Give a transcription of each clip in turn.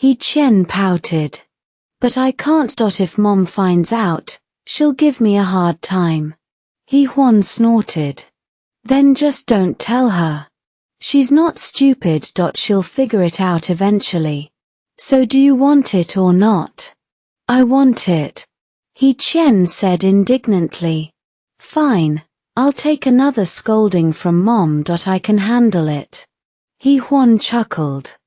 He Chen pouted. But I can't. If Mom finds out, she'll give me a hard time. He Huan snorted. Then just don't tell her. She's not stupid. She'll figure it out eventually. So do you want it or not? I want it. He Chen said indignantly. Fine, I'll take another scolding from Mom. I can handle it. He Huan chuckled.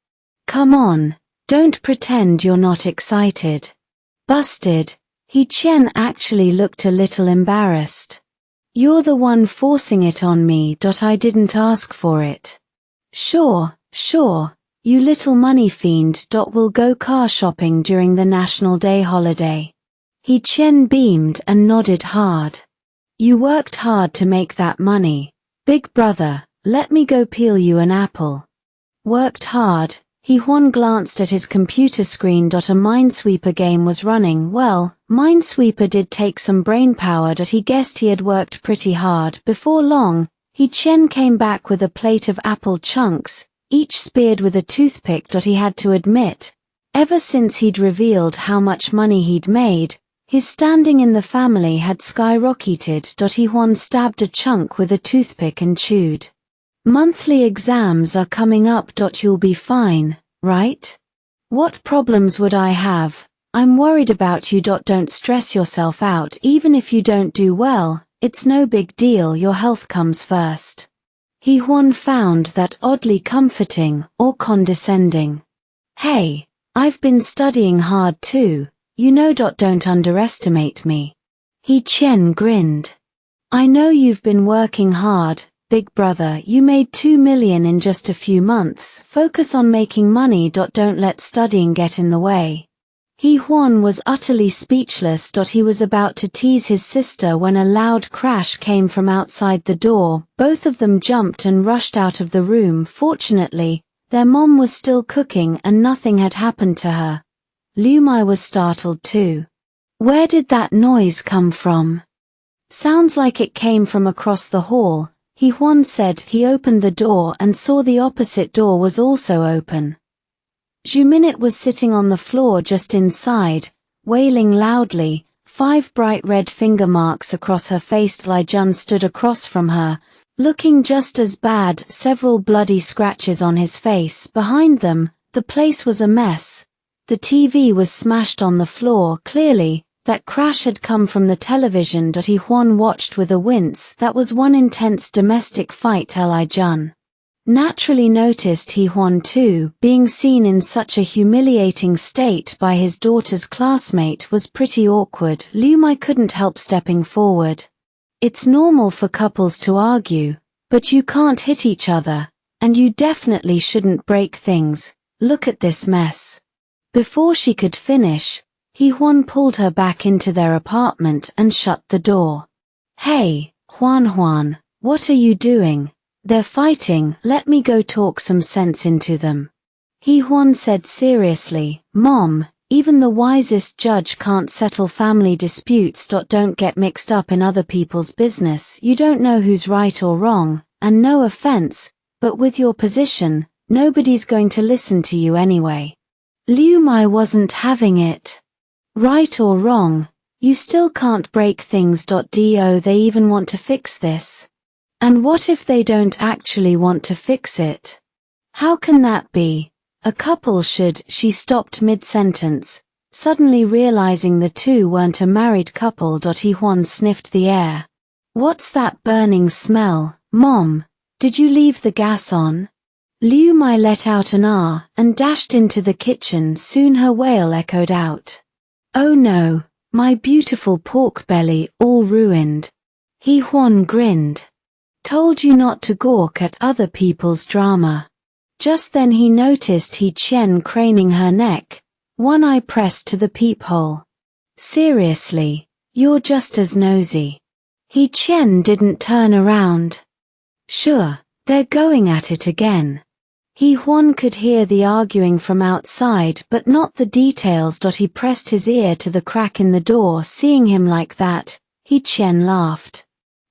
Come on, don't pretend you're not excited. Busted. He Chen actually looked a little embarrassed. You're the one forcing it on me. I didn't ask for it. Sure, you little money fiend. We'll go car shopping during the National Day holiday. He Chen beamed and nodded hard. You worked hard to make that money. Big brother, let me go peel you an apple. Worked hard. He Huan glanced at his computer screen. A Minesweeper game was running. Well, Minesweeper did take some brainpower. He guessed he had worked pretty hard. Before long, He Chen came back with a plate of apple chunks, each speared with a toothpick. He had to admit, ever since he'd revealed how much money he'd made, his standing in the family had skyrocketed. He Huan stabbed a chunk with a toothpick and chewed. Monthly exams are coming up. You'll be fine, right? What problems would I have? I'm worried about you. Don't stress yourself out. Even if you don't do well, it's no big deal. Your health comes first. He Huan found that oddly comforting or condescending. Hey, I've been studying hard too. You know. Don't underestimate me. He Chen grinned. I know you've been working hard, big brother. You made 2 million in just a few months. Focus on making money. Don't let studying get in the way. He Huan was utterly speechless. He was about to tease his sister when a loud crash came from outside the door. Both of them jumped and rushed out of the room. Fortunately, their mom was still cooking and nothing had happened to her. Liu Mai was startled too. Where did that noise come from? Sounds like it came from across the hall, He Huan said. He opened the door and saw the opposite door was also open. Zhu Minute was sitting on the floor just inside, wailing loudly, 5 bright red finger marks across her face. Li Jun stood across from her, looking just as bad, several bloody scratches on his face. Behind them, the place was a mess. The TV was smashed on the floor. Clearly, that crash had come from the television. He Huan watched with a wince. That was one intense domestic fight. Li Jun naturally noticed He Huan too. Being seen in such a humiliating state by his daughter's classmate was pretty awkward. Liu Mai couldn't help stepping forward. It's normal for couples to argue, but you can't hit each other, and you definitely shouldn't break things. Look at this mess. Before she could finish, He Huan pulled her back into their apartment and shut the door. Hey, Huan, what are you doing? They're fighting. Let me go talk some sense into them. He Huan said seriously. Mom, even the wisest judge can't settle family disputes. Don't get mixed up in other people's business. You don't know who's right or wrong, and no offense, but with your position, nobody's going to listen to you anyway. Liu Mai wasn't having it. Right or wrong, you still can't break things. Do they even want to fix this? And what if they don't actually want to fix it? How can that be? A couple should. She stopped mid-sentence, suddenly realizing the two weren't a married couple. He Huan sniffed the air. What's that burning smell? Mom, did you leave the gas on? Liu Mai let out an ah and dashed into the kitchen. Soon her wail echoed out. Oh no, my beautiful pork belly, all ruined. He Huan grinned. Told you not to gawk at other people's drama. Just then he noticed He Chen craning her neck, one eye pressed to the peephole. Seriously, you're just as nosy. He Chen didn't turn around. Sure, they're going at it again. He Huan could hear the arguing from outside but not the details. He pressed his ear to the crack in the door. Seeing him like that, He Chen laughed.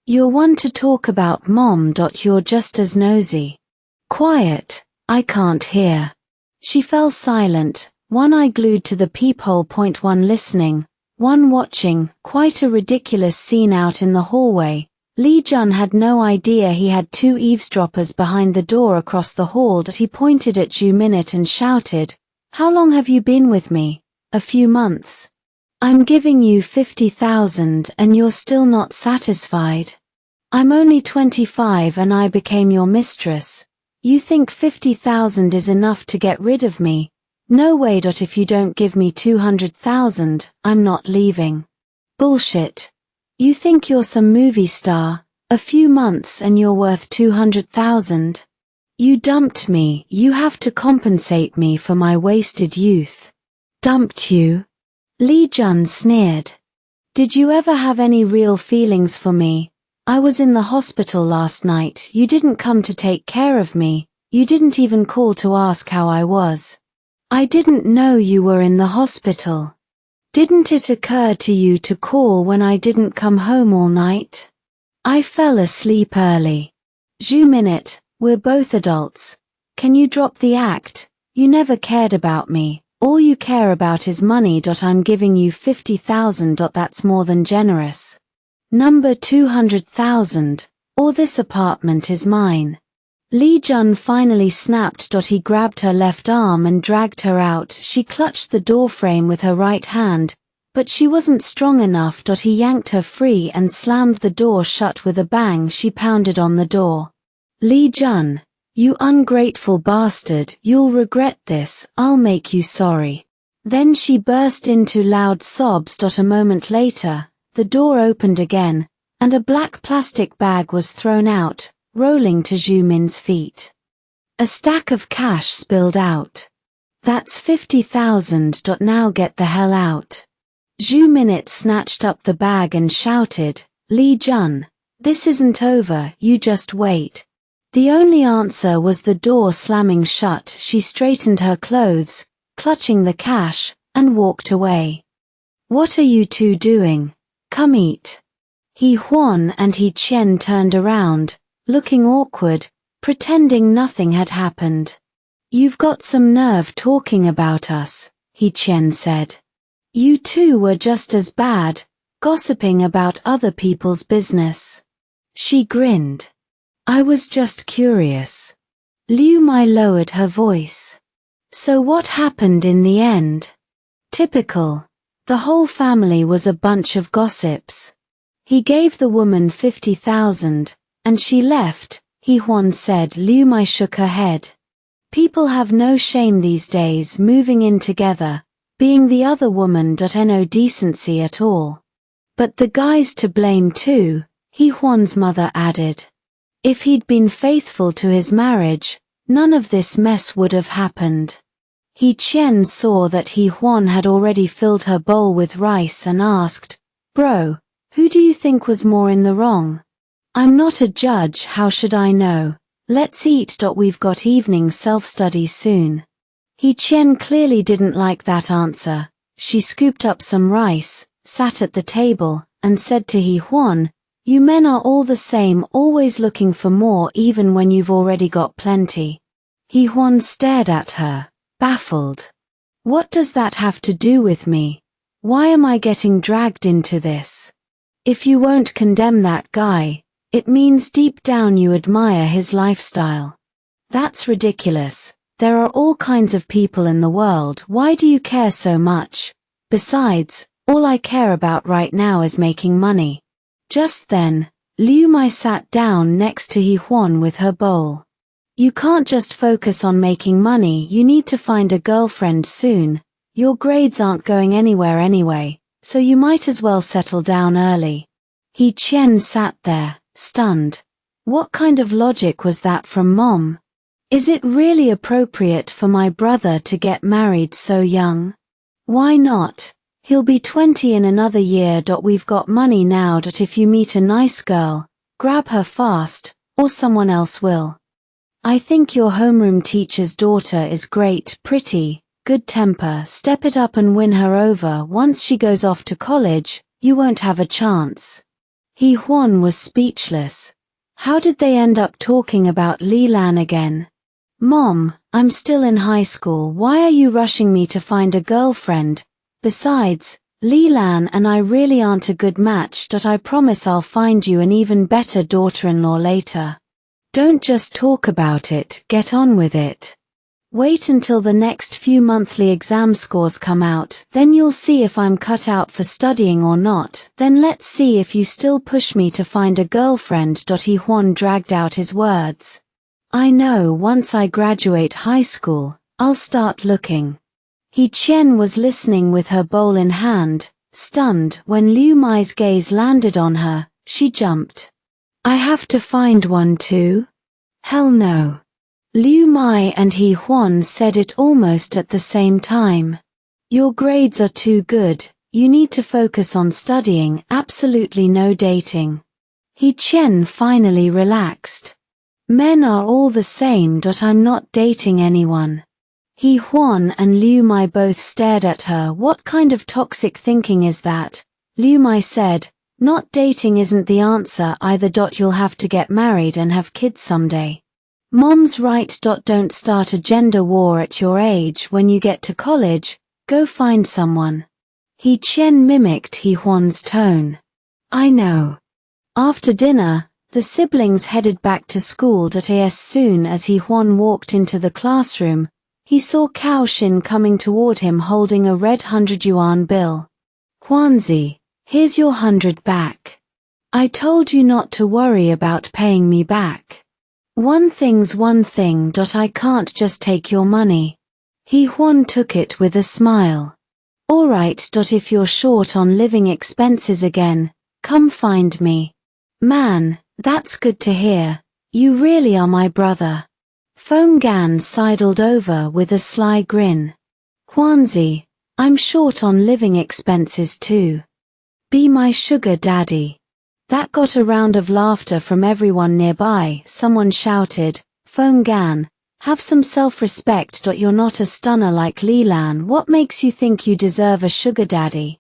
You're one to talk about, Mom. You're just as nosy. Quiet, I can't hear. She fell silent, one eye glued to the peephole point, one listening, one watching. Quite a ridiculous scene out in the hallway. Lee Jun had no idea he had two eavesdroppers behind the door across the hall. He pointed at Ju Minute and shouted, "How long have you been with me?" "A few months." "I'm giving you 50,000 and you're still not satisfied?" "I'm only 25 and I became your mistress. You think 50,000 is enough to get rid of me? No way. If you don't give me 200,000, I'm not leaving." "Bullshit. You think you're some movie star? A few months and you're worth 200,000? You dumped me. You have to compensate me for my wasted youth." "Dumped you?" Lee Jun sneered. "Did you ever have any real feelings for me? I was in the hospital last night. You didn't come to take care of me. You didn't even call to ask how I was." "I didn't know you were in the hospital. Didn't it occur to you to call when I didn't come home all night?" "I fell asleep early." "Ju Minute, we're both adults. Can you drop the act? You never cared about me. All you care about is money. I'm giving you 50,000. That's more than generous. Number 200,000, or this apartment is mine." Lee Jun finally snapped. He grabbed her left arm and dragged her out. She clutched the doorframe with her right hand, but she wasn't strong enough. He yanked her free and slammed the door shut with a bang. She pounded on the door. "Lee Jun, you ungrateful bastard, you'll regret this. I'll make you sorry." Then she burst into loud sobs. A moment later, the door opened again, and a black plastic bag was thrown out, rolling to Ju Min's feet. A stack of cash spilled out. "That's 50,000. Now get the hell out." Ju Minute snatched up the bag and shouted, "Lee Jun, this isn't over, you just wait." The only answer was the door slamming shut. She straightened her clothes, clutching the cash, and walked away. "What are you two doing? Come eat." Huan and Chen turned around, looking awkward, pretending nothing had happened. "You've got some nerve talking about us," Chen said. "You two were just as bad, gossiping about other people's business." She grinned. "I was just curious." Liu Mai lowered her voice. "So what happened in the end?" "Typical. The whole family was a bunch of gossips. He gave the woman 50,000, and she left," Huan said. Liu Mai shook her head. "People have no shame these days, moving in together, being the other woman. No decency at all." "But the guy's to blame too," Huan's mother added. "If he'd been faithful to his marriage, none of this mess would have happened." Chen saw that Huan had already filled her bowl with rice and asked, "Bro, who do you think was more in the wrong?" "I'm not a judge, how should I know? Let's eat. We've got evening self-study soon." Chen clearly didn't like that answer. She scooped up some rice, sat at the table, and said to Huan, "You men are all the same, always looking for more even when you've already got plenty." Huan stared at her, baffled. "What does that have to do with me? Why am I getting dragged into this? If you won't condemn that guy, it means deep down you admire his lifestyle." "That's ridiculous. There are all kinds of people in the world. Why do you care so much? Besides, all I care about right now is making money." Just then, Liu Mai sat down next to Huan with her bowl. "You can't just focus on making money, you need to find a girlfriend soon. Your grades aren't going anywhere anyway, so you might as well settle down early." Chen sat there, stunned. What kind of logic was that from Mom? Is it really appropriate for my brother to get married so young? Why not? He'll be 20 in another year. We've got money now. If you meet a nice girl, grab her fast, or someone else will. I think your homeroom teacher's daughter is great, pretty, good temper. Step it up and win her over. Once she goes off to college, you won't have a chance. Huan was speechless. How did they end up talking about Lilan again? Mom, I'm still in high school. Why are you rushing me to find a girlfriend? Besides, Leland and I really aren't a good match. I promise I'll find you an even better daughter-in-law later. Don't just talk about it, get on with it. Wait until the next few monthly exam scores come out, then you'll see if I'm cut out for studying or not. Then let's see if you still push me to find a girlfriend. Huan dragged out his words. I know once I graduate high school, I'll start looking. Qian was listening with her bowl in hand, stunned. When Liu Mai's gaze landed on her, she jumped. I have to find one too? Hell no. Liu Mai and Huan said it almost at the same time. Your grades are too good, you need to focus on studying, absolutely no dating. Qian finally relaxed. Men are all the same. I'm not dating anyone. Huan and Liu Mai both stared at her. What kind of toxic thinking is that? Liu Mai said, not dating isn't the answer either. You'll have to get married and have kids someday. Mom's right. Don't start a gender war at your age. When you get to college, go find someone. Qian mimicked Huan's tone. I know. After dinner, the siblings headed back to school. As soon as Huan walked into the classroom, he saw Cao Xin coming toward him holding a red 100 yuan bill. Huanzi, here's your 100 back. I told you not to worry about paying me back. One thing's one thing. I can't just take your money. Huan took it with a smile. Alright. If you're short on living expenses again, come find me. Man, that's good to hear. You really are my brother. Feng Gan sidled over with a sly grin. Huanzi, I'm short on living expenses too. Be my sugar daddy. That got a round of laughter from everyone nearby. Someone shouted, Feng Gan, have some self-respect. You're not a stunner like Leland. What makes you think you deserve a sugar daddy?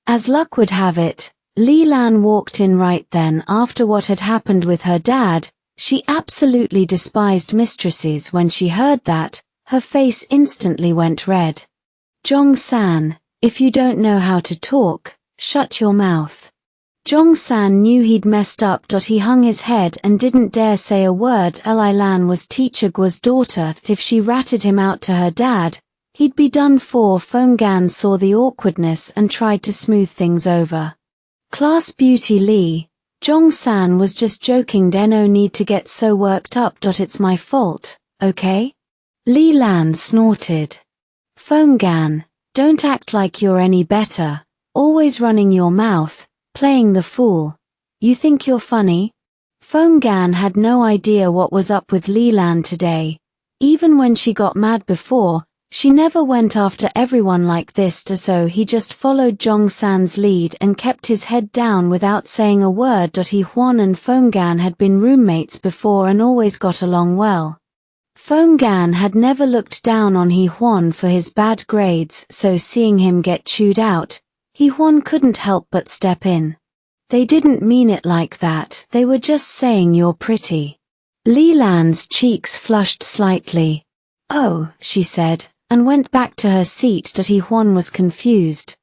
As luck would have it, Leland walked in right then. After what had happened with her dad, she absolutely despised mistresses. When she heard that, her face instantly went red. Zhong-san, if you don't know how to talk, shut your mouth. Zhong-san knew he'd messed up. He hung his head and didn't dare say a word. Li Lan was teacher Guo's daughter. If she ratted him out to her dad, he'd be done for. Feng Gan saw the awkwardness and tried to smooth things over. Class beauty Li, Zhong-san was just joking. No need to get so worked up. It's my fault, okay? Li Lan snorted. Feng Gan, don't act like you're any better, always running your mouth, playing the fool. You think you're funny? Feng Gan had no idea what was up with Leland today. Even when she got mad before, she never went after everyone like this. So he just followed Zhong-san's lead and kept his head down without saying a word. Huan and Feng Gan had been roommates before and always got along well. Feng Gan had never looked down on Huan for his bad grades, so seeing him get chewed out, Huan couldn't help but step in. They didn't mean it like that, they were just saying you're pretty. Leland's cheeks flushed slightly. Oh, she said, and went back to her seat. Huan was confused.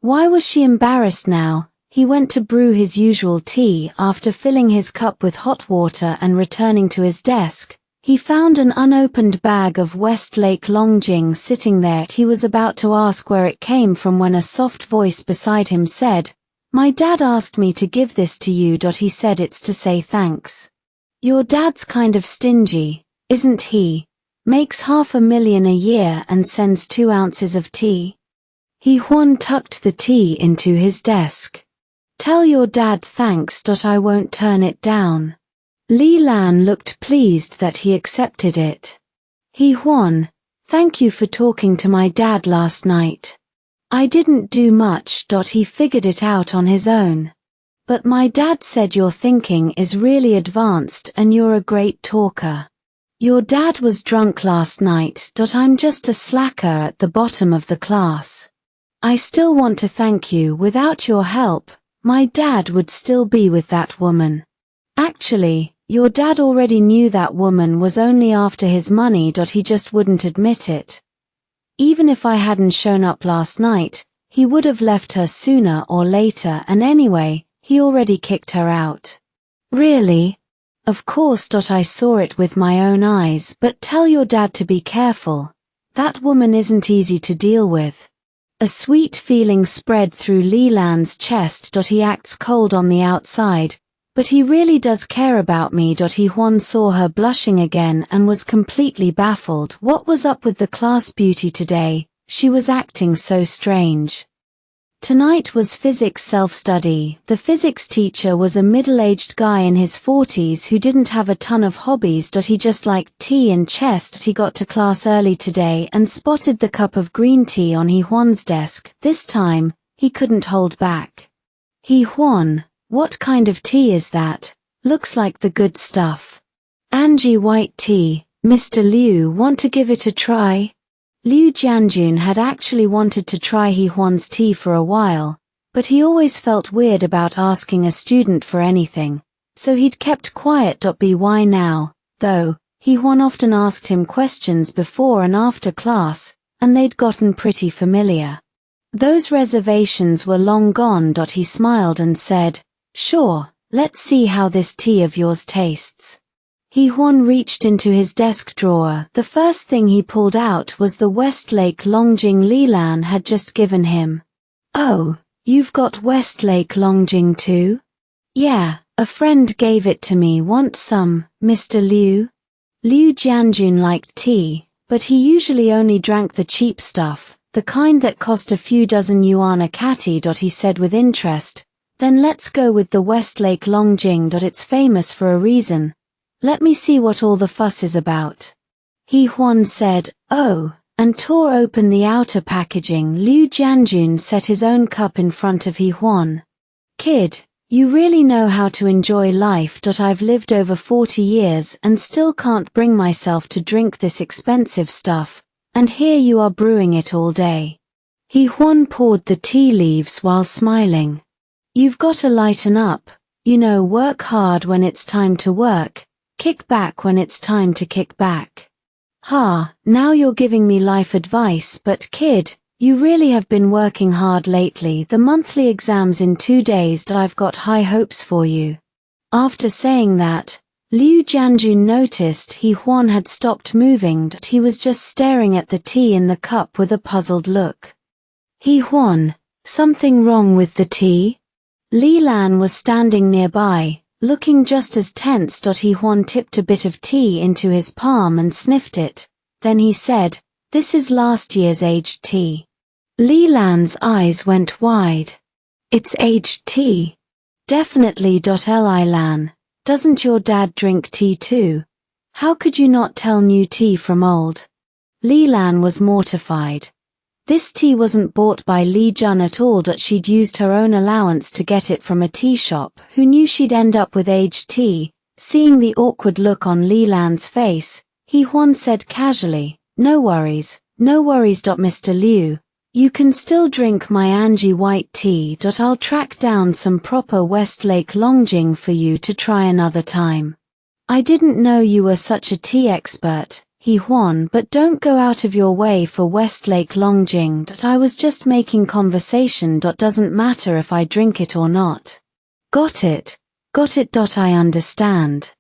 Why was she embarrassed now? He went to brew his usual tea. After filling his cup with hot water and returning to his desk, he found an unopened bag of Westlake Longjing sitting there. He was about to ask where it came from when a soft voice beside him said, My dad asked me to give this to you. He said it's to say thanks. Your dad's kind of stingy, isn't he? Makes $500,000 a year and sends 2 ounces of tea. Huan tucked the tea into his desk. Tell your dad thanks. I won't turn it down. Li Lan looked pleased that he accepted it. Huan, thank you for talking to my dad last night. I didn't do much. He figured it out on his own. But my dad said your thinking is really advanced and you're a great talker. Your dad was drunk last night. I'm just a slacker at the bottom of the class. I still want to thank you. Without your help, my dad would still be with that woman. Actually, Your dad already knew that woman was only after his money. He just wouldn't admit it. Even if I hadn't shown up last night, he would have left her sooner or later, and anyway, he already kicked her out. Really? Of course. I saw it with my own eyes, but tell your dad to be careful. That woman isn't easy to deal with. A sweet feeling spread through Leland's chest. He acts cold on the outside, but he really does care about me. Huan saw her blushing again and was completely baffled. What was up with the class beauty today? She was acting so strange. Tonight was physics self-study. The physics teacher was a middle-aged guy in his 40s who didn't have a ton of hobbies. He just liked tea and chess. He got to class early today and spotted the cup of green tea on Huan's desk. This time, he couldn't hold back. Huan, what kind of tea is that? Looks like the good stuff. Angie white tea. Mr. Liu, want to give it a try? Liu Jianjun had actually wanted to try Huan's tea for a while, but he always felt weird about asking a student for anything, so he'd kept quiet. Why now, though, Huan often asked him questions before and after class, and they'd gotten pretty familiar. Those reservations were long gone. He smiled and said, "Sure, let's see how this tea of yours tastes." Huan reached into his desk drawer. The first thing he pulled out was the Westlake Longjing Leland had just given him. "Oh, you've got Westlake Longjing too?" "Yeah, a friend gave it to me. Want some, Mr. Liu?" Liu Jianjun liked tea, but he usually only drank the cheap stuff, the kind that cost a few dozen yuan a catty. He said with interest, "Then let's go with the Westlake Longjing. It's famous for a reason. Let me see what all the fuss is about." Huan said, "Oh," and tore open the outer packaging. Liu Jianjun set his own cup in front of Huan. "Kid, you really know how to enjoy life. I've lived over 40 years and still can't bring myself to drink this expensive stuff, and here you are brewing it all day." Huan poured the tea leaves while smiling. "You've got to lighten up, work hard when it's time to work. Kick back when it's time to kick back." Now you're giving me life advice, but kid, you really have been working hard lately. The monthly exam's in 2 days. I've got high hopes for you. After saying that, Liu Jianjun noticed Huan had stopped moving. He was just staring at the tea in the cup with a puzzled look. "Huan, something wrong with the tea?" Leland was standing nearby, looking just as tense. Huan tipped a bit of tea into his palm and sniffed it. Then he said, "This is last year's aged tea." Leland's eyes went wide. "It's aged tea?" "Definitely. Lilan, doesn't your dad drink tea too? How could you not tell new tea from old?" Leland was mortified. This tea wasn't bought by Li Jun at all. She'd used her own allowance to get it from a tea shop. Who knew she'd end up with aged tea? Seeing the awkward look on Leland's face, Huan said casually, no worries, Mr. Liu. You can still drink my Angie white tea. I'll track down some proper Westlake Longjing for you to try another time." "I didn't know you were such a tea expert, Huan, but don't go out of your way for Westlake Longjing. I was just making conversation. Doesn't matter if I drink it or not." Got it. I understand."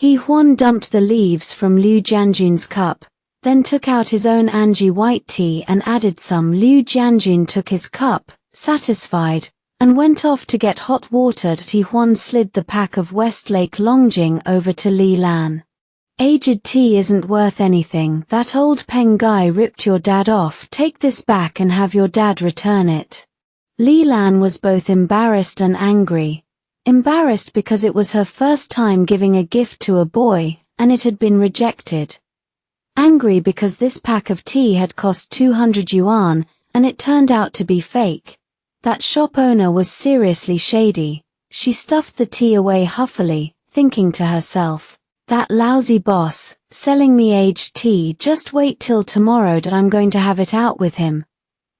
Huan dumped the leaves from Liu Jianjun's cup, then took out his own Angie white tea and added some. Liu Jianjun took his cup, satisfied, and went off to get hot water. Huan slid the pack of Westlake Longjing over to Leland. "Aged tea isn't worth anything. That old Peng guy ripped your dad off. Take this back and have your dad return it." Leland was both embarrassed and angry. Embarrassed because it was her first time giving a gift to a boy, and it had been rejected. Angry because this pack of tea had cost 200 yuan, and it turned out to be fake. That shop owner was seriously shady. She stuffed the tea away huffily, thinking to herself, "That lousy boss, selling me aged tea. Just wait till tomorrow. I'm going to have it out with him."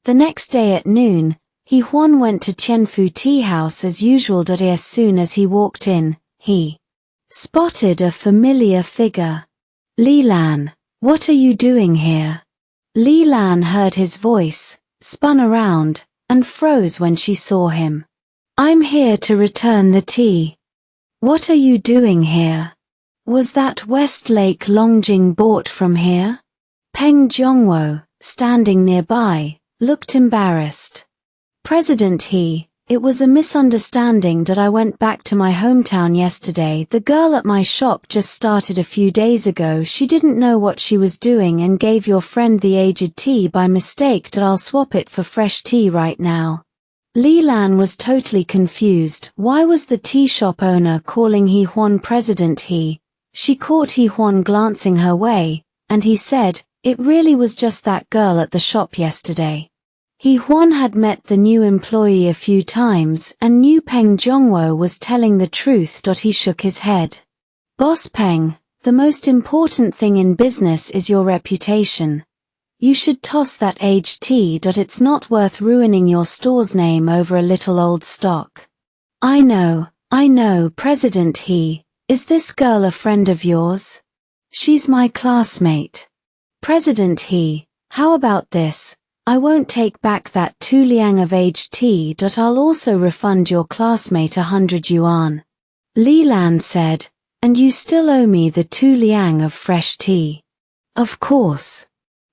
The next day at noon, Huan went to Qianfu Tea House as usual. As soon as he walked in, he spotted a familiar figure. Li Lan, what are you doing here? Li Lan heard his voice, spun around, and froze when she saw him. I'm here to return the tea. What are you doing here? Was that Westlake Longjing bought from here? Peng Zhongwo, standing nearby, looked embarrassed. President He, it was a misunderstanding that I went back to my hometown yesterday. The girl at my shop just started a few days ago. She didn't know what she was doing and gave your friend the aged tea by mistake. That I'll swap it for fresh tea right now. Li Lan was totally confused. Why was the tea shop owner calling He Huan President He? She caught He Huan glancing her way, and he said, it really was just that girl at the shop yesterday. He Huan had met the new employee a few times and knew Peng Zhongwo was telling the truth. He shook his head. Boss Peng, the most important thing in business is your reputation. You should toss that aged tea. It's not worth ruining your store's name over a little old stock. I know, President He. Is this girl a friend of yours? She's my classmate. President He, how about this? I won't take back that 2 liang of aged tea. I'll also refund your classmate 100 yuan. Li Lan said, and you still owe me the 2 liang of fresh tea. Of course.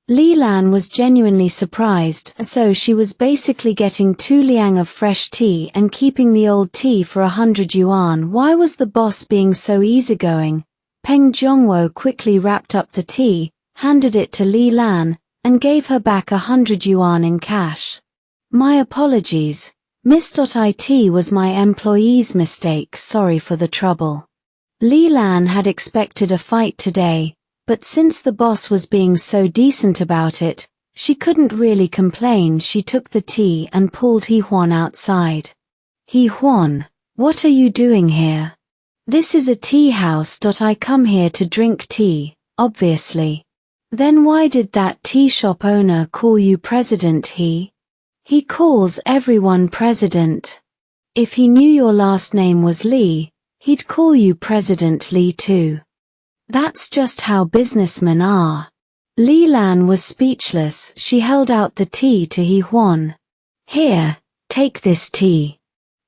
Li Lan was genuinely surprised, so she was basically getting 2 liang of fresh tea and keeping the old tea for 100 yuan. Why was the boss being so easygoing? Peng Zhongwo quickly wrapped up the tea, handed it to Li Lan, and gave her back 100 yuan in cash. My apologies, Miss. It was my employee's mistake. Sorry for the trouble. Li Lan had expected a fight today, but since the boss was being so decent about it, she couldn't really complain. She took the tea and pulled He Huan outside. He Huan, what are you doing here? This is a tea house. I come here to drink tea, obviously. Then why did that tea shop owner call you President He? He calls everyone President. If he knew your last name was Li, he'd call you President Li too. That's just how businessmen are. Li Lan was speechless. She held out the tea to He Huan. Here, take this tea.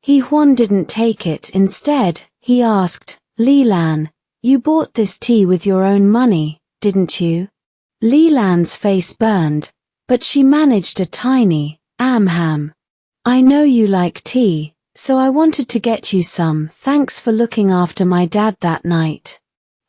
He Huan didn't take it. Instead, he asked, Li Lan, you bought this tea with your own money, didn't you? Li Lan's face burned, but she managed a tiny, ham. I know you like tea, so I wanted to get you some. Thanks for looking after my dad that night.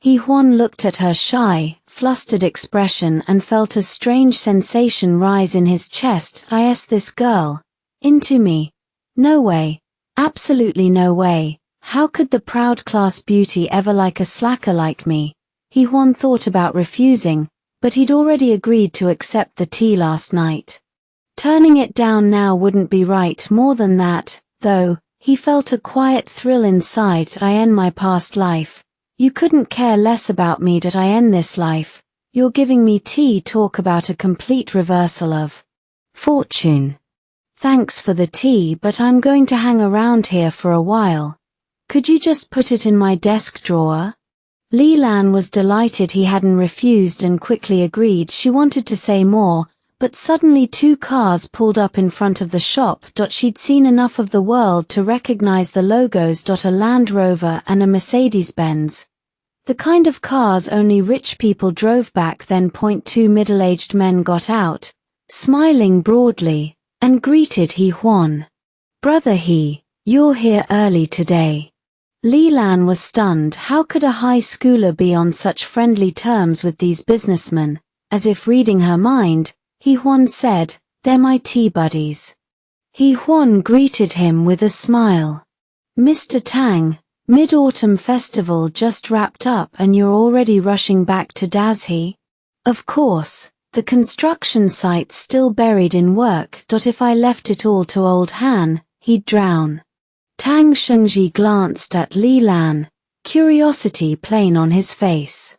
He Huan looked at her shy, flustered expression and felt a strange sensation rise in his chest. I asked this girl. Into me. No way. Absolutely no way. How could the proud class beauty ever like a slacker like me? He Huan thought about refusing, but he'd already agreed to accept the tea last night. Turning it down now wouldn't be right. More than that, though, he felt a quiet thrill inside. I end my past life. You couldn't care less about me. I end this life. You're giving me tea. Talk about a complete reversal of fortune. Thanks for the tea, but I'm going to hang around here for a while. Could you just put it in my desk drawer? Li Lan was delighted he hadn't refused and quickly agreed. She wanted to say more, but suddenly 2 cars pulled up in front of the shop. She'd seen enough of the world to recognize the logos. A Land Rover and a Mercedes-Benz. The kind of cars only rich people drove back then. 2 middle-aged men got out, smiling broadly, and greeted He Huan. Brother He, you're here early today. Li Lan was stunned. How could a high schooler be on such friendly terms with these businessmen? As if reading her mind, He Huan said, they're my tea buddies. He Huan greeted him with a smile. Mr. Tang, Mid-Autumn Festival just wrapped up and you're already rushing back to Dazhe? Of course, the construction site's still buried in work. If I left it all to old Han, he'd drown. Tang Shengji glanced at Li Lan, curiosity plain on his face.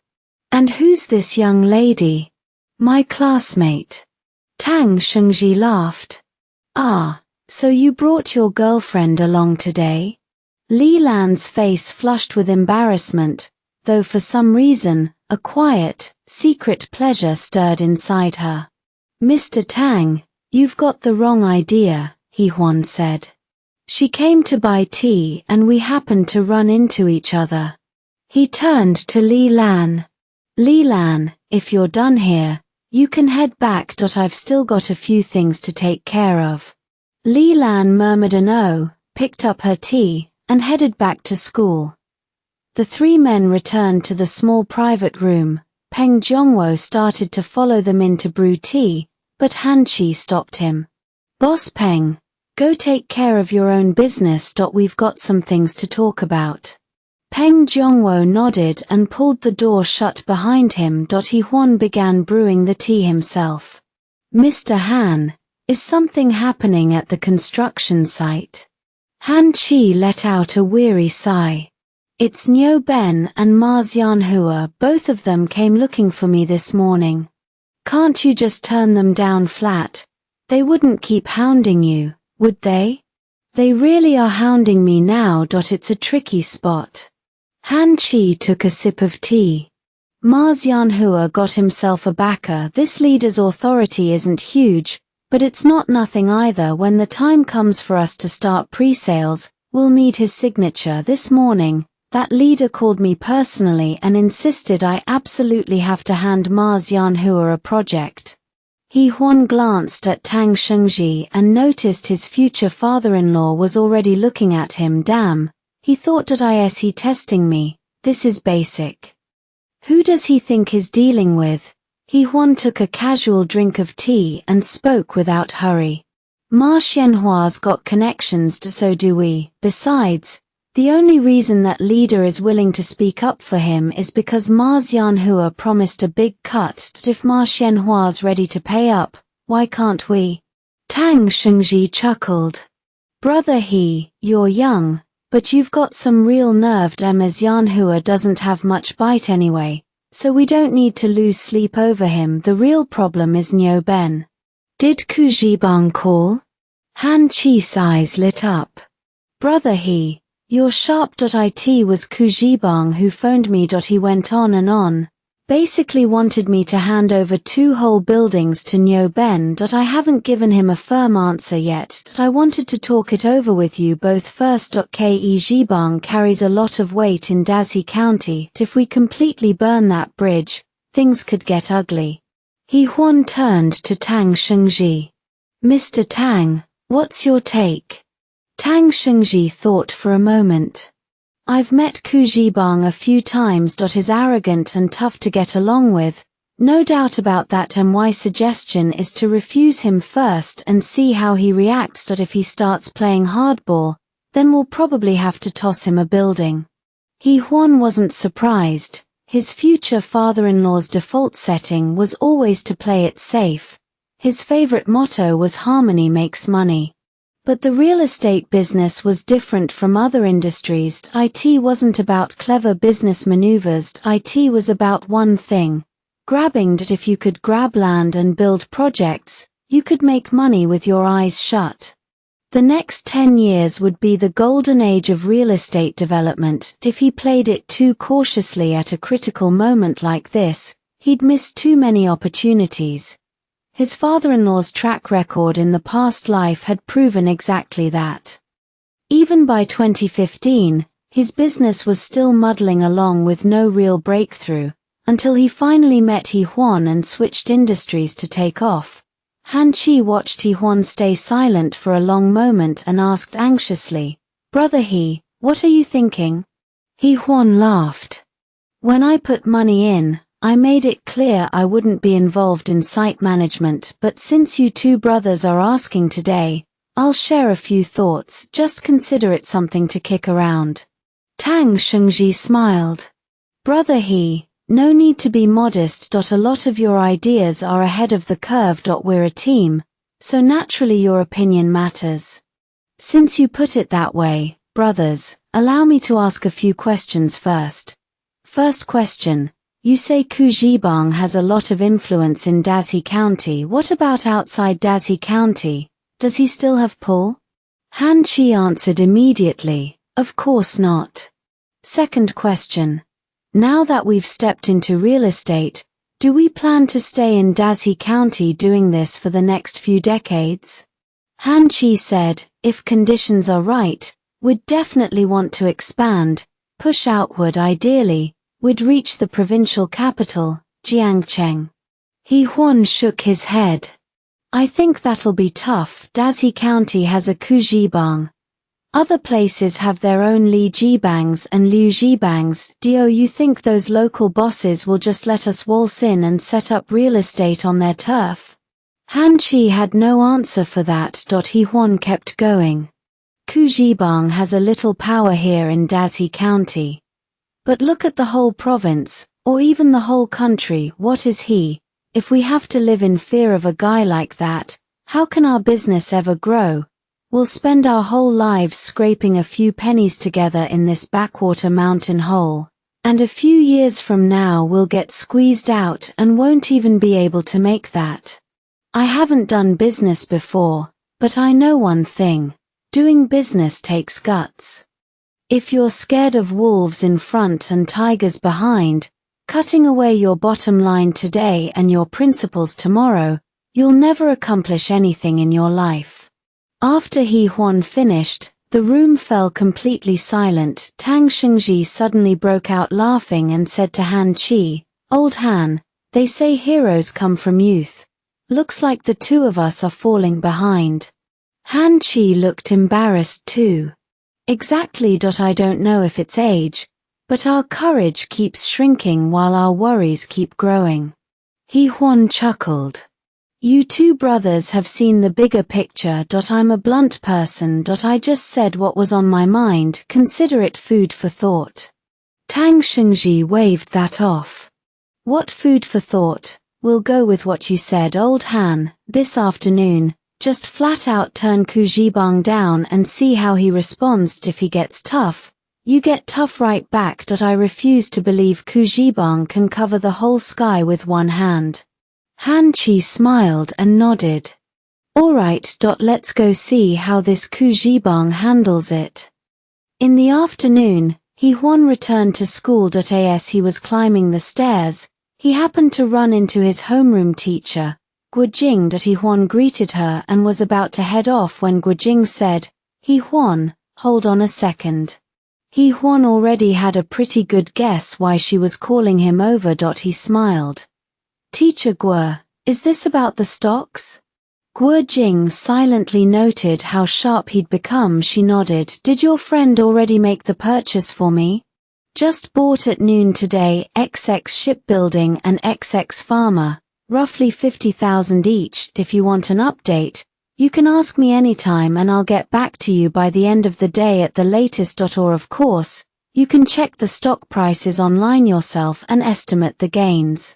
And who's this young lady? My classmate. Tang Shengji laughed. Ah, so you brought your girlfriend along today? Li Lan's face flushed with embarrassment, though for some reason, a quiet, secret pleasure stirred inside her. Mr. Tang, you've got the wrong idea, Huan said. She came to buy tea and we happened to run into each other. He turned to Li Lan. Li Lan, if you're done here, you can head back. I've still got a few things to take care of. Li Lan murmured an "oh," picked up her tea, and headed back to school. The three men returned to the small private room. Peng Zhongwo started to follow them in to brew tea, but Han Chi stopped him. Boss Peng, go take care of your own business. We've got some things to talk about. Peng Zhongwo nodded and pulled the door shut behind him. Huan began brewing the tea himself. Mr. Han, is something happening at the construction site? Han Chi let out a weary sigh. It's Niu Ben and Ma Xianhua, both of them came looking for me this morning. Can't you just turn them down flat? They wouldn't keep hounding you, would they? They really are hounding me now. It's a tricky spot. Han Chi took a sip of tea. Ma Xianhua got himself a backer. This leader's authority isn't huge, but it's not nothing either. When the time comes for us to start pre-sales, we'll need his signature. This morning, that leader called me personally and insisted I absolutely have to hand Ma Xianhua a project. Huan glanced at Tang Shengji and noticed his future father-in-law was already looking at him. Damn, he thought that is he testing me? This is basic. Who does he think he's dealing with? Huan took a casual drink of tea and spoke without hurry. Ma Xianhua's got connections, so do we. Besides, the only reason that leader is willing to speak up for him is because Ma Xianhua promised a big cut. If Ma Xianhua's ready to pay up, why can't we? Tang Shengji chuckled. Brother you're young, but you've got some real nerve. Ma Xianhua doesn't have much bite anyway, so we don't need to lose sleep over him. The real problem is Niu Ben. Did Ku Zhibang call? Han Chi's eyes lit up. Brother you're sharp. It was Ku Zhibang who phoned me. He went on and on, basically wanted me to hand over 2 whole buildings to Niu Ben. I haven't given him a firm answer yet. I wanted to talk it over with you both first. Ke Zhibang carries a lot of weight in Dazi County. If we completely burn that bridge, things could get ugly. Huan turned to Tang Shengji. Mr. Tang, what's your take? Tang Shengji thought for a moment. I've met Ku Zhibang a few times. Is arrogant and tough to get along with, no doubt about that. My suggestion is to refuse him first and see how he reacts. If he starts playing hardball, then we'll probably have to toss him a building. Huan wasn't surprised. His future father-in-law's default setting was always to play it safe. His favorite motto was harmony makes money. But the real estate business was different from other industries. It wasn't about clever business maneuvers. It was about one thing: grabbing. If you could grab land and build projects, you could make money with your eyes shut. The next 10 years would be the golden age of real estate development. If he played it too cautiously at a critical moment like this, he'd miss too many opportunities. His father-in-law's track record in the past life had proven exactly that. Even by 2015, his business was still muddling along with no real breakthrough, until he finally met Huan and switched industries to take off. Han Chi watched Huan stay silent for a long moment and asked anxiously, Brother what are you thinking? Huan laughed. When I put money in, I made it clear I wouldn't be involved in site management, but since you 2 brothers are asking today, I'll share a few thoughts. Just consider it something to kick around. Tang Shengji smiled. Brother no need to be modest. A lot of your ideas are ahead of the curve. We're a team, so naturally your opinion matters. Since you put it that way, brothers, allow me to ask a few questions first. First question. You say Ku Zhibang has a lot of influence in Dazi County. What about outside Dazi County? Does he still have pull? Han Chi answered immediately. Of course not. Second question. Now that we've stepped into real estate, do we plan to stay in Dashi County doing this for the next few decades? Han Chi said, if conditions are right, we'd definitely want to expand, push outward ideally, we'd reach the provincial capital, Jiangcheng. Huan shook his head. I think that'll be tough. Dashi County has a Kujibang. Other places have their own Li Jibangs and Liu Jibangs. Do you think those local bosses will just let us waltz in and set up real estate on their turf? Han Chi had no answer for that. Huan kept going. Kujibang has a little power here in Dashi County. But look at the whole province, or even the whole country. What is he? If we have to live in fear of a guy like that, how can our business ever grow? We'll spend our whole lives scraping a few pennies together in this backwater mountain hole, and a few years from now we'll get squeezed out and won't even be able to make that. I haven't done business before, but I know one thing. Doing business takes guts. If you're scared of wolves in front and tigers behind, cutting away your bottom line today and your principles tomorrow, you'll never accomplish anything in your life. After Huan finished, the room fell completely silent. Tang Shengji suddenly broke out laughing and said to Han Chi, Old Han, they say heroes come from youth. Looks like the two of us are falling behind. Han Chi looked embarrassed too. Exactly. I don't know if it's age, but our courage keeps shrinking while our worries keep growing. Huan chuckled. You two brothers have seen the bigger picture. I'm a blunt person. I just said what was on my mind. Consider it food for thought. Tang Shengji waved that off. What food for thought? We'll go with what you said, Old Han. This afternoon, just flat out turn Kujibang down and see how he responds. If he gets tough, you get tough right back. I refuse to believe Kujibang can cover the whole sky with one hand. Han Chi smiled and nodded. All right. Let's go see how this Kujibang handles it. In the afternoon, Huan returned to school. As he was climbing the stairs, he happened to run into his homeroom teacher, Guojing. Huan greeted her and was about to head off when Guojing said, Huan, hold on a second. Huan already had a pretty good guess why she was calling him over. He smiled. Teacher Guo, is this about the stocks? Guojing silently noted how sharp he'd become. She nodded. Did your friend already make the purchase for me? Just bought at noon today. XX Shipbuilding and XX Pharma, roughly 50,000 each. If you want an update, you can ask me anytime and I'll get back to you by the end of the day at the latest. Or of course, you can check the stock prices online yourself and estimate the gains.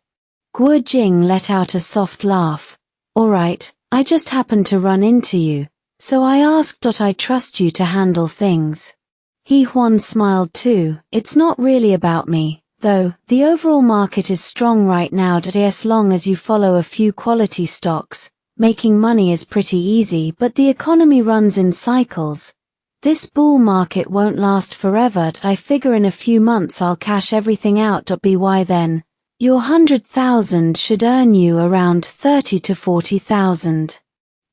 Guojing let out a soft laugh. All right, I just happened to run into you, so I asked. I trust you to handle things. Huan smiled too. It's not really about me, though. The overall market is strong right now. As long as you follow a few quality stocks, making money is pretty easy, but the economy runs in cycles. This bull market won't last forever. I figure in a few months I'll cash everything out. By then, your 100,000 should earn you around 30 to 40,000.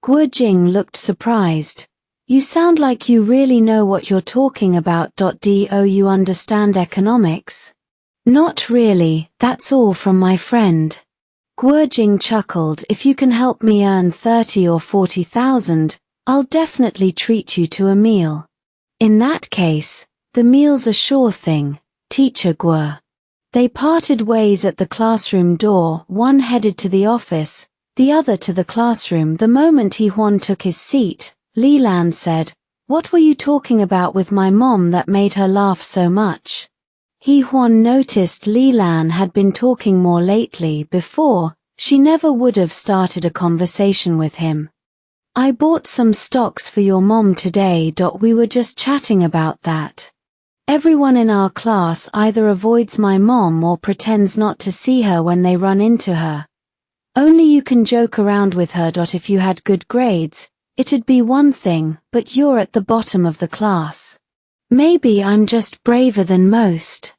Guojing looked surprised. You sound like you really know what you're talking about. Do you understand economics? Not really, that's all from my friend. Guojing chuckled. If you can help me earn 30 or 40,000, I'll definitely treat you to a meal. In that case, the meal's a sure thing, Teacher Guo. They parted ways at the classroom door. One headed to the office, the other to the classroom. The moment Huan took his seat, Li Lan said, What were you talking about with my mom that made her laugh so much? Huan noticed Li Lan had been talking more lately. Before, she never would have started a conversation with him. I bought some stocks for your mom today. We were just chatting about that. Everyone in our class either avoids my mom or pretends not to see her when they run into her. Only you can joke around with her. If you had good grades, it'd be one thing, but you're at the bottom of the class. Maybe I'm just braver than most.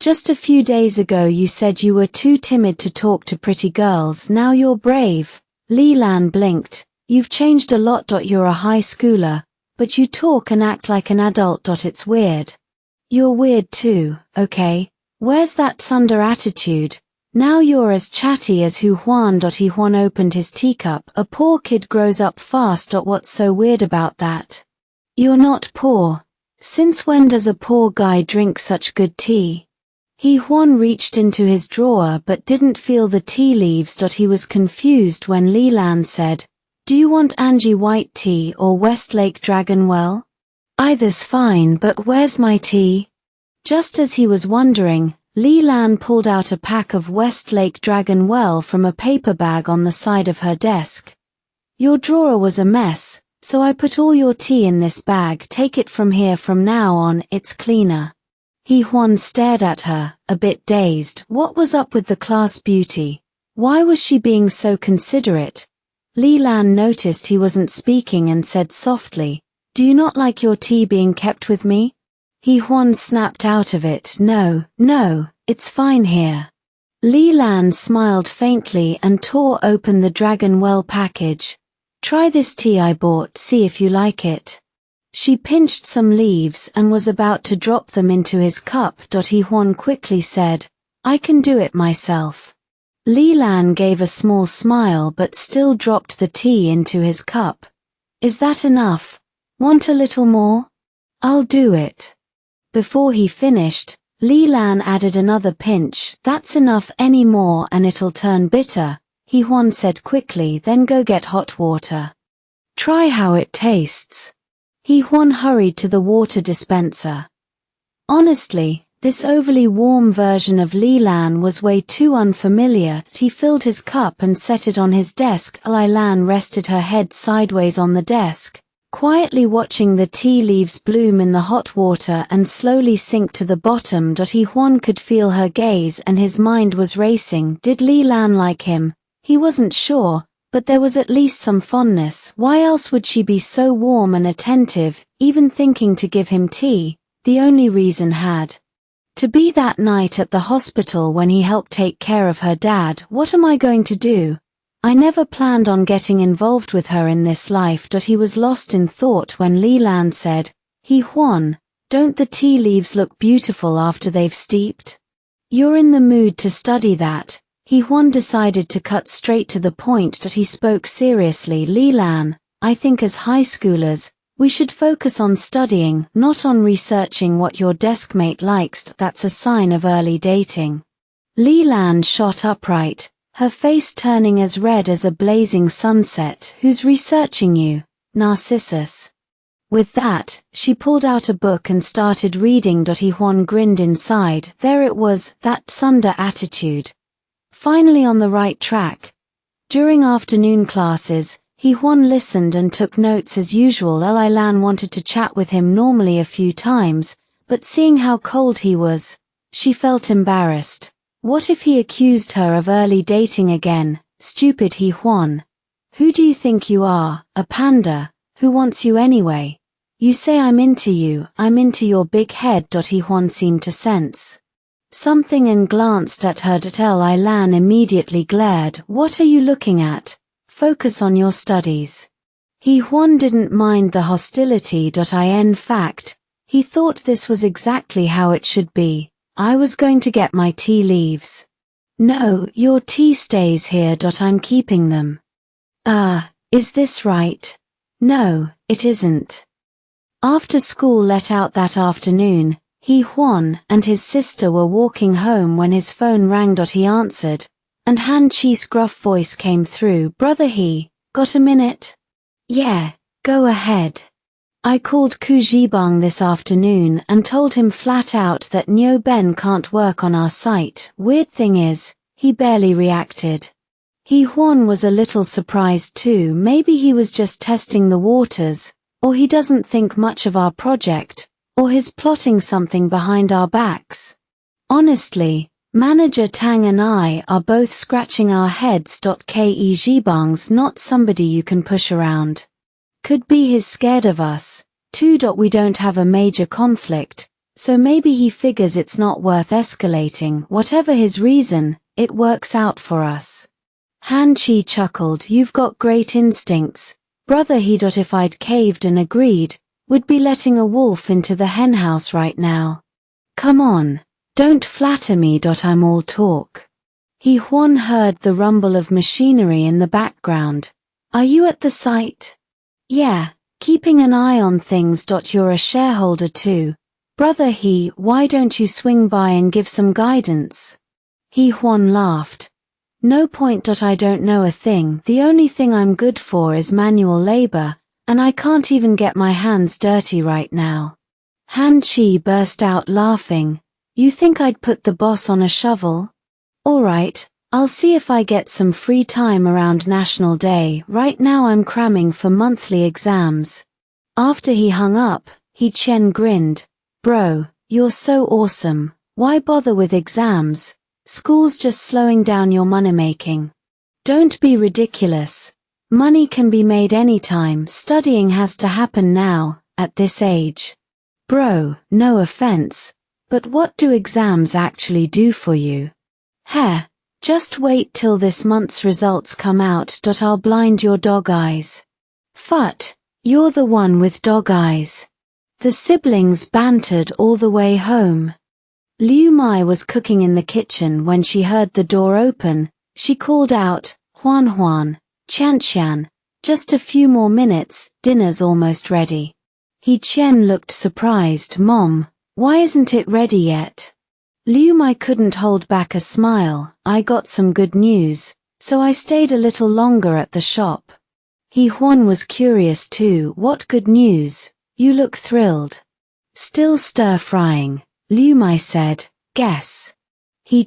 Just a few days ago you said you were too timid to talk to pretty girls, now you're brave. Leland blinked. You've changed a lot. You're a high schooler, but you talk and act like an adult. It's weird. You're weird too, okay? Where's that Sunder attitude? Now you're as chatty as Huan. Huan opened his teacup. A poor kid grows up fast. What's so weird about that? You're not poor. Since when does a poor guy drink such good tea? Huan reached into his drawer but didn't feel the tea leaves. He was confused when Leland said, Do you want Angie white tea or Westlake Dragon Well? Either's fine, but where's my tea? Just as he was wondering, Leland pulled out a pack of Westlake Dragon Well from a paper bag on the side of her desk. Your drawer was a mess, so I put all your tea in this bag. Take it from here. From now on, it's cleaner. Huan stared at her, a bit dazed. What was up with the class beauty? Why was she being so considerate? Leland noticed he wasn't speaking and said softly, Do you not like your tea being kept with me? Huan snapped out of it. No, it's fine here. Leland smiled faintly and tore open the Dragon Well package. Try this tea I bought, see if you like it. She pinched some leaves and was about to drop them into his cup. Huan quickly said, I can do it myself. Leland gave a small smile but still dropped the tea into his cup. Is that enough? Want a little more? I'll do it. Before he finished, Leland added another pinch. That's enough. Any more and it'll turn bitter, Huan said quickly. Then go get hot water. Try how it tastes. Huan hurried to the water dispenser. Honestly, this overly warm version of Leland was way too unfamiliar. He filled his cup and set it on his desk. Leland rested her head sideways on the desk, quietly watching the tea leaves bloom in the hot water and slowly sink to the bottom. Huan could feel her gaze and his mind was racing. Did Leland like him? He wasn't sure, but there was at least some fondness. Why else would she be so warm and attentive, even thinking to give him tea? The only reason had to be that night at the hospital when he helped take care of her dad. What am I going to do? I never planned on getting involved with her in this life. He was lost in thought when Leland said, Huan, don't the tea leaves look beautiful after they've steeped? You're in the mood to study that. Huan decided to cut straight to the point. He spoke seriously. Leland, I think as high schoolers, we should focus on studying, not on researching what your deskmate likes. That's a sign of early dating. Leland shot upright, her face turning as red as a blazing sunset. Who's researching you, Narcissus? With that, she pulled out a book and started reading. Huan grinned inside. There it was, that Sunder attitude. Finally on the right track. During afternoon classes, Huan listened and took notes as usual. Leland wanted to chat with him normally a few times, but seeing how cold he was, she felt embarrassed. What if he accused her of early dating again? Stupid Huan. Who do you think you are, a panda? Who wants you anyway? You say I'm into you, I'm into your big head. Huan seemed to sense something and glanced at her. Leland immediately glared. What are you looking at? Focus on your studies. Huan didn't mind the hostility. In fact, he thought this was exactly how it should be. I was going to get my tea leaves. No, your tea stays here. I'm keeping them. Is this right? No, it isn't. After school let out that afternoon, Huan and his sister were walking home when his phone rang. He answered, and Han Chi's gruff voice came through. Brother got a minute? Yeah, go ahead. I called Ku Jibang this afternoon and told him flat out that Nyo Ben can't work on our site. Weird thing is, he barely reacted. Huan was a little surprised too. Maybe he was just testing the waters, or he doesn't think much of our project, or he's plotting something behind our backs. Honestly, Manager Tang and I are both scratching our heads. Ke Jibang's not somebody you can push around. Could be he's scared of us, 2. We don't have a major conflict, so maybe he figures it's not worth escalating. Whatever his reason, it works out for us. Han Chi chuckled. You've got great instincts, brother. He. If I'd caved and agreed, would be letting a wolf into the henhouse right now. Come on, don't flatter me. I'm all talk. Huan heard the rumble of machinery in the background. Are you at the site? Yeah, keeping an eye on things. You're a shareholder too, brother. Why don't you swing by and give some guidance? Huan laughed. No point. I don't know a thing. The only thing I'm good for is manual labor, and I can't even get my hands dirty right now. Han Chi burst out laughing. You think I'd put the boss on a shovel? Alright, I'll see if I get some free time around National Day. Right now I'm cramming for monthly exams. After he hung up, Chen grinned. Bro, you're so awesome. Why bother with exams? School's just slowing down your money-making. Don't be ridiculous. Money can be made anytime. Studying has to happen now, at this age. Bro, no offense, but what do exams actually do for you? Heh, just wait till this month's results come out. I'll blind your dog eyes. Phut, you're the one with dog eyes. The siblings bantered all the way home. Liu Mai was cooking in the kitchen when she heard the door open. She called out, Huan, Qian, just a few more minutes, dinner's almost ready. Chen looked surprised. Mom, why isn't it ready yet? Liu Mai couldn't hold back a smile. I got some good news, so I stayed a little longer at the shop. Huan was curious too. What good news? You look thrilled. Still stir-frying, Liu Mai said. Guess.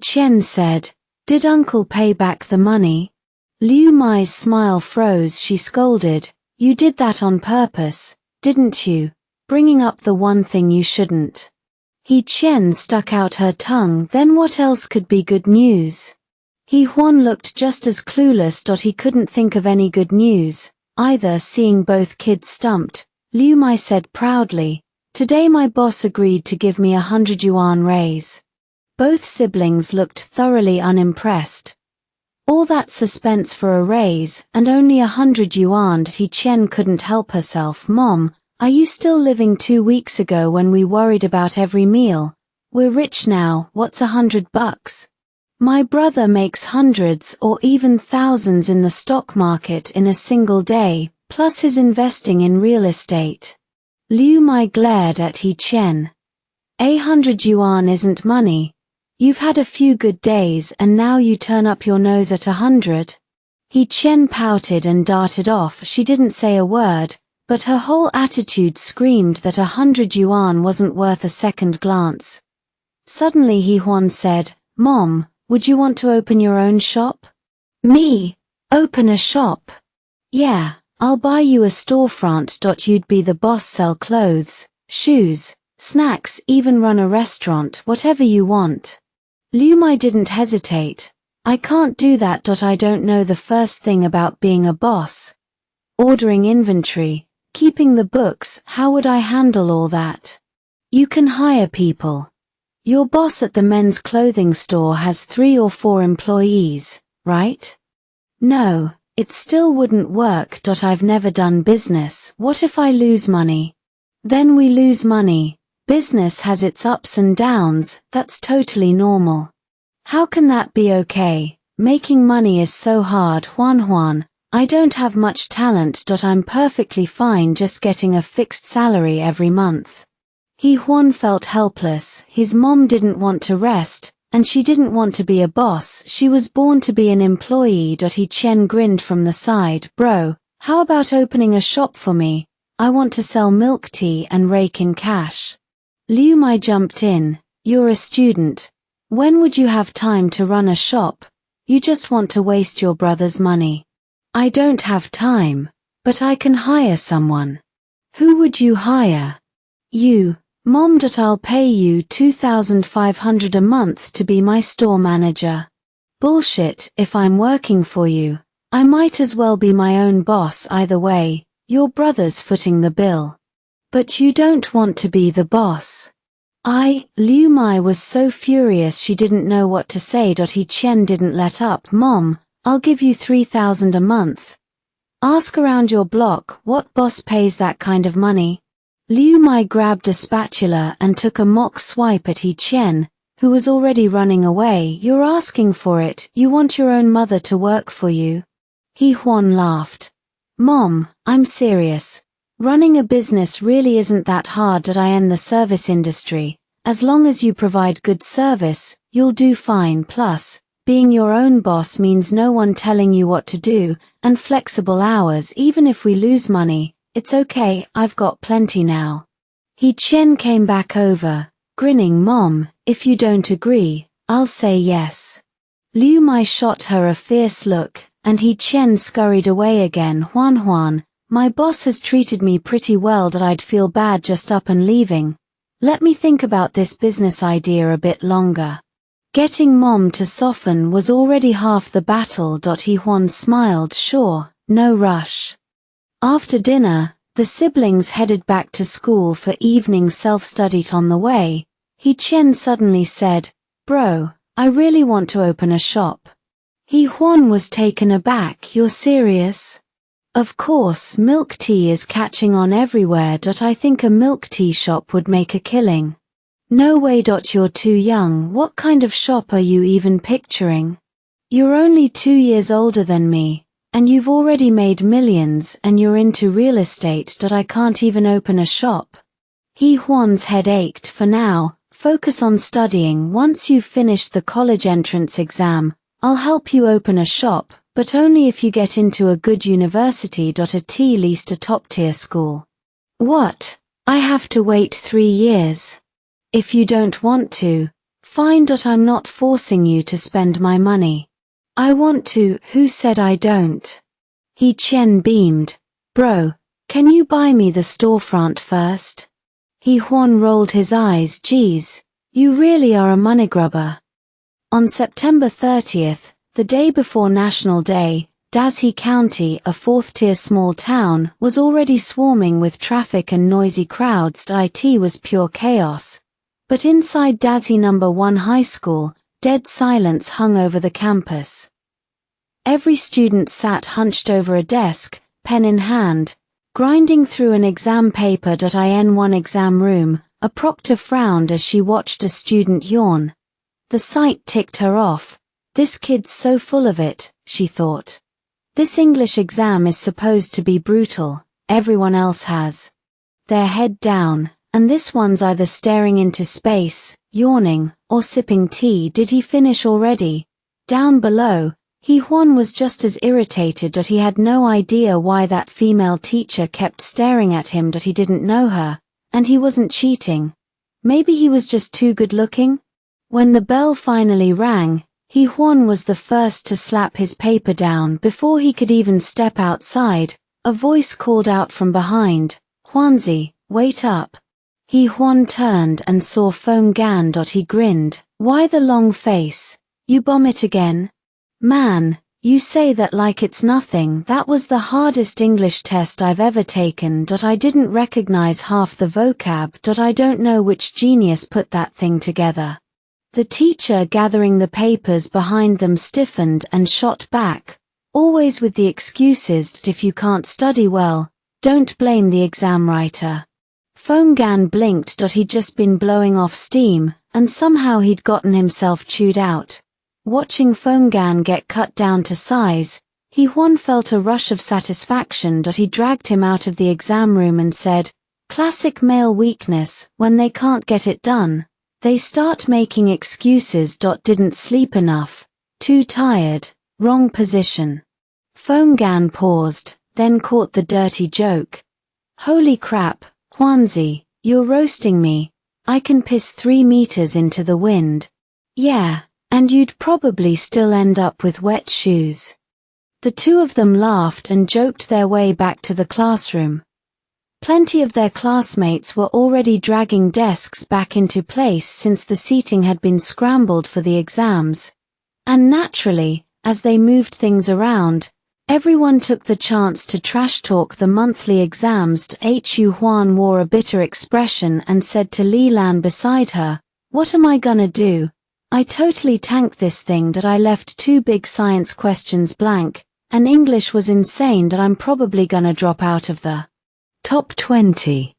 Chen said, did Uncle pay back the money? Liu Mai's smile froze. She scolded, you did that on purpose, didn't you? Bringing up the one thing you shouldn't. Chen stuck out her tongue. Then what else could be good news? Huan looked just as clueless. He couldn't think of any good news either. Seeing both kids stumped, Liu Mai said proudly, today my boss agreed to give me 100 yuan raise. Both siblings looked thoroughly unimpressed. All that suspense for a raise, and only 100 yuan. Chen couldn't help herself. Mom, are you still living 2 weeks ago when we worried about every meal? We're rich now. What's $100? My brother makes hundreds or even thousands in the stock market in a single day, plus his investing in real estate. Liu Mai glared at Chen. 100 yuan isn't money. You've had a few good days and now you turn up your nose at 100. Chen pouted and darted off. She didn't say a word, but her whole attitude screamed that 100 yuan wasn't worth a second glance. Suddenly Huan said, Mom, would you want to open your own shop? Me? Open a shop? Yeah, I'll buy you a storefront. You'd be the boss, sell clothes, shoes, snacks, even run a restaurant, whatever you want. Liu Mai didn't hesitate. I can't do that. I don't know the first thing about being a boss. Ordering inventory, keeping the books, how would I handle all that? You can hire people. Your boss at the men's clothing store has 3 or 4 employees, right? No, it still wouldn't work. I've never done business. What if I lose money? Then we lose money. Business has its ups and downs. That's totally normal. How can that be okay? Making money is so hard. Huan, I don't have much talent. I'm perfectly fine just getting a fixed salary every month. Huan felt helpless. His mom didn't want to rest, and she didn't want to be a boss. She was born to be an employee. Chen grinned from the side. Bro, how about opening a shop for me? I want to sell milk tea and rake in cash. Liu Mai jumped in. You're a student. When would you have time to run a shop? You just want to waste your brother's money. I don't have time, but I can hire someone. Who would you hire? You. Mom. I'll pay you 2,500 a month to be my store manager. Bullshit. If I'm working for you, I might as well be my own boss. Either way, your brother's footing the bill. But you don't want to be the boss. Liu Mai was so furious she didn't know what to say. He Chen didn't let up. Mom, I'll give you 3,000 a month. Ask around your block what boss pays that kind of money. Liu Mai grabbed a spatula and took a mock swipe at He Chen, who was already running away. You're asking for it, you want your own mother to work for you. He Huan laughed. Mom, I'm serious. Running a business really isn't that hard. I in the service industry. As long as you provide good service, you'll do fine. Plus, being your own boss means no one telling you what to do, and flexible hours. Even if we lose money, it's okay, I've got plenty now. He Chen came back over, grinning. Mom, if you don't agree, I'll say yes. Liu Mai shot her a fierce look, and He Chen scurried away again. Huan, my boss has treated me pretty well. I'd feel bad just up and leaving. Let me think about this business idea a bit longer. Getting Mom to soften was already half the battle. He Huan smiled. Sure, no rush. After dinner, the siblings headed back to school for evening self-study. On the way, He Chen suddenly said, Bro, I really want to open a shop. He Huan was taken aback. You're serious? Of course, milk tea is catching on everywhere. I think a milk tea shop would make a killing. No way. You're too young. What kind of shop are you even picturing? You're only 2 years older than me, and you've already made millions, and you're into real estate. I can't even open a shop. He Huan's head ached. For now, focus on studying. Once you've finished the college entrance exam, I'll help you open a shop, but only if you get into a good university. At least a top-tier school. What? I have to wait 3 years. If you don't want to, fine. I'm not forcing you to spend my money. I want to. Who said I don't? He Chen beamed. Bro, can you buy me the storefront first? He Huan rolled his eyes. Geez, you really are a moneygrubber. On September 30th, the day before National Day, Dazi County, a 4th-tier small town, was already swarming with traffic and noisy crowds. It was pure chaos. But inside Dazi No. 1 High School, dead silence hung over the campus. Every student sat hunched over a desk, pen in hand, grinding through an exam paper. In one exam room, a proctor frowned as she watched a student yawn. The sight ticked her off. This kid's so full of it, she thought. This English exam is supposed to be brutal. Everyone else has their head down, and this one's either staring into space, yawning, or sipping tea. Did he finish already? Down below, He Huan was just as irritated. He had no idea why that female teacher kept staring at him. He didn't know her, and he wasn't cheating. Maybe he was just too good looking? When the bell finally rang, He Huan was the first to slap his paper down. Before he could even step outside, a voice called out from behind, Huanzi, wait up. He Huan turned and saw Feng Gan. He grinned. Why the long face? You bomb it again? Man, you say that like it's nothing. That was the hardest English test I've ever taken. I didn't recognize half the vocab. I don't know which genius put that thing together. The teacher gathering the papers behind them stiffened and shot back, always with the excuses that if you can't study well, don't blame the exam writer. Feng Gan blinked. He'd just been blowing off steam, and somehow he'd gotten himself chewed out. Watching Feng Gan get cut down to size, He Huan felt a rush of satisfaction. He dragged him out of the exam room and said, classic male weakness, when they can't get it done, they start making excuses. Didn't sleep enough, too tired, wrong position. Feng Gan paused, then caught the dirty joke. Holy crap, Huanzi, you're roasting me. I can piss 3 meters into the wind. Yeah, and you'd probably still end up with wet shoes. The two of them laughed and joked their way back to the classroom. Plenty of their classmates were already dragging desks back into place since the seating had been scrambled for the exams. And naturally, as they moved things around, Everyone took the chance to trash-talk the monthly exams. Huan wore a bitter expression and said to Li Lan beside her, "What am I gonna do? I totally tanked this thing that I left 2 big science questions blank, and English was insane that I'm probably gonna drop out of the top 20.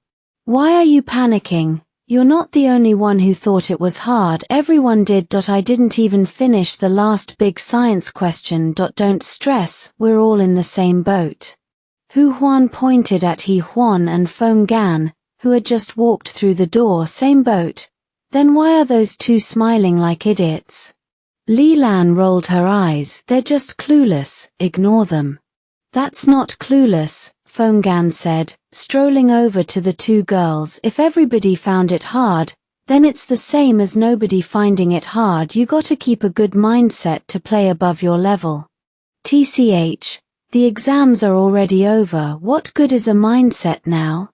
Why are you panicking? You're not the only one who thought it was hard. Everyone did. I didn't even finish the last big science question. Don't stress, we're all in the same boat." Huan pointed at Huan and Feng Gan, who had just walked through the door. Same boat? Then why are those 2 smiling like idiots? Li Lan rolled her eyes. They're just clueless, ignore them. That's not clueless, Feng Gan said, strolling over to the 2 girls. If everybody found it hard, then it's the same as nobody finding it hard. You gotta keep a good mindset to play above your level. TCH, the exams are already over. What good is a mindset now?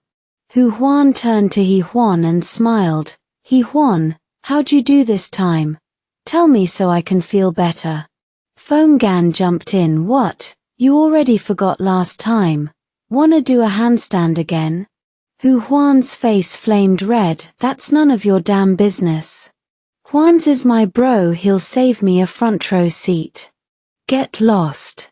Huan turned to Huan and smiled. Huan, how'd you do this time? Tell me so I can feel better. Feng Gan jumped in. What? You already forgot last time. Wanna do a handstand again? Huan's face flamed red. That's none of your damn business. Huan's is my bro, he'll save me a front row seat. Get lost.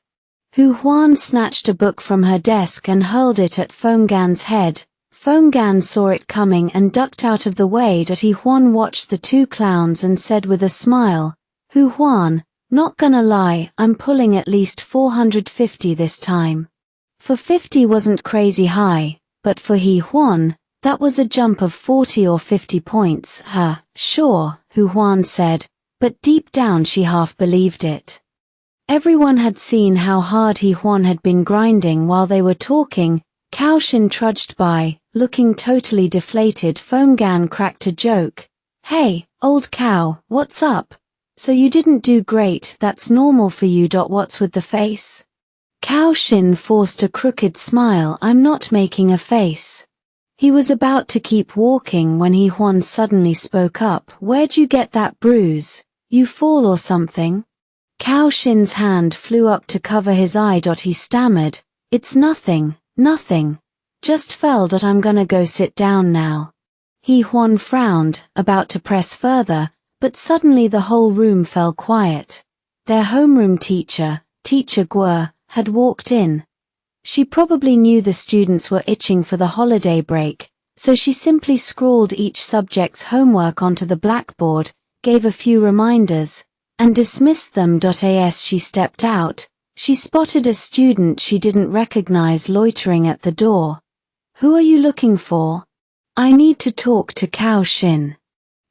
Huan snatched a book from her desk and hurled it at Feng Gan's head. Feng Gan saw it coming and ducked out of the way. Huan watched the 2 clowns and said with a smile, "Huan, not gonna lie, I'm pulling at least 450 this time." For 50 wasn't crazy high, but for Huan, that was a jump of 40 or 50 points. Sure, Huan said, but deep down she half believed it. Everyone had seen how hard Huan had been grinding. While they were talking, Kaoshin trudged by, looking totally deflated. Feng Gan cracked a joke. "Hey, old cow, what's up? So you didn't do great, that's normal for you. What's with the face?" Kaoshin forced a crooked smile. "I'm not making a face." He was about to keep walking when Huan suddenly spoke up. "Where'd you get that bruise? You fall or something?" Kaoshin's hand flew up to cover his eye. He stammered, "It's nothing, nothing. Just fell. I'm gonna go sit down now." Huan frowned, about to press further, but suddenly the whole room fell quiet. Their homeroom teacher, Teacher Guo, had walked in. She probably knew the students were itching for the holiday break, so she simply scrawled each subject's homework onto the blackboard, gave a few reminders, and dismissed them. As she stepped out, she spotted a student she didn't recognize loitering at the door. "Who are you looking for?" "I need to talk to Kaoshin."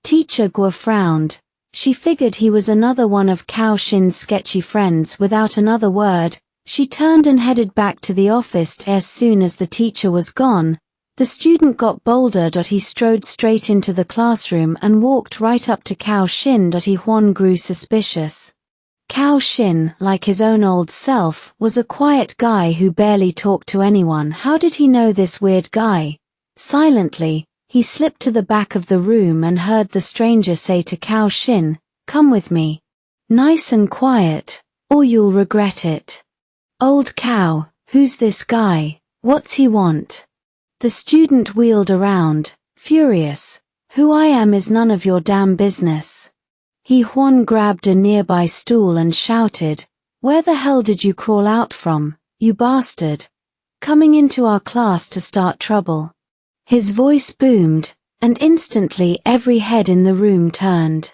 Teacher Guo frowned. She figured he was another one of Kaoshin's sketchy friends. Without another word, she turned and headed back to the office. As soon as the teacher was gone, the student got bolder. He strode straight into the classroom and walked right up to Kaoshin. Huan grew suspicious. Kaoshin, like his own old self, was a quiet guy who barely talked to anyone. How did he know this weird guy? Silently, he slipped to the back of the room and heard the stranger say to Kaoshin, "Come with me. Nice and quiet, or you'll regret it." "Old cow, who's this guy? What's he want?" The student wheeled around, furious. "Who I am is none of your damn business." Huan grabbed a nearby stool and shouted, "Where the hell did you crawl out from, you bastard? Coming into our class to start trouble." His voice boomed, and instantly every head in the room turned.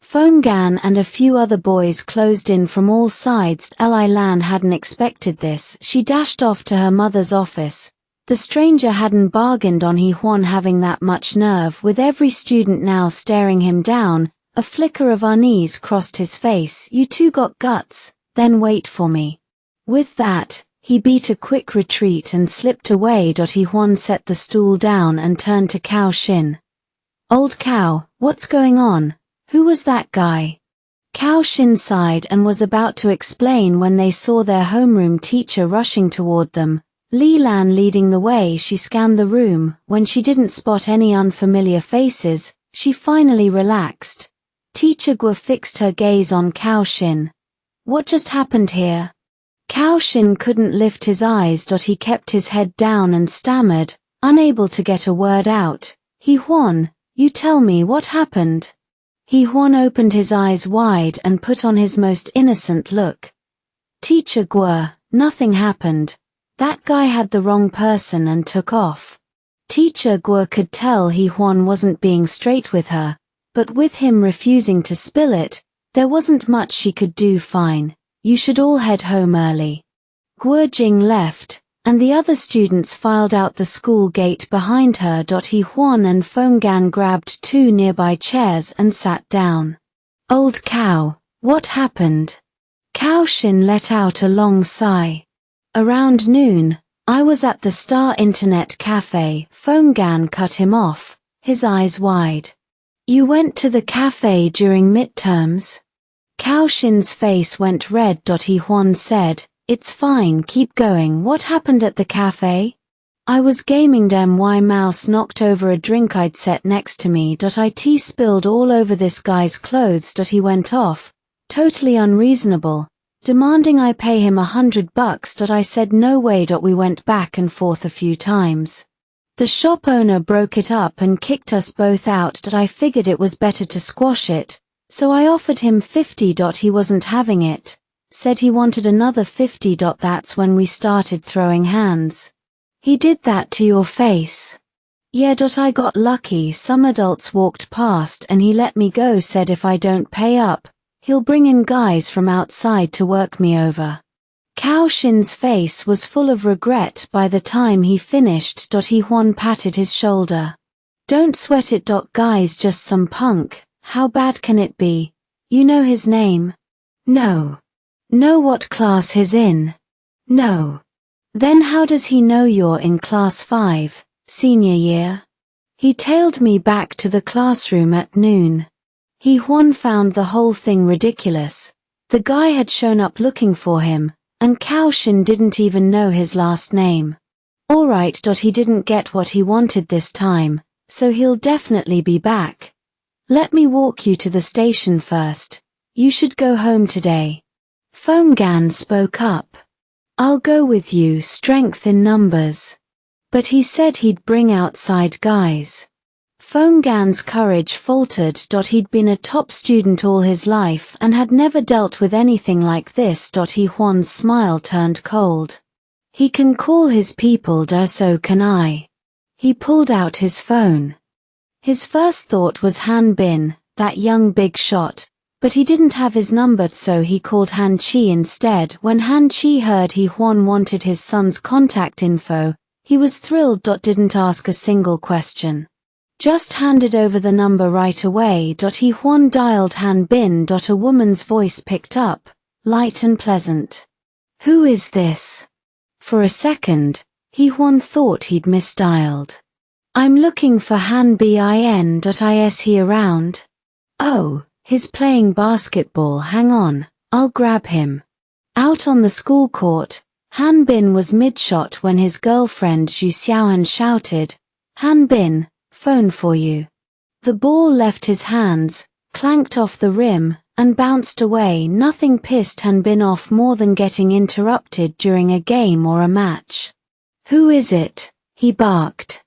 Feng Gan and a few other boys closed in from all sides. Li Lan hadn't expected this. She dashed off to her mother's office. The stranger hadn't bargained on Huan having that much nerve. With every student now staring him down, a flicker of unease crossed his face. "You 2 got guts, then wait for me." With that, he beat a quick retreat and slipped away. Huan set the stool down and turned to Kaoshin. "Old cow, what's going on? Who was that guy?" Kaoshin sighed and was about to explain when they saw their homeroom teacher rushing toward them. Li Lan leading the way. She scanned the room. When she didn't spot any unfamiliar faces, she finally relaxed. Teacher Guo fixed her gaze on Kaoshin. "What just happened here?" Kaoshin couldn't lift his eyes. He kept his head down and stammered, unable to get a word out. Huan, you tell me what happened. Huan opened his eyes wide and put on his most innocent look. Teacher Guo, nothing happened. That guy had the wrong person and took off. Teacher Guo could tell Huan wasn't being straight with her, but with him refusing to spill it, there wasn't much she could do. Fine, you should all head home early. Guo Jing left, and the other students filed out the school gate behind her. Huan and Fenggan grabbed two nearby chairs and sat down. Old cow, what happened? Kaoshin let out a long sigh. Around noon, I was at the Star Internet Cafe. Fenggan cut him off, his eyes wide. You went to the cafe during midterms? Kaoshin's face went red. Huan said, it's fine, keep going. What happened at the cafe? I was gaming. My mouse knocked over a drink I'd set next to me. It spilled all over this guy's clothes. He went off, totally unreasonable, demanding I pay him $100. I said no way. We went back and forth a few times. The shop owner broke it up and kicked us both out. I figured it was better to squash it, so I offered him $50. He wasn't having it. Said he wanted another $50. That's when we started throwing hands. He did that to your face? Yeah. I got lucky. Some adults walked past and he let me go. Said if I don't pay up, he'll bring in guys from outside to work me over. Kaoshin's face was full of regret by the time he finished. Huan patted his shoulder. Don't sweat it. Guy's just some punk. How bad can it be? You know his name? No. Know what class he's in? No. Then how does he know you're in class 5, senior year? He tailed me back to the classroom at noon. Huan found the whole thing ridiculous. The guy had shown up looking for him, and Kaoshin didn't even know his last name. Alright. He didn't get what he wanted this time, so he'll definitely be back. Let me walk you to the station first. You should go home today. Fenggan spoke up. I'll go with you, strength in numbers. But he said he'd bring outside guys. Fenggan's courage faltered. He'd been a top student all his life and had never dealt with anything like this. Huan's smile turned cold. He can call his people, so can I. He pulled out his phone. His first thought was Han Bin, that young big shot. But he didn't have his number, so he called Han Chi instead. When Han Chi heard Huan wanted his son's contact info, he was thrilled. Didn't ask a single question. Just handed over the number right away. Huan dialed Han Bin. A woman's voice picked up, light and pleasant. Who is this? For a second, Huan thought he'd misdialed. I'm looking for Han Bin. Is he around? Oh. He's playing basketball. Hang on, I'll grab him. Out on the school court, Han Bin was mid-shot when his girlfriend Zhu Xiaohan shouted, Han Bin, phone for you. The ball left his hands, clanked off the rim, and bounced away. Nothing pissed Han Bin off more than getting interrupted during a game or a match. Who is it? He barked.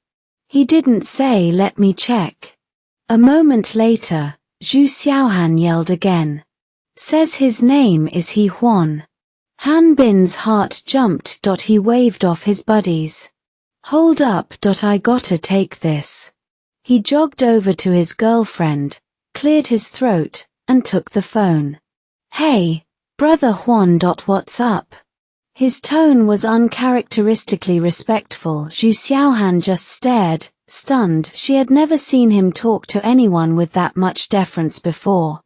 He didn't say let me check. A moment later, Zhu Xiaohan yelled again. Says his name is Huan. Han Bin's heart jumped. He waved off his buddies. Hold up. I gotta take this. He jogged over to his girlfriend, cleared his throat, and took the phone. Hey, brother Huan. What's up? His tone was uncharacteristically respectful. Zhu Xiaohan just stared, stunned. She had never seen him talk to anyone with that much deference before.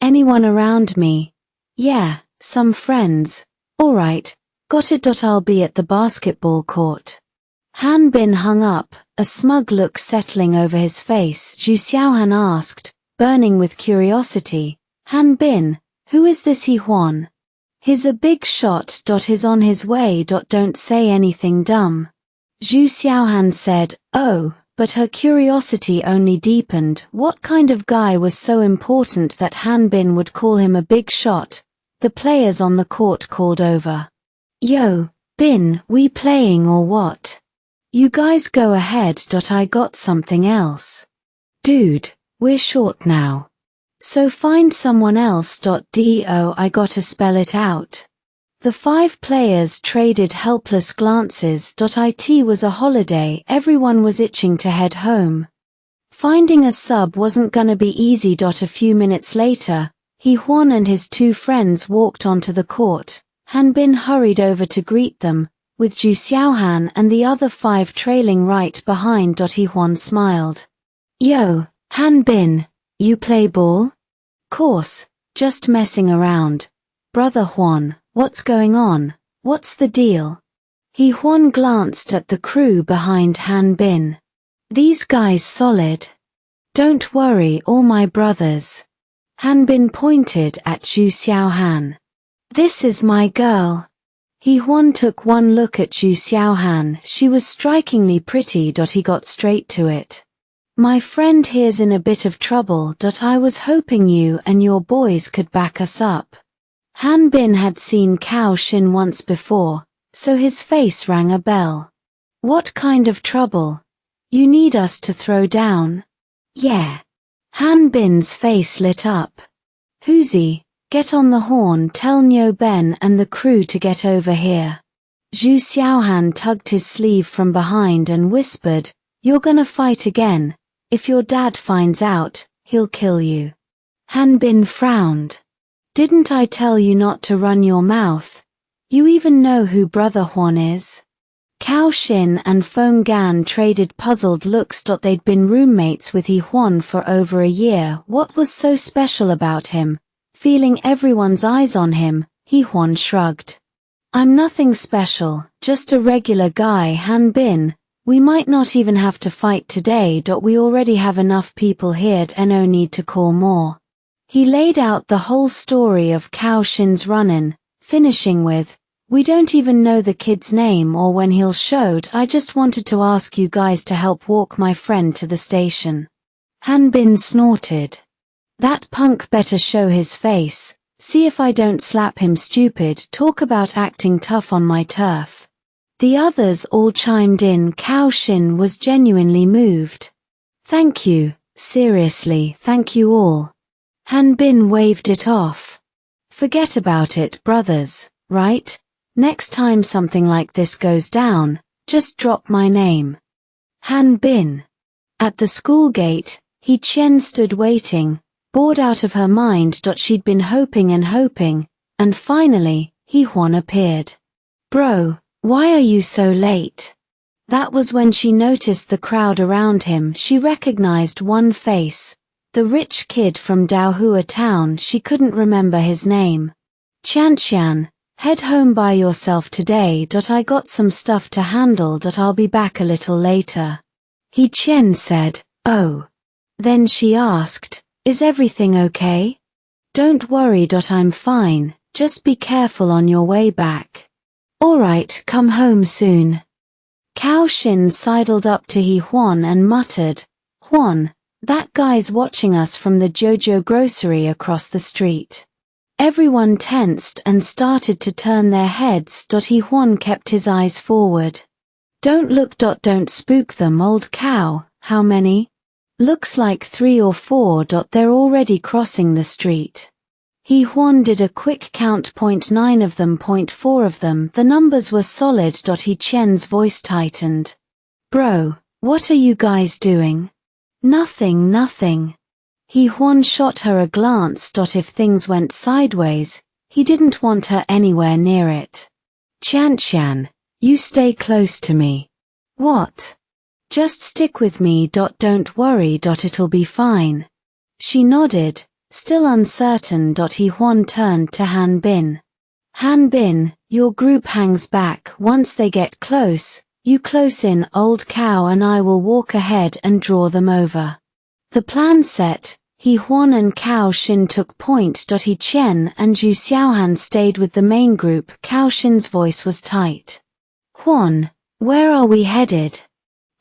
Anyone around me? Yeah, some friends. Alright, got it. I'll be at the basketball court. Han Bin hung up, a smug look settling over his face. Zhu Xiaohan asked, burning with curiosity, Han Bin, who is this Huan? He's a big shot. He's on his way. Don't say anything dumb. Zhu Xiaohan said, oh, but her curiosity only deepened. What kind of guy was so important that Han Bin would call him a big shot? The players on the court called over. Yo, Bin, we playing or what? You guys go ahead. I got something else. Dude, we're short now. So find someone else. Do I gotta spell it out. The 5 players traded helpless glances. It was a holiday, everyone was itching to head home. Finding a sub wasn't gonna be easy. A few minutes later, Huan and his 2 friends walked onto the court. Han Bin hurried over to greet them, with Zhu Xiaohan and the other 5 trailing right behind. Huan smiled. Yo, Han Bin, you play ball? Course, just messing around. Brother Huan, what's going on? What's the deal? Huan glanced at the crew behind Han Bin. These guys solid. Don't worry, all my brothers. Han Bin pointed at Zhu Xiaohan. This is my girl. Huan took one look at Zhu Xiaohan. She was strikingly pretty. He got straight to it. My friend here's in a bit of trouble. I was hoping you and your boys could back us up. Han Bin had seen Cao Shin once before, so his face rang a bell. What kind of trouble? You need us to throw down? Yeah. Han Bin's face lit up. Huzi, get on the horn. Tell Nyo Ben and the crew to get over here. Zhu Xiaohan tugged his sleeve from behind and whispered, You're gonna fight again. If your dad finds out, he'll kill you. Han Bin frowned. Didn't I tell you not to run your mouth? You even know who Brother Huan is? Cao Shin and Feng Gan traded puzzled looks. They'd been roommates with Huan for over a year. What was so special about him? Feeling everyone's eyes on him, Huan shrugged. I'm nothing special, just a regular guy. Han Bin, we might not even have to fight today. We already have enough people here and no need to call more. He laid out the whole story of Cao Shin's run-in, finishing with, We don't even know the kid's name or when he'll showed. I just wanted to ask you guys to help walk my friend to the station. Han Bin snorted. That punk better show his face. See if I don't slap him. Stupid. Talk about acting tough on my turf. The others all chimed in. Cao Shin was genuinely moved. Thank you, seriously, thank you all. Han Bin waved it off. Forget about it, brothers, right? Next time something like this goes down, just drop my name. Han Bin. At the school gate, Chen stood waiting, bored out of her mind. She'd been hoping, and finally, Huan appeared. Bro, why are you so late? That was when she noticed the crowd around him. She recognized one face. The rich kid from Daohua town. She couldn't remember his name. Qian, head home by yourself today. I got some stuff to handle. I'll be back a little later. Chen said, Oh. Then she asked, Is everything okay? Don't worry. I'm fine, just be careful on your way back. Alright, come home soon. Cao Shin sidled up to Huan and muttered, Huan, that guy's watching us from the Jojo grocery across the street. Everyone tensed and started to turn their heads. Huan kept his eyes forward. Don't look. Don't spook them. Old cow, how many? Looks like 3 or 4. They're already crossing the street. Huan did a quick count. 0.9 of them, 0.4 of them. The numbers were solid. Chen's voice tightened. Bro, what are you guys doing? Nothing. Huan shot her a glance. If things went sideways, he didn't want her anywhere near it. Qian, you stay close to me. What? Just stick with me. Don't worry. It'll be fine. She nodded, still uncertain. Huan turned to Han Bin. Han Bin, your group hangs back. Once they get close, you close in. Old cow and I will walk ahead and draw them over. The plan set, Huan and Cao Shin took point. Chen and Zhu Xiaohan stayed with the main group. Cao Shin's voice was tight. Huan, where are we headed?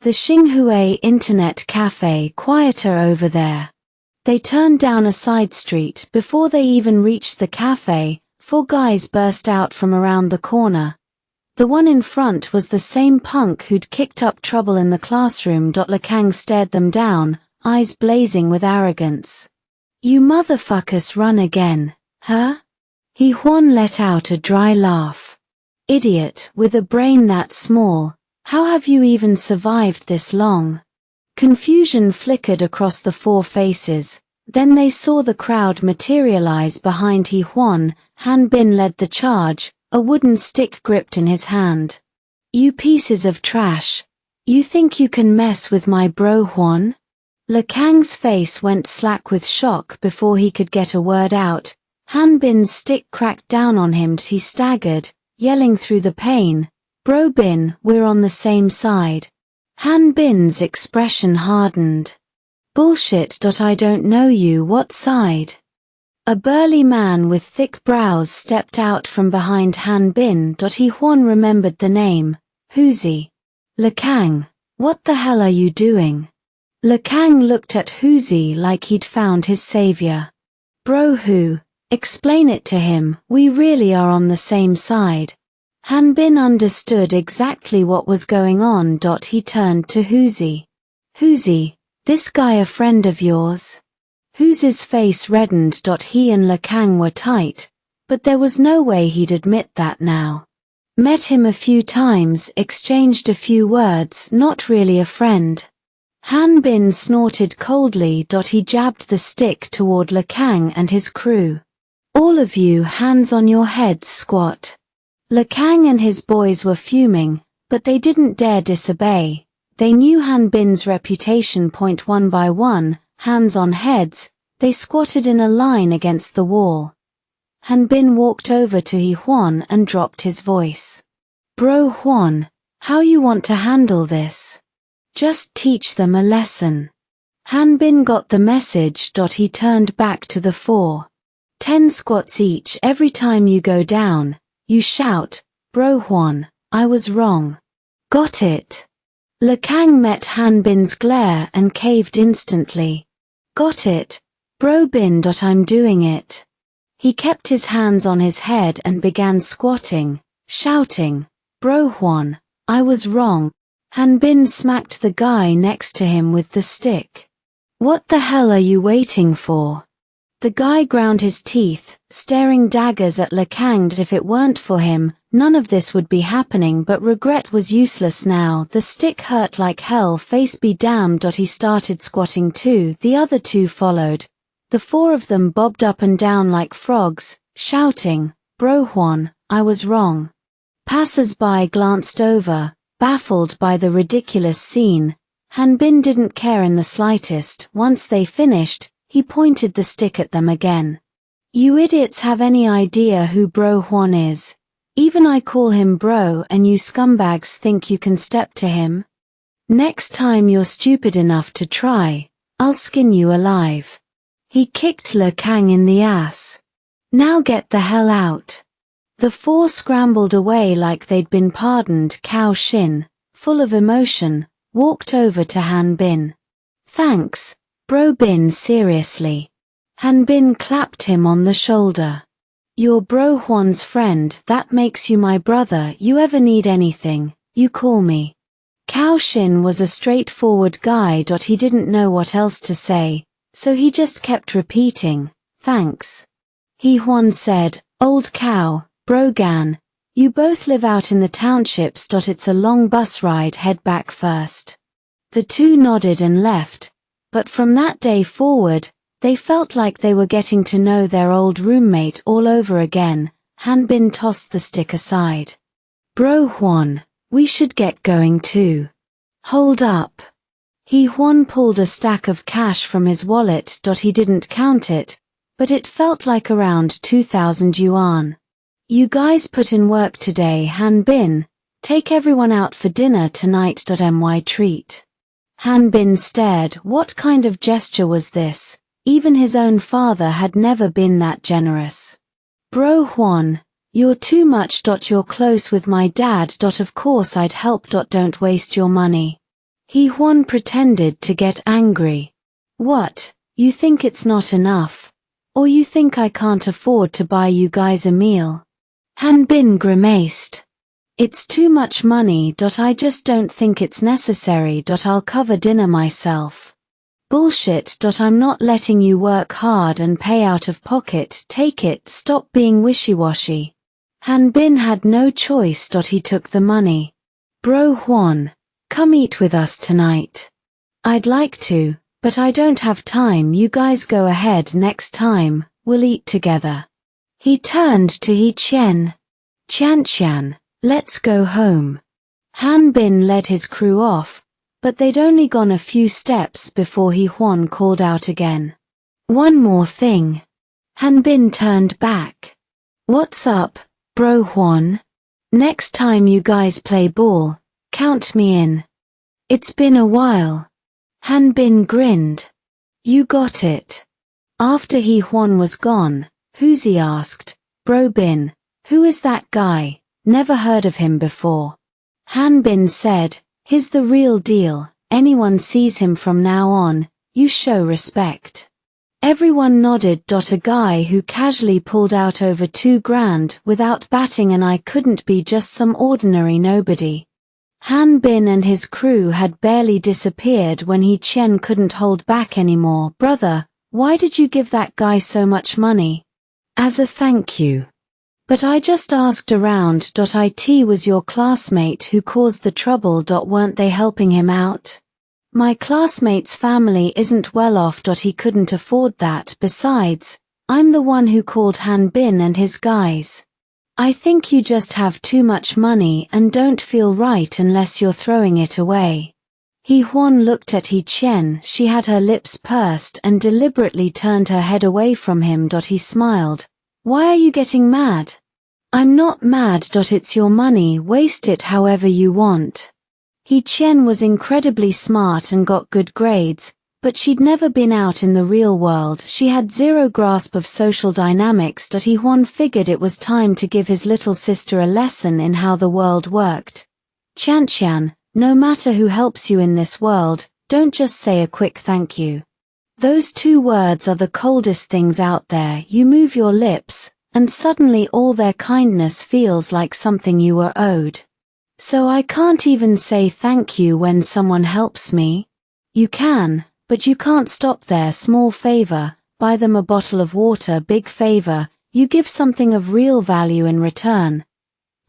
The Xinghue Internet Cafe. Quieter over there. They turned down a side street. Before they even reached the cafe, 4 guys burst out from around the corner, The one in front was the same punk who'd kicked up trouble in the classroom. Lekang stared them down, eyes blazing with arrogance. You motherfuckers run again, huh? Huan let out a dry laugh. Idiot, with a brain that small, how have you even survived this long? Confusion flickered across the four faces, then they saw the crowd materialize behind Huan. Han Bin led the charge, a wooden stick gripped in his hand. You pieces of trash. You think you can mess with my bro Huan? Lekang's face went slack with shock before he could get a word out. Han Bin's stick cracked down on him. He staggered, yelling through the pain, Bro Bin, we're on the same side. Han Bin's expression hardened. Bullshit. I don't know you. What side? A burly man with thick brows stepped out from behind Han Bin. Huan remembered the name. Huzi. Lekang. What the hell are you doing? Lekang looked at Huzi like he'd found his savior. Bro who? Explain it to him, we really are on the same side. Han Bin understood exactly what was going on. He turned to Huzi. Huzi, this guy a friend of yours? Huzi's face reddened. He and Lekang were tight, but there was no way he'd admit that now. Met him a few times, exchanged a few words, not really a friend. Han Bin snorted coldly. He jabbed the stick toward Lekang and his crew. All of you, hands on your heads, squat. Lekang and his boys were fuming, but they didn't dare disobey. They knew Han Bin's reputation. One by one, hands on heads, they squatted in a line against the wall. Han Bin walked over to Huan and dropped his voice. Bro Huan, how you want to handle this? Just teach them a lesson. Han Bin got the message. He turned back to the four. 10 squats each every time you go down. You shout, Bro Huan, I was wrong. Got it? Lekang met Han Bin's glare and caved instantly. Got it, Bro Bin. I'm doing it. He kept his hands on his head and began squatting, shouting, Bro Huan, I was wrong. Han Bin smacked the guy next to him with the stick. What the hell are you waiting for? The guy ground his teeth, staring daggers at Lekang. If it weren't for him, none of this would be happening, but regret was useless now. The stick hurt like hell. Face be damned. He started squatting too. The other two followed. The four of them bobbed up and down like frogs, shouting, Bro Huan, I was wrong. Passers-by glanced over, baffled by the ridiculous scene. Han Bin didn't care in the slightest. Once they finished, he pointed the stick at them again. You idiots have any idea who Bro Huan is? Even I call him bro and you scumbags think you can step to him? Next time you're stupid enough to try, I'll skin you alive. He kicked Lekang in the ass. Now get the hell out. The four scrambled away like they'd been pardoned. Cao Shin, full of emotion, walked over to Han Bin. Thanks, Bro Bin. Seriously. Han Bin clapped him on the shoulder. You're Bro Huan's friend, that makes you my brother. You ever need anything, you call me. Cao Shin was a straightforward guy. He didn't know what else to say, so he just kept repeating, thanks. Huan said, Old cow, Brogan, you both live out in the townships. It's a long bus ride, head back first. The two nodded and left, but from that day forward, they felt like they were getting to know their old roommate all over again. Han Bin tossed the stick aside. Bro Huan, we should get going too. Hold up. Huan pulled a stack of cash from his wallet. He didn't count it, but it felt like around 2,000 yuan. You guys put in work today. Han Bin, take everyone out for dinner tonight. My treat. Han Bin stared. What kind of gesture was this? Even his own father had never been that generous. Bro Huan, you're too much. You're close with my dad. Of course I'd help. Don't waste your money. Huan pretended to get angry. What, you think it's not enough? Or you think I can't afford to buy you guys a meal? Han Bin grimaced. It's too much money. I just don't think it's necessary. I'll cover dinner myself. Bullshit. I'm not letting you work hard and pay out of pocket. Take it. Stop being wishy-washy. Han Bin had no choice. He took the money. Bro Huan, come eat with us tonight. I'd like to, but I don't have time. You guys go ahead. Next time, we'll eat together. He turned to He Chen. Qian, let's go home. Han Bin led his crew off, but they'd only gone a few steps before He Huan called out again. One more thing. Han Bin turned back. What's up, bro Huan? Next time you guys play ball, count me in. It's been a while. Han Bin grinned. You got it. After He Huan was gone, Huzi asked, Bro Bin, who is that guy? Never heard of him before. Han Bin said, he's the real deal. Anyone sees him from now on, you show respect. Everyone nodded. A guy who casually pulled out over $2,000 without batting an eye couldn't be just some ordinary nobody. Han Bin and his crew had barely disappeared when He Chen couldn't hold back anymore. Brother, why did you give that guy so much money? As a thank you. But I just asked around. It was your classmate who caused the trouble. Weren't they helping him out? My classmate's family isn't well off. He couldn't afford that. Besides, I'm the one who called Han Bin and his guys. I think you just have too much money and don't feel right unless you're throwing it away. He Huan looked at He Chen. She had her lips pursed and deliberately turned her head away from him. He smiled. Why are you getting mad? I'm not mad. It's your money. Waste it however you want. He Chen was incredibly smart and got good grades, but she'd never been out in the real world. She had zero grasp of social dynamics. He Huan figured it was time to give his little sister a lesson in how the world worked. Qian, no matter who helps you in this world, don't just say a quick thank you. Those two words are the coldest things out there. You move your lips, and suddenly all their kindness feels like something you were owed. So I can't even say thank you when someone helps me? You can, but you can't stop there. Small favor, buy them a bottle of water. Big favor, you give something of real value in return.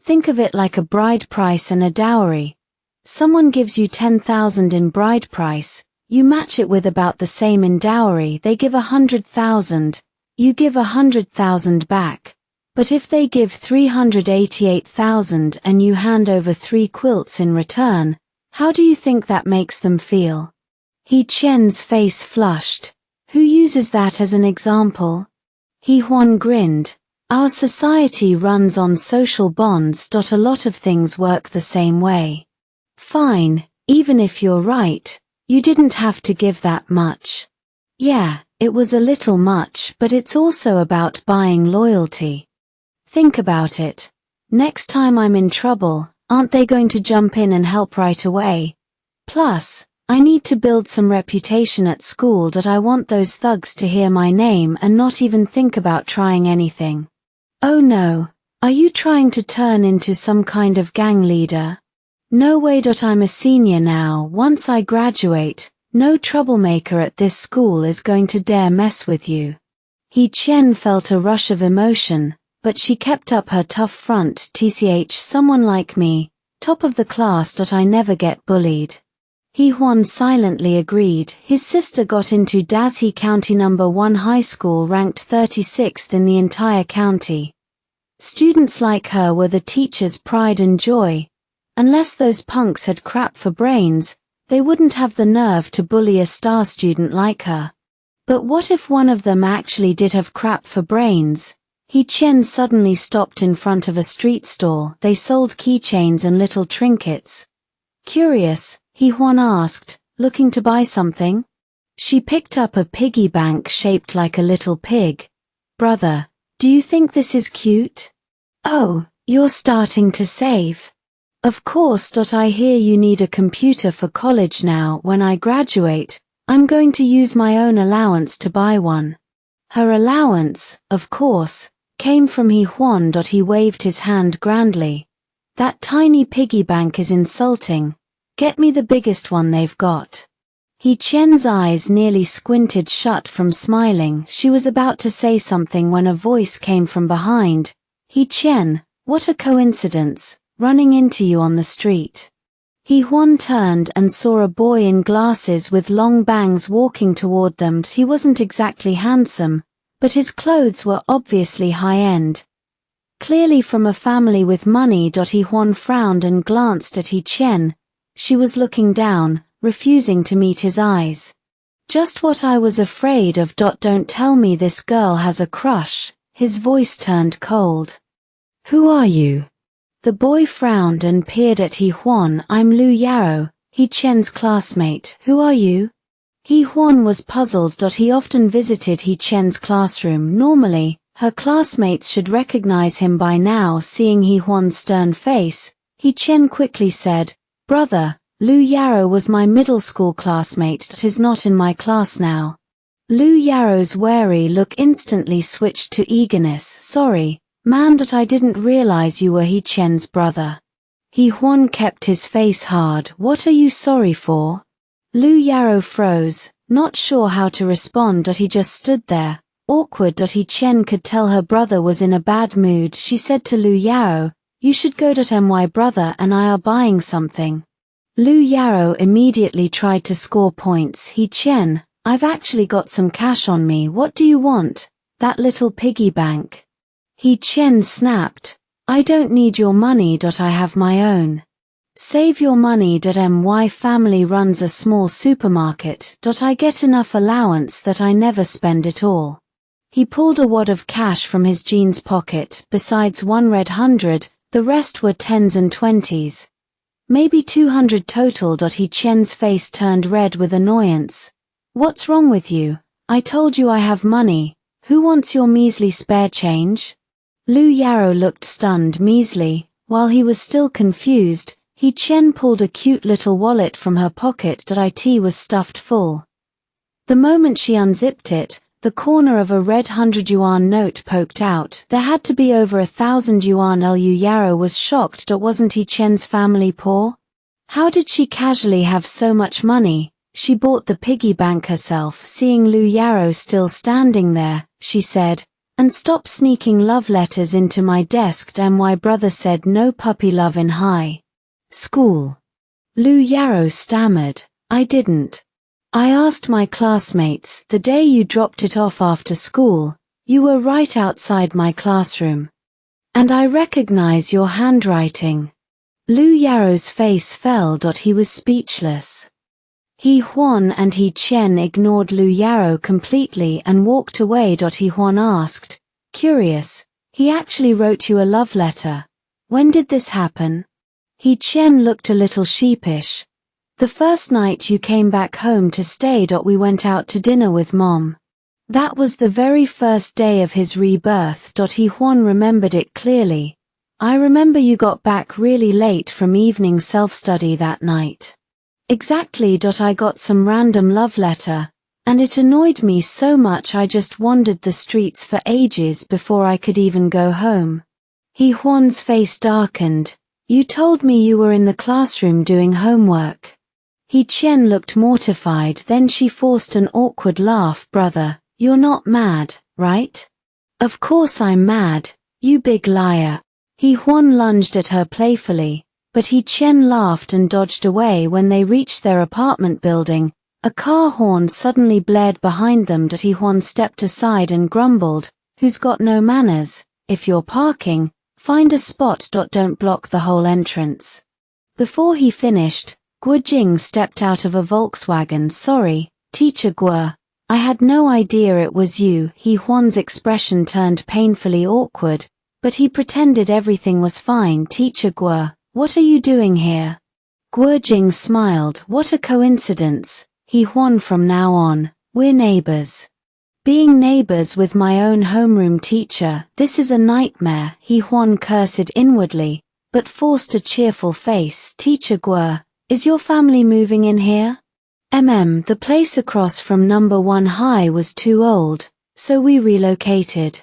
Think of it like a bride price and a dowry. Someone gives you 10,000 in bride price, you match it with about the same in dowry. They give 100,000, you give 100,000 back. But if they give 388,000 and you hand over 3 quilts in return, how do you think that makes them feel? He Chen's face flushed. Who uses that as an example? He Huan grinned. Our society runs on social bonds. A lot of things work the same way. Fine, even if you're right, you didn't have to give that much. Yeah, it was a little much, but it's also about buying loyalty. Think about it. Next time I'm in trouble, aren't they going to jump in and help right away? Plus, I need to build some reputation at school. I want those thugs to hear my name and not even think about trying anything. Oh no, are you trying to turn into some kind of gang leader? No way. I'm a senior now. Once I graduate, no troublemaker at this school is going to dare mess with you. He Chen felt a rush of emotion, but she kept up her tough front. Someone like me, top of the class. I never get bullied. He Huan silently agreed. His sister got into Dazhi County No. 1 high school, ranked 36th in the entire county. Students like her were the teacher's pride and joy. Unless those punks had crap for brains, they wouldn't have the nerve to bully a star student like her. But what if one of them actually did have crap for brains? He Chen suddenly stopped in front of a street stall. They sold keychains and little trinkets. Curious, He Huan asked, looking to buy something? She picked up a piggy bank shaped like a little pig. Brother, do you think this is cute? Oh, you're starting to save. Of course. I hear you need a computer for college now. When I graduate, I'm going to use my own allowance to buy one. Her allowance, of course, came from He Huan. He waved his hand grandly. That tiny piggy bank is insulting. Get me the biggest one they've got. He Chen's eyes nearly squinted shut from smiling. She was about to say something when a voice came from behind. He Chen, what a coincidence, running into you on the street. He Huan turned and saw a boy in glasses with long bangs walking toward them. He wasn't exactly handsome, but his clothes were obviously high-end. Clearly from a family with money. He Huan frowned and glanced at He Chen. She was looking down, refusing to meet his eyes. Just what I was afraid of. Don't tell me this girl has a crush. His voice turned cold. Who are you? The boy frowned and peered at He Huan. I'm Lu Yaro, He Chen's classmate. Who are you? He Huan was puzzled. He often visited He Chen's classroom. Normally, her classmates should recognize him by now. Seeing He Huan's stern face, He Chen quickly said, Brother, Lu Yaro was my middle school classmate. Is not in my class now. Lu Yaro's wary look instantly switched to eagerness. Sorry, man, I didn't realize you were He Chen's brother. He Huan kept his face hard. What are you sorry for? Lu Yaro froze, not sure how to respond. He just stood there, awkward. He Chen could tell her brother was in a bad mood. She said to Lu Yaro, you should go. My brother and I are buying something. Lu Yaro immediately tried to score points. He Chen, I've actually got some cash on me. What do you want? That little piggy bank. He Chen snapped, I don't need your money. I have my own. Save your money. My family runs a small supermarket. I get enough allowance that I never spend it all. He pulled a wad of cash from his jeans pocket. Besides one red 100, the rest were 10s and 20s. Maybe 200 total. He Chen's face turned red with annoyance. What's wrong with you? I told you I have money. Who wants your measly spare change? Lu Yaro looked stunned. Measly. While he was still confused, He Chen pulled a cute little wallet from her pocket. It was stuffed full. The moment she unzipped it, the corner of a red 100 yuan note poked out. There had to be over 1,000 yuan. Lu Yaro was shocked. Wasn't He Chen's family poor? How did she casually have so much money? She bought the piggy bank herself. Seeing Lu Yaro still standing there, she said, and stop sneaking love letters into my desk. My brother said no puppy love in high school. Lu Yaro stammered, I didn't. I asked my classmates the day you dropped it off after school. You were right outside my classroom. And I recognize your handwriting. Lu Yaro's face fell. He was speechless. He Huan and He Chen ignored Lu Yaro completely and walked away. He Huan asked, curious, he actually wrote you a love letter. When did this happen? He Chen looked a little sheepish. The first night you came back home to stay. We went out to dinner with Mom. That was the very first day of his rebirth. He Huan remembered it clearly. I remember you got back really late from evening self-study that night. Exactly. I got some random love letter, and it annoyed me so much I just wandered the streets for ages before I could even go home. He Huan's face darkened. You told me you were in the classroom doing homework. He Chen looked mortified. Then she forced an awkward laugh. Brother, you're not mad, right? Of course I'm mad, you big liar. He Huan lunged at her playfully, but He Chen laughed and dodged away. When they reached their apartment building, a car horn suddenly blared behind them. He Huan stepped aside and grumbled, who's got no manners? If you're parking, find a spot. Don't block the whole entrance. Before he finished, Guo Jing stepped out of a Volkswagen. Sorry, Teacher Guo. I had no idea it was you. He Huan's expression turned painfully awkward, but he pretended everything was fine. Teacher Guo, what are you doing here? Guo Jing smiled. What a coincidence. He Huan, from now on, we're neighbors. Being neighbors with my own homeroom teacher, this is a nightmare. He Huan cursed inwardly, but forced a cheerful face. Teacher Guo, is your family moving in here? The place across from number 1 high was too old, so we relocated.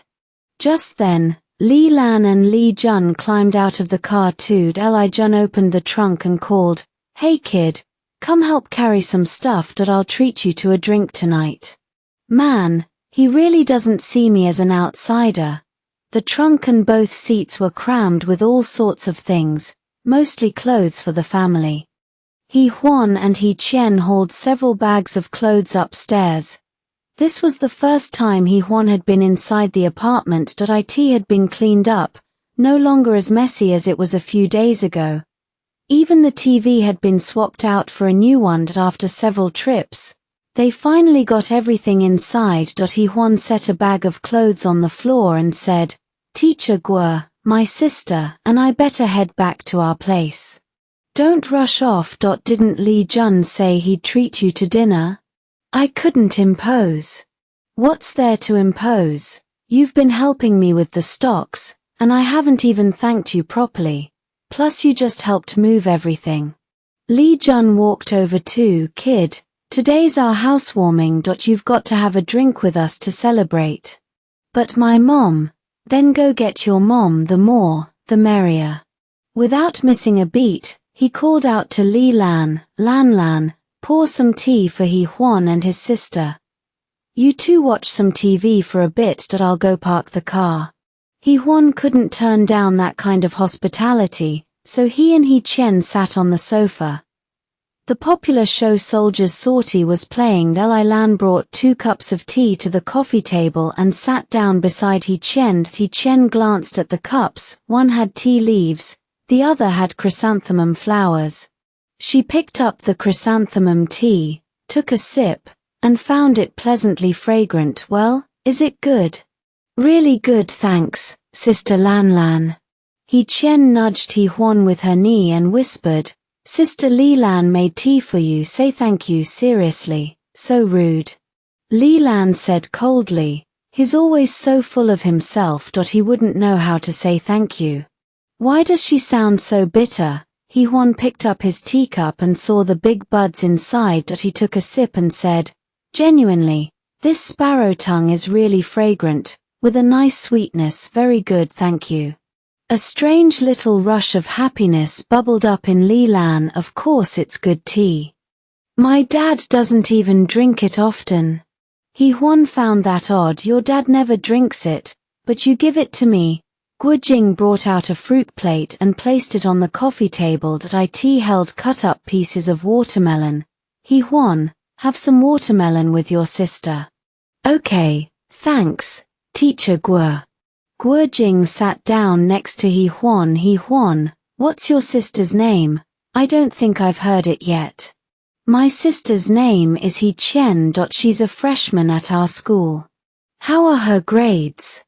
Just then, Li Lan and Li Jun climbed out of the car too. Li Jun opened the trunk and called, "Hey kid, come help carry some stuff. I'll treat you to a drink tonight." Man, he really doesn't see me as an outsider. The trunk and both seats were crammed with all sorts of things, mostly clothes for the family. Huan and Chen hauled several bags of clothes upstairs. This was the first time Huan had been inside the apartment. It had been cleaned up, no longer as messy as it was a few days ago. Even the TV had been swapped out for a new one. After several trips, they finally got everything inside. Huan set a bag of clothes on the floor and said, "Teacher Guo, my sister and I better head back to our place." "Don't rush off." Didn't Li Jun say he'd treat you to dinner? I couldn't impose. What's there to impose? You've been helping me with the stocks, and I haven't even thanked you properly. Plus you just helped move everything. Li Jun walked over too. "Kid, today's our housewarming. You've got to have a drink with us to celebrate." "But my mom." "Then go get your mom. The more, the merrier." Without missing a beat, he called out to Li Lan, "Lan, pour some tea for Huan and his sister. You two watch some TV for a bit. I'll go park the car." Huan couldn't turn down that kind of hospitality, so he and Chen sat on the sofa. The popular show Soldier's Sortie was playing. Li Lan brought 2 cups of tea to the coffee table and sat down beside Chen. Chen glanced at the cups. One had tea leaves, the other had chrysanthemum flowers. She picked up the chrysanthemum tea, took a sip, and found it pleasantly fragrant. "Well, is it good?" "Really good, thanks, Sister Lan. Chen nudged Huan with her knee and whispered, "Sister Li Lan made tea for you. Say thank you." "Seriously, so rude." Li Lan said coldly, "He's always so full of himself. He wouldn't know how to say thank you." "Why does she sound so bitter?" Huan picked up his teacup and saw the big buds inside. He took a sip and said, "Genuinely, this sparrow tongue is really fragrant, with a nice sweetness. Very good, thank you." A strange little rush of happiness bubbled up in Li Lan. "Of course it's good tea. My dad doesn't even drink it often." Huan found that odd. "Your dad never drinks it, but you give it to me." Guo Jing brought out a fruit plate and placed it on the coffee table. It held cut-up pieces of watermelon. "Huan, have some watermelon with your sister." "Okay, thanks, Teacher Guo." Guo Jing sat down next to Huan. "Huan, what's your sister's name? I don't think I've heard it yet." "My sister's name is Chen. She's a freshman at our school." "How are her grades?"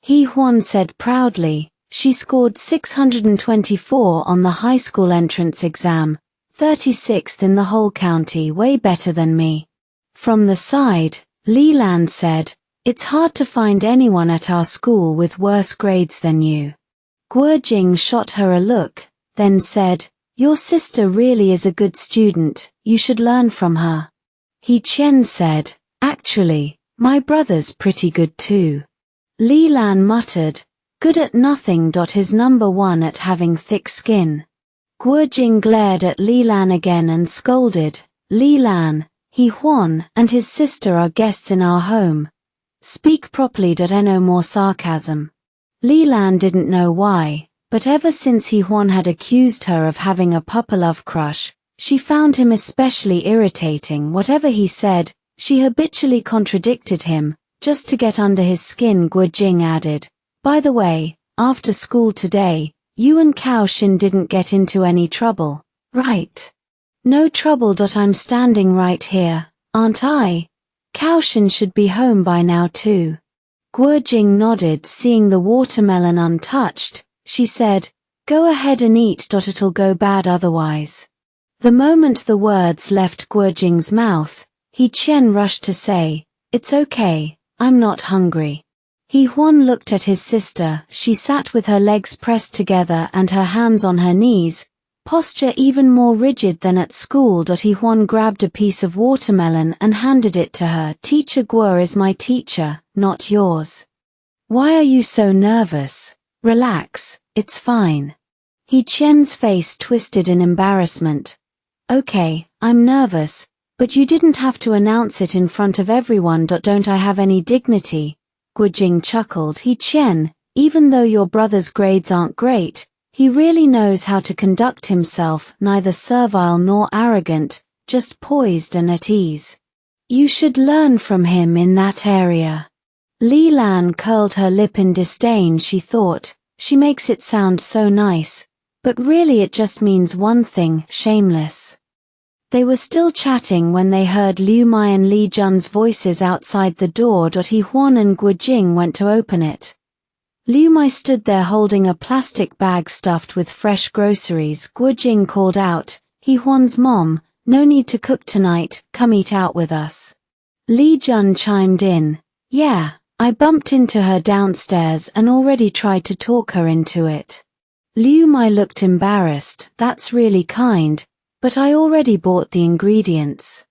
Huan said proudly, "She scored 624 on the high school entrance exam, 36th in the whole county. Way better than me." From the side, Li Lan said, "It's hard to find anyone at our school with worse grades than you." Guo Jing shot her a look, then said, "Your sister really is a good student. You should learn from her." Chen said, "Actually, my brother's pretty good too." Li Lan muttered, "Good at nothing. His number 1 at having thick skin." Guo Jing glared at Li Lan again and scolded, "Li Lan, Huan and his sister are guests in our home. Speak properly. No more sarcasm." Li Lan didn't know why, but ever since Huan had accused her of having a papa-love crush, she found him especially irritating. Whatever he said, she habitually contradicted him, just to get under his skin. Guo Jing added, "By the way, after school today, you and Cao Xin didn't get into any trouble, right?" "No trouble. I'm standing right here, aren't I? Cao Xin should be home by now too." Guo Jing nodded. Seeing the watermelon untouched, she said, "Go ahead and eat. It'll go bad otherwise." The moment the words left Guo Jing's mouth, Chen rushed to say, "It's okay. I'm not hungry." Huan looked at his sister. She sat with her legs pressed together and her hands on her knees, posture even more rigid than at school. Huan grabbed a piece of watermelon and handed it to her. "Teacher Guo is my teacher, not yours. Why are you so nervous?" Relax, it's fine. He Qian's face twisted in embarrassment. Okay, I'm nervous, but you didn't have to announce it in front of everyone. Don't I have any dignity? Guojing chuckled. He Qian, even though your brother's grades aren't great, he really knows how to conduct himself, neither servile nor arrogant, just poised and at ease. You should learn from him in that area. Li Lan curled her lip in disdain. She thought, she makes it sound so nice, but really it just means one thing, shameless. They were still chatting when they heard Liu Mai and Li Jun's voices outside the door. He Huan and Guojing went to open it. Liu Mai stood there holding a plastic bag stuffed with fresh groceries. Guojing called out, He Huan's mom, no need to cook tonight, come eat out with us. Li Jun chimed in, yeah, I bumped into her downstairs and already tried to talk her into it. Liu Mai looked embarrassed. That's really kind, but I already bought the ingredients.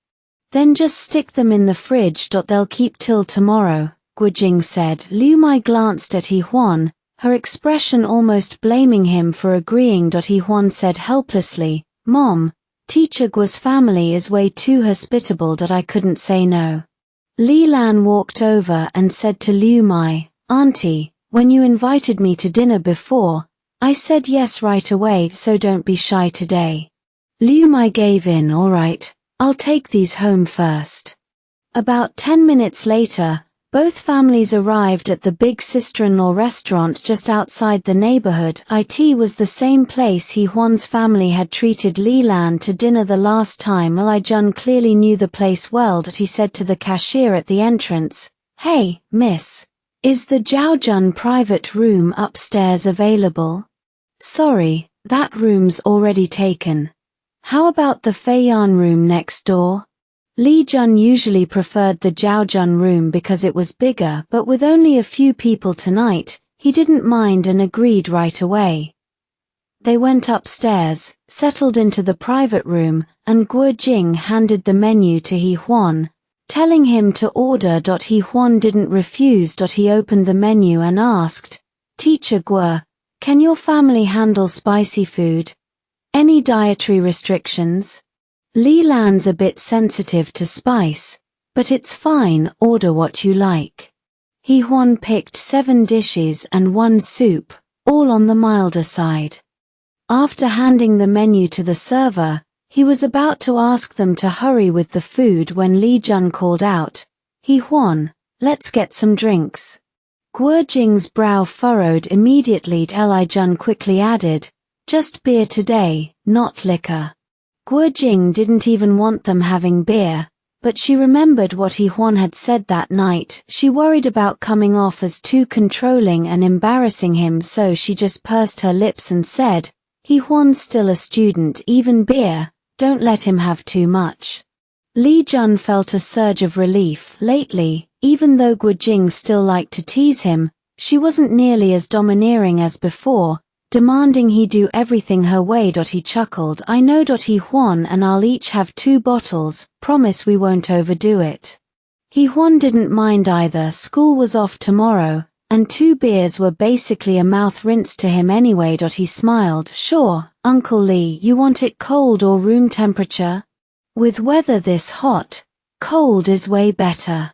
Then just stick them in the fridge. They'll keep till tomorrow, Guojing said. Liu Mai glanced at He Huan, her expression almost blaming him for agreeing. He Huan said helplessly, Mom, Teacher Guo's family is way too hospitable. I couldn't say no. Li Lan walked over and said to Liu Mai, Auntie, when you invited me to dinner before, I said yes right away, so don't be shy today. Liu Mai gave in. All right, I'll take these home first. About 10 minutes later, both families arrived at the big sister-in-law restaurant just outside the neighborhood. It was the same place He Huan's family had treated Li Lan to dinner the last time. Li Jun clearly knew the place well. He said to the cashier at the entrance, Hey, miss, is the Zhaojun private room upstairs available? Sorry, that room's already taken. How about the Feiyan room next door? Li Jun usually preferred the Zhaojun room because it was bigger, but with only a few people tonight, he didn't mind and agreed right away. They went upstairs, settled into the private room, and Guojing handed the menu to He Huan, telling him to order. He Huan didn't refuse. He opened the menu and asked, Teacher Guo, can your family handle spicy food? Any dietary restrictions? Li Lan's a bit sensitive to spice, but it's fine, order what you like. He Huan picked 7 dishes and 1 soup, all on the milder side. After handing the menu to the server, he was about to ask them to hurry with the food when Li Jun called out, He Huan, let's get some drinks. Guojing's brow furrowed immediately. Li Jun quickly added, just beer today, not liquor. Guojing didn't even want them having beer, but she remembered what He Huan had said that night. She worried about coming off as too controlling and embarrassing him, so she just pursed her lips and said, He Huan's still a student, even beer, don't let him have too much. Li Jun felt a surge of relief. Lately, even though Guojing still liked to tease him, she wasn't nearly as domineering as before, demanding he do everything her way. He chuckled, I know. He Huan and I'll each have 2 bottles, promise we won't overdo it. He Huan didn't mind either. School was off tomorrow, and 2 beers were basically a mouth rinse to him anyway. He smiled, sure, Uncle Li, you want it cold or room temperature? With weather this hot, cold is way better.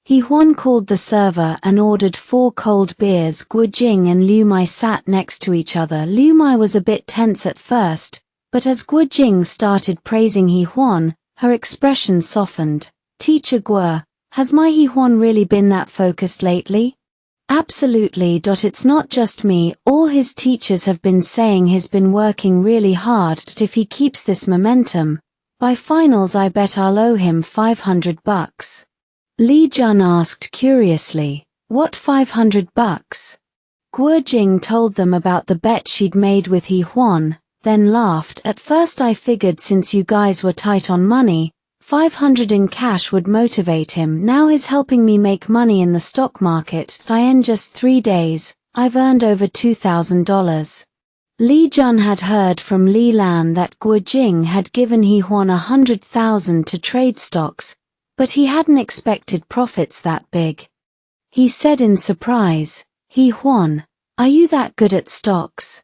He Huan called the server and ordered 4 cold beers. Guojing and Liu Mai sat next to each other. Liu Mai was a bit tense at first, but as Guojing started praising He Huan, her expression softened. Teacher Guo, has my He Huan really been that focused lately? Absolutely. It's not just me, all his teachers have been saying he's been working really hard. If he keeps this momentum, by finals I bet I'll owe him $500. Li Jun asked curiously, what $500? Guojing told them about the bet she'd made with He Huan, then laughed. At first I figured since you guys were tight on money, $500 in cash would motivate him. Now he's helping me make money in the stock market. In just 3 days, I've earned over $2,000. Li Jun had heard from Li Lan that Guojing had given He Huan $100,000 to trade stocks, but he hadn't expected profits that big. He said in surprise, He Huan, Are you that good at stocks?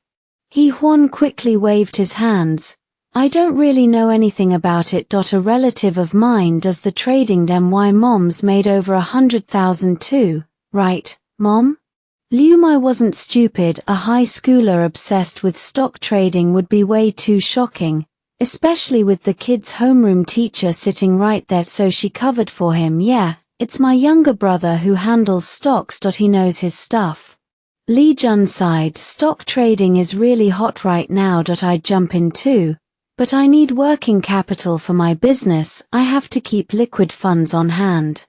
Huan quickly waved his hands. I don't really know anything about it. A relative of mine does the trading. My mom's made over 100,000 too, right, Mom? Liu Mai wasn't stupid. A high schooler obsessed with stock trading would be way too shocking, especially with the kid's homeroom teacher sitting right there, so she covered for him. Yeah, it's my younger brother who handles stocks. He knows his stuff. Li Jun sighed. Stock trading is really hot right now. I'd jump in too, but I need working capital for my business. I have to keep liquid funds on hand.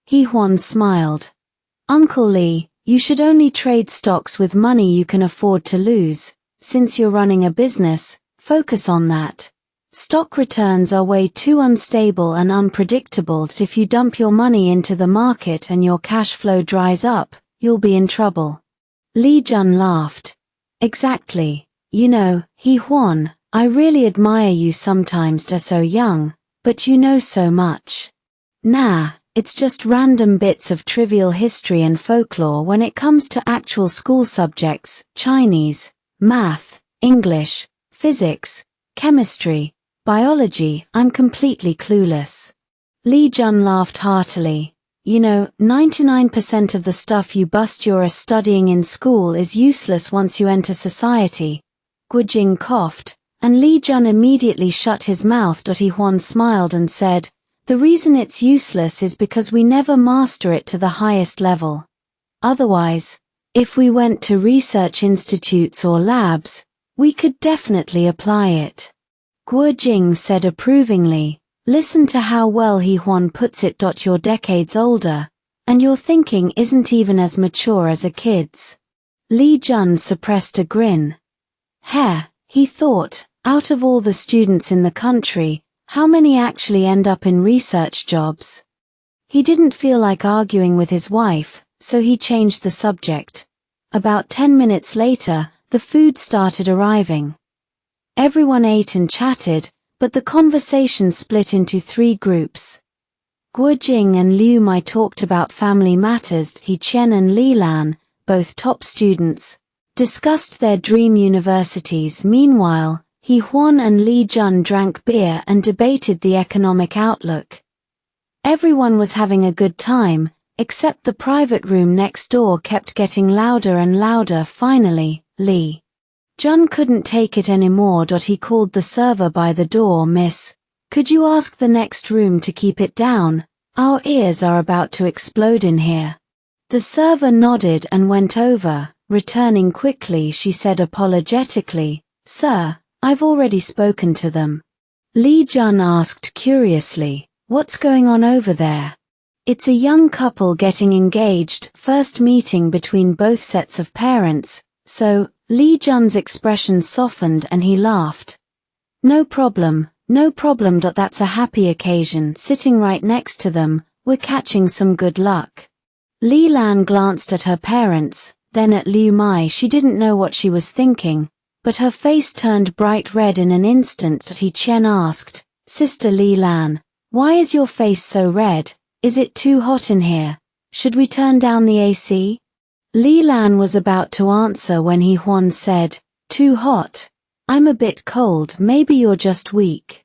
Huan smiled. Uncle Li, you should only trade stocks with money you can afford to lose. Since you're running a business, focus on that. Stock returns are way too unstable and unpredictable that if you dump your money into the market and your cash flow dries up, you'll be in trouble. Li Jun laughed. Exactly. You know, Huan, I really admire you sometimes. So young, but you know so much. Nah, it's just random bits of trivial history and folklore. When it comes to actual school subjects, Chinese, math, English, physics, chemistry, biology, I'm completely clueless. Li Jun laughed heartily. You know, 99% of the stuff you bust you're studying in school is useless once you enter society. Guojing coughed, and Li Jun immediately shut his mouth. Huan smiled and said, the reason it's useless is because we never master it to the highest level. Otherwise, if we went to research institutes or labs, we could definitely apply it. Guojing said approvingly, listen to how well Huan puts it. You're decades older, and your thinking isn't even as mature as a kid's. Li Jun suppressed a grin. He thought, out of all the students in the country, how many actually end up in research jobs? He didn't feel like arguing with his wife, so he changed the subject. About 10 minutes later, the food started arriving. Everyone ate and chatted, but the conversation split into 3 groups. Guojing and Liu Mai talked about family matters. Chen and Li Lan, both top students, discussed their dream universities. Meanwhile, Huan and Li Jun drank beer and debated the economic outlook. Everyone was having a good time, except the private room next door kept getting louder and louder. Finally, Li Jun couldn't take it anymore. He called the server by the door. Miss, could you ask the next room to keep it down? Our ears are about to explode in here. The server nodded and went over. Returning quickly, she said apologetically, Sir, I've already spoken to them. Li Jun asked curiously, what's going on over there? It's a young couple getting engaged, first meeting between both sets of parents, so, Li Jun's expression softened and he laughed. No problem. That's a happy occasion. Sitting right next to them, we're catching some good luck. Li Lan glanced at her parents, then at Liu Mai. She didn't know what she was thinking, but her face turned bright red in an instant. Chen asked, Sister Li Lan, why is your face so red? Is it too hot in here? Should we turn down the AC? Li Lan was about to answer when Huan said, too hot? I'm a bit cold. Maybe you're just weak.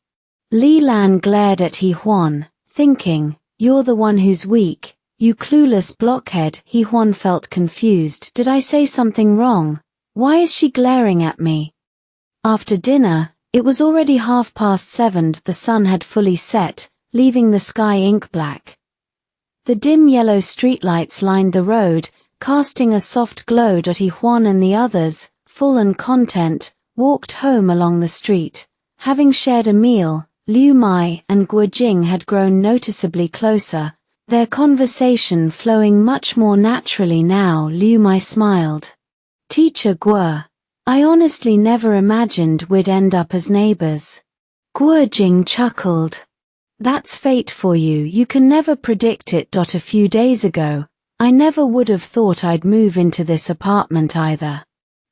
Li Lan glared at Huan, thinking, you're the one who's weak, you clueless blockhead. Huan felt confused. Did I say something wrong? Why is she glaring at me? After dinner, it was already 7:30. The sun had fully set, leaving the sky ink black. The dim yellow streetlights lined the road, casting a soft glow. Huan and the others, full and content, walked home along the street. Having shared a meal, Liu Mai and Guojing had grown noticeably closer, their conversation flowing much more naturally now. Liu Mai smiled. Teacher Guo, I honestly never imagined we'd end up as neighbors. Guojing chuckled. That's fate for you. You can never predict it. A few days ago, I never would have thought I'd move into this apartment either.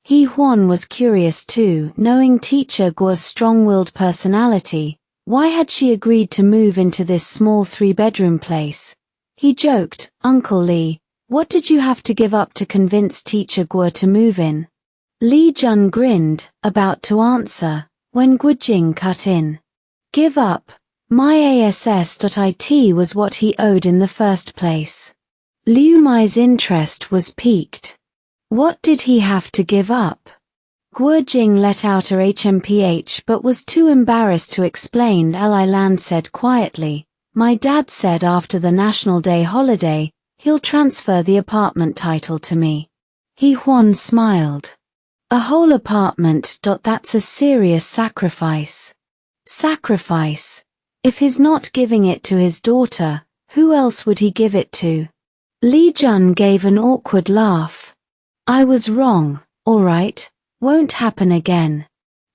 Huan was curious too, knowing Teacher Guo's strong-willed personality. Why had she agreed to move into this small 3-bedroom place? He joked, Uncle Li, What did you have to give up to convince teacher Guo to move in? Li Jun grinned, about to answer, when Guo Jing cut in. Give up. My ass.it was what he owed in the first place. Liu Mai's interest was piqued. What did he have to give up? Guo Jing let out a hmph but was too embarrassed to explain. Li Lan said quietly, my dad said after the National Day holiday, he'll transfer the apartment title to me. Huan smiled. A whole apartment. That's a serious sacrifice. Sacrifice? If he's not giving it to his daughter, who else would he give it to? Li Jun gave an awkward laugh. I was wrong, alright, won't happen again.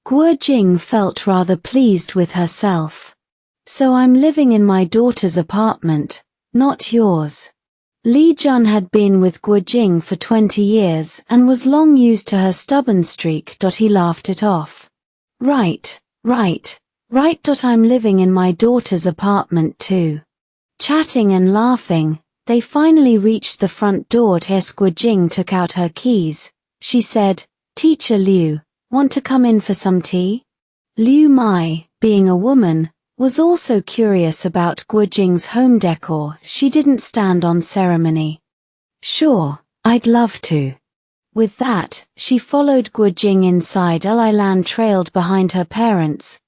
Guo Jing felt rather pleased with herself. So I'm living in my daughter's apartment, not yours. Li Jun had been with Guo Jing for 20 years and was long used to her stubborn streak. He laughed it off. Right. I'm living in my daughter's apartment too. Chatting and laughing, they finally reached the front door. Guo Jing took out her keys. She said, Teacher Liu, want to come in for some tea? Liu Mai, being a woman, was also curious about Guo Jing's home decor. She didn't stand on ceremony. Sure, I'd love to. With that, she followed Guo Jing inside. Li Lan trailed behind her parents.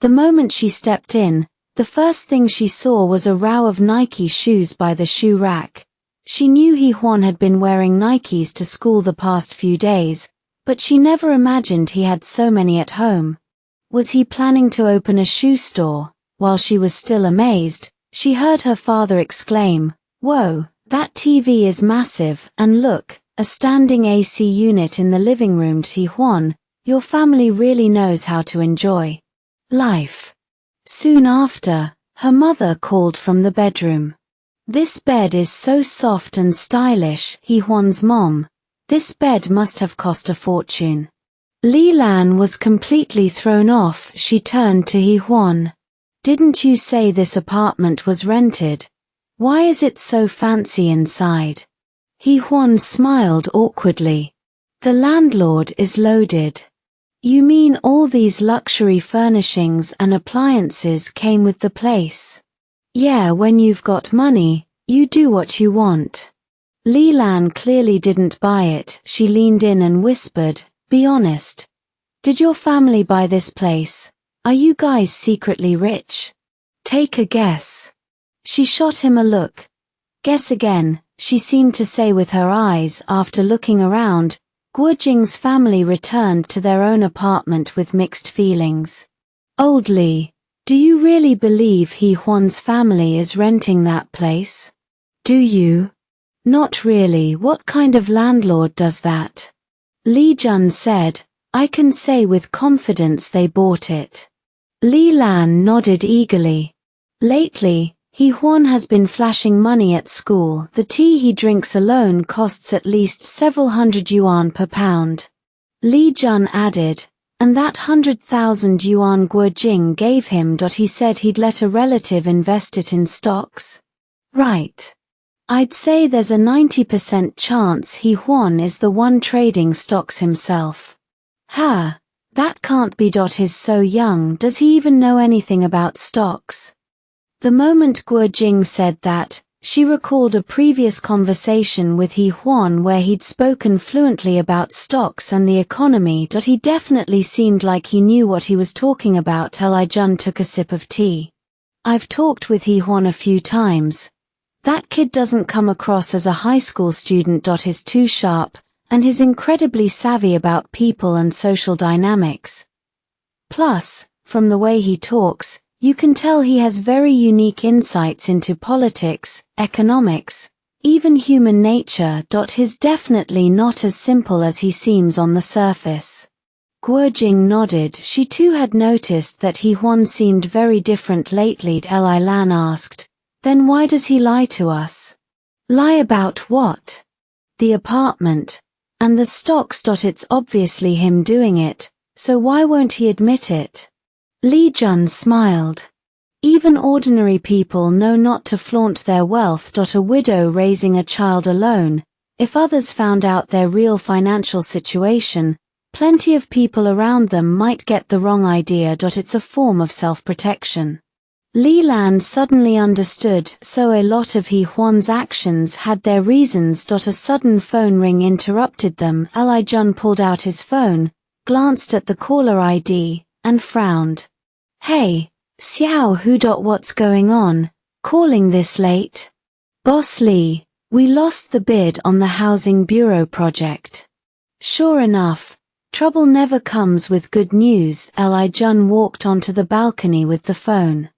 The moment she stepped in, the first thing she saw was a row of Nike shoes by the shoe rack. She knew Huan had been wearing Nikes to school the past few days, but she never imagined he had so many at home. Was he planning to open a shoe store? While she was still amazed, she heard her father exclaim, Whoa, that TV is massive, and look, a standing AC unit in the living room. Huan, your family really knows how to enjoy life. Soon after, her mother called from the bedroom. This bed is so soft and stylish. Huan's mom. This bed must have cost a fortune. Li Lan was completely thrown off. She turned to Huan. Didn't you say this apartment was rented? Why is it so fancy inside? Huan smiled awkwardly. The landlord is loaded. You mean all these luxury furnishings and appliances came with the place? Yeah, when you've got money, you do what you want. Li Lan clearly didn't buy it. She leaned in and whispered, Be honest. Did your family buy this place? Are you guys secretly rich? Take a guess. She shot him a look. Guess again, she seemed to say with her eyes. After looking around, Guo Jing's family returned to their own apartment with mixed feelings. Old Li, do you really believe Huan's family is renting that place? Do you? Not really. What kind of landlord does that? Li Jun said, I can say with confidence they bought it. Li Lan nodded eagerly. Lately, Huan has been flashing money at school. The tea he drinks alone costs at least several hundred yuan per pound. Li Jun added, and that 100,000 yuan Guo Jing gave him. He said he'd let a relative invest it in stocks. Right. I'd say there's a 90% chance Huan is the one trading stocks himself. That can't be. He's so young. Does he even know anything about stocks? The moment Guo Jing said that, she recalled a previous conversation with Huan where he'd spoken fluently about stocks and the economy. He definitely seemed like he knew what he was talking about. Li Jun took a sip of tea. I've talked with Huan a few times. That kid doesn't come across as a high school student. He's too sharp, and he's incredibly savvy about people and social dynamics. Plus, from the way he talks, you can tell he has very unique insights into politics, economics, even human nature. He's definitely not as simple as he seems on the surface. Guo Jing nodded. She too had noticed that Huan seemed very different lately. Li Lan asked, Then why does he lie to us? Lie about what? The apartment. And the stocks. It's obviously him doing it, so why won't he admit it? Li Jun smiled. Even ordinary people know not to flaunt their wealth. A widow raising a child alone, if others found out their real financial situation, plenty of people around them might get the wrong idea. It's a form of self-protection. Li Lan suddenly understood, so a lot of Huan's actions had their reasons. A sudden phone ring interrupted them. Li Jun pulled out his phone, glanced at the caller ID, and frowned. Hey, Xiao Hu. What's going on? Calling this late? Boss Li, we lost the bid on the Housing Bureau project. Sure enough, trouble never comes with good news. Li Jun walked onto the balcony with the phone.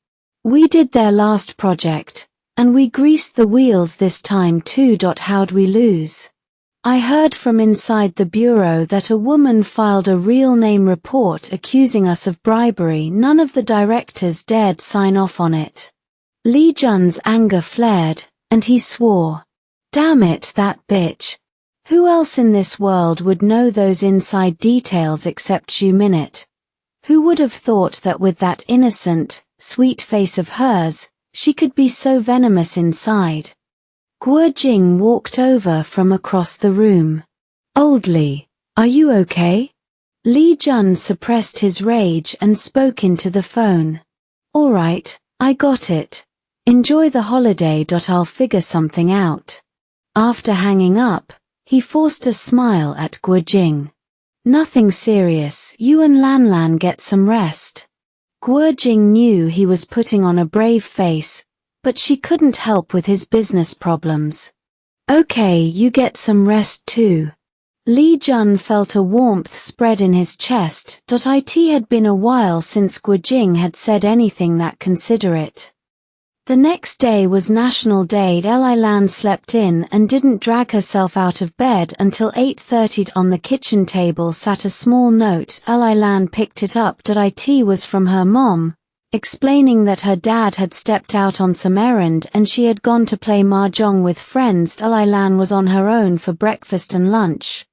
We did their last project, and we greased the wheels this time too. How'd we lose? I heard from inside the bureau that a woman filed a real name report accusing us of bribery. None of the directors dared sign off on it. Li Jun's anger flared, and he swore. Damn it, that bitch. Who else in this world would know those inside details except Xu Minute? Who would have thought that with that innocent, sweet face of hers, she could be so venomous inside? Guo Jing walked over from across the room. Old Li, are you okay? Li Jun suppressed his rage and spoke into the phone. All right, I got it. Enjoy the holiday. I'll figure something out. After hanging up, he forced a smile at Guo Jing. Nothing serious. You and Lan Lan get some rest. Guo Jing knew he was putting on a brave face, but she couldn't help with his business problems. Okay, you get some rest too. Li Jun felt a warmth spread in his chest. It had been a while since Guo Jing had said anything that considerate. The next day was National Day. Li Lan slept in and didn't drag herself out of bed until 8:30. On the kitchen table sat a small note. Li Lan picked it up. It was from her mom, explaining that her dad had stepped out on some errand and she had gone to play mahjong with friends. Li Lan was on her own for breakfast and lunch.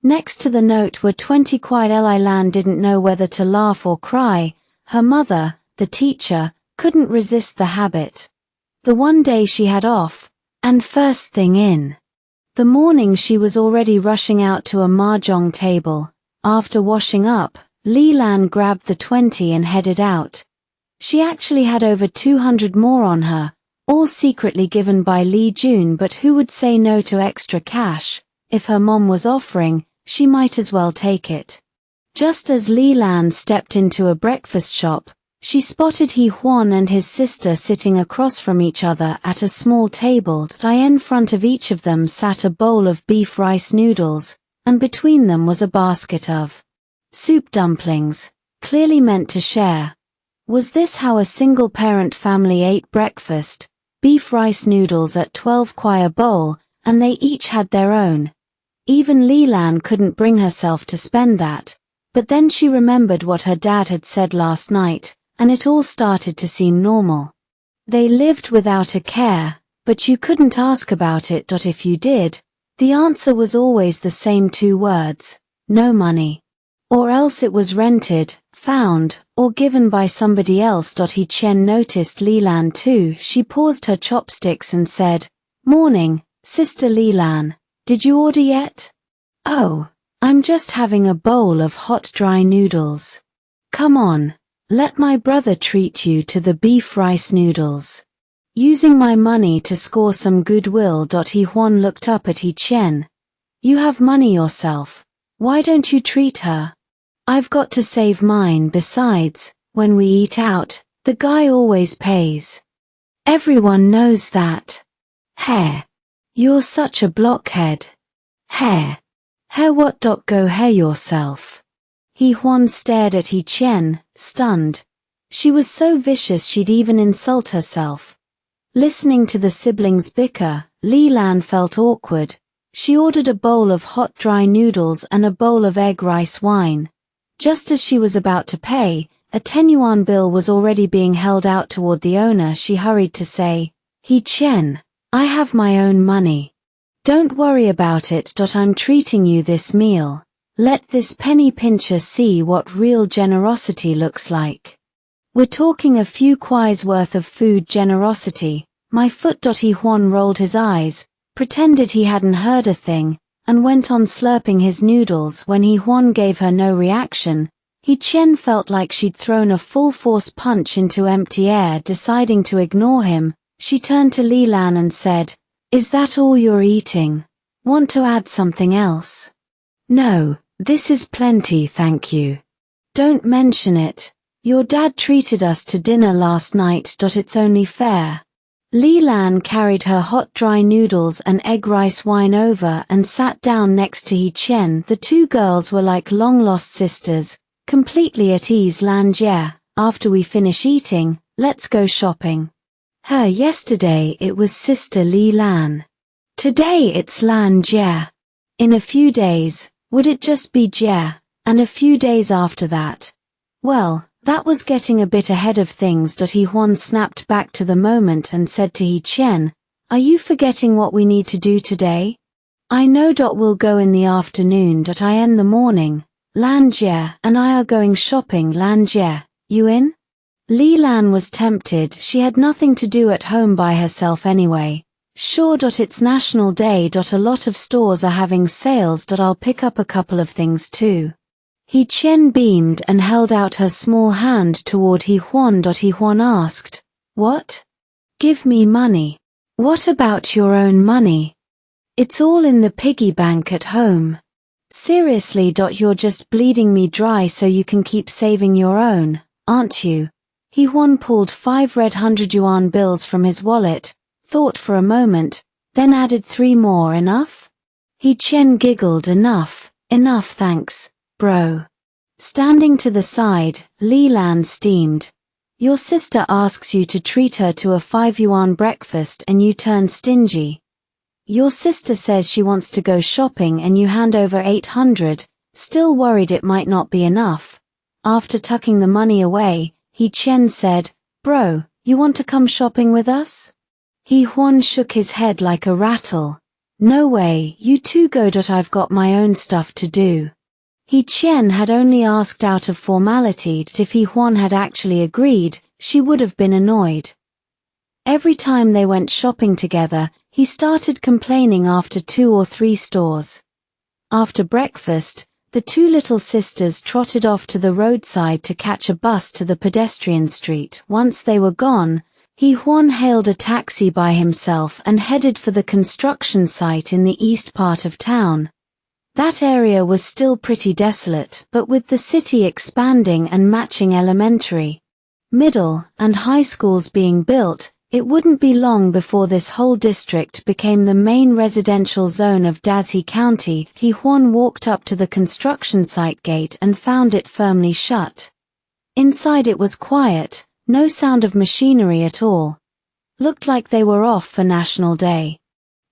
Next to the note were 20 quiet. Li Lan didn't know whether to laugh or cry. Her mother, the teacher, couldn't resist the habit. The one day she had off, and first thing in the morning she was already rushing out to a mahjong table. After washing up, Li Lan grabbed the 20 and headed out. She actually had over 200 more on her, all secretly given by Li Jun, but who would say no to extra cash? If her mom was offering, she might as well take it. Just as Li Lan stepped into a breakfast shop, she spotted Huan and his sister sitting across from each other at a small table. In front of each of them sat a bowl of beef rice noodles, and between them was a basket of soup dumplings, clearly meant to share. Was this how a single-parent family ate breakfast? Beef rice noodles at 12 kwai a bowl, and they each had their own. Even Li Lan couldn't bring herself to spend that, but then she remembered what her dad had said last night, and it all started to seem normal. They lived without a care, but you couldn't ask about it. If you did, the answer was always the same 2 words, no money. Or else it was rented, found, or given by somebody else. He Chen noticed Li Lan too. She paused her chopsticks and said, Morning, Sister Li Lan, did you order yet? Oh, I'm just having a bowl of hot dry noodles. Come on. Let my brother treat you to the beef rice noodles. Using my money to score some goodwill. Huan looked up at Chen. You have money yourself. Why don't you treat her? I've got to save mine. Besides, when we eat out, the guy always pays. Everyone knows that. Hair. You're such a blockhead. Hair. Hair what? Go hair yourself. Huan stared at Chen, stunned. She was so vicious she'd even insult herself. Listening to the siblings bicker, Li Lan felt awkward. She ordered a bowl of hot dry noodles and a bowl of egg rice wine. Just as she was about to pay, a 10 yuan bill was already being held out toward the owner. She hurried to say, Chen, I have my own money. Don't worry about it. I'm treating you this meal. Let this penny pincher see what real generosity looks like. We're talking a few kwai's worth of food generosity. My foot. He Huan rolled his eyes, pretended he hadn't heard a thing, and went on slurping his noodles. When Huan gave her no reaction, Chen felt like she'd thrown a full-force punch into empty air. Deciding to ignore him, she turned to Li Lan and said, "Is that all you're eating? Want to add something else?" "No, this is plenty, thank you." "Don't mention it. Your dad treated us to dinner last night. It's only fair." Li Lan carried her hot dry noodles and egg rice wine over and sat down next to Chen. The two girls were like long-lost sisters, completely at ease. "Lan Jie, after we finish eating, let's go shopping." Yesterday it was Sister Li Lan. Today it's Lan Jie. In a few days, would it just be Jie, and a few days after that? Well, that was getting a bit ahead of things. Huan snapped back to the moment and said to Chen, "Are you forgetting what we need to do today? I know. We'll go in the afternoon. I end the morning. Lan Jie and I are going shopping. Lan Jie, you in?" Li Lan was tempted. She had nothing to do at home by herself anyway. "Sure. It's National Day. A lot of stores are having sales. I'll pick up a couple of things too." Chen beamed and held out her small hand toward Huan. Huan asked, "What?" "Give me money." "What about your own money?" "It's all in the piggy bank at home." "Seriously. You're just bleeding me dry so you can keep saving your own, aren't you?" Huan pulled 5 red 100 yuan bills from his wallet, thought for a moment, then added 3 more. "Enough?" Chen giggled. Enough thanks, bro." Standing to the side, Li Lan steamed. "Your sister asks you to treat her to a 5 yuan breakfast and you turn stingy. Your sister says she wants to go shopping and you hand over 800, still worried it might not be enough." After tucking the money away, Chen said, "Bro, you want to come shopping with us?" Huan shook his head like a rattle. "No way, you two go. I've got my own stuff to do." Chen had only asked out of formality. If Huan had actually agreed, she would have been annoyed. Every time they went shopping together, he started complaining after 2 or 3 stores. After breakfast, the 2 little sisters trotted off to the roadside to catch a bus to the pedestrian street. Once they were gone, Huan hailed a taxi by himself and headed for the construction site in the east part of town. That area was still pretty desolate, but with the city expanding and matching elementary, middle, and high schools being built, it wouldn't be long before this whole district became the main residential zone of Dazi County. Huan walked up to the construction site gate and found it firmly shut. Inside it was quiet, no sound of machinery at all. Looked like they were off for National Day.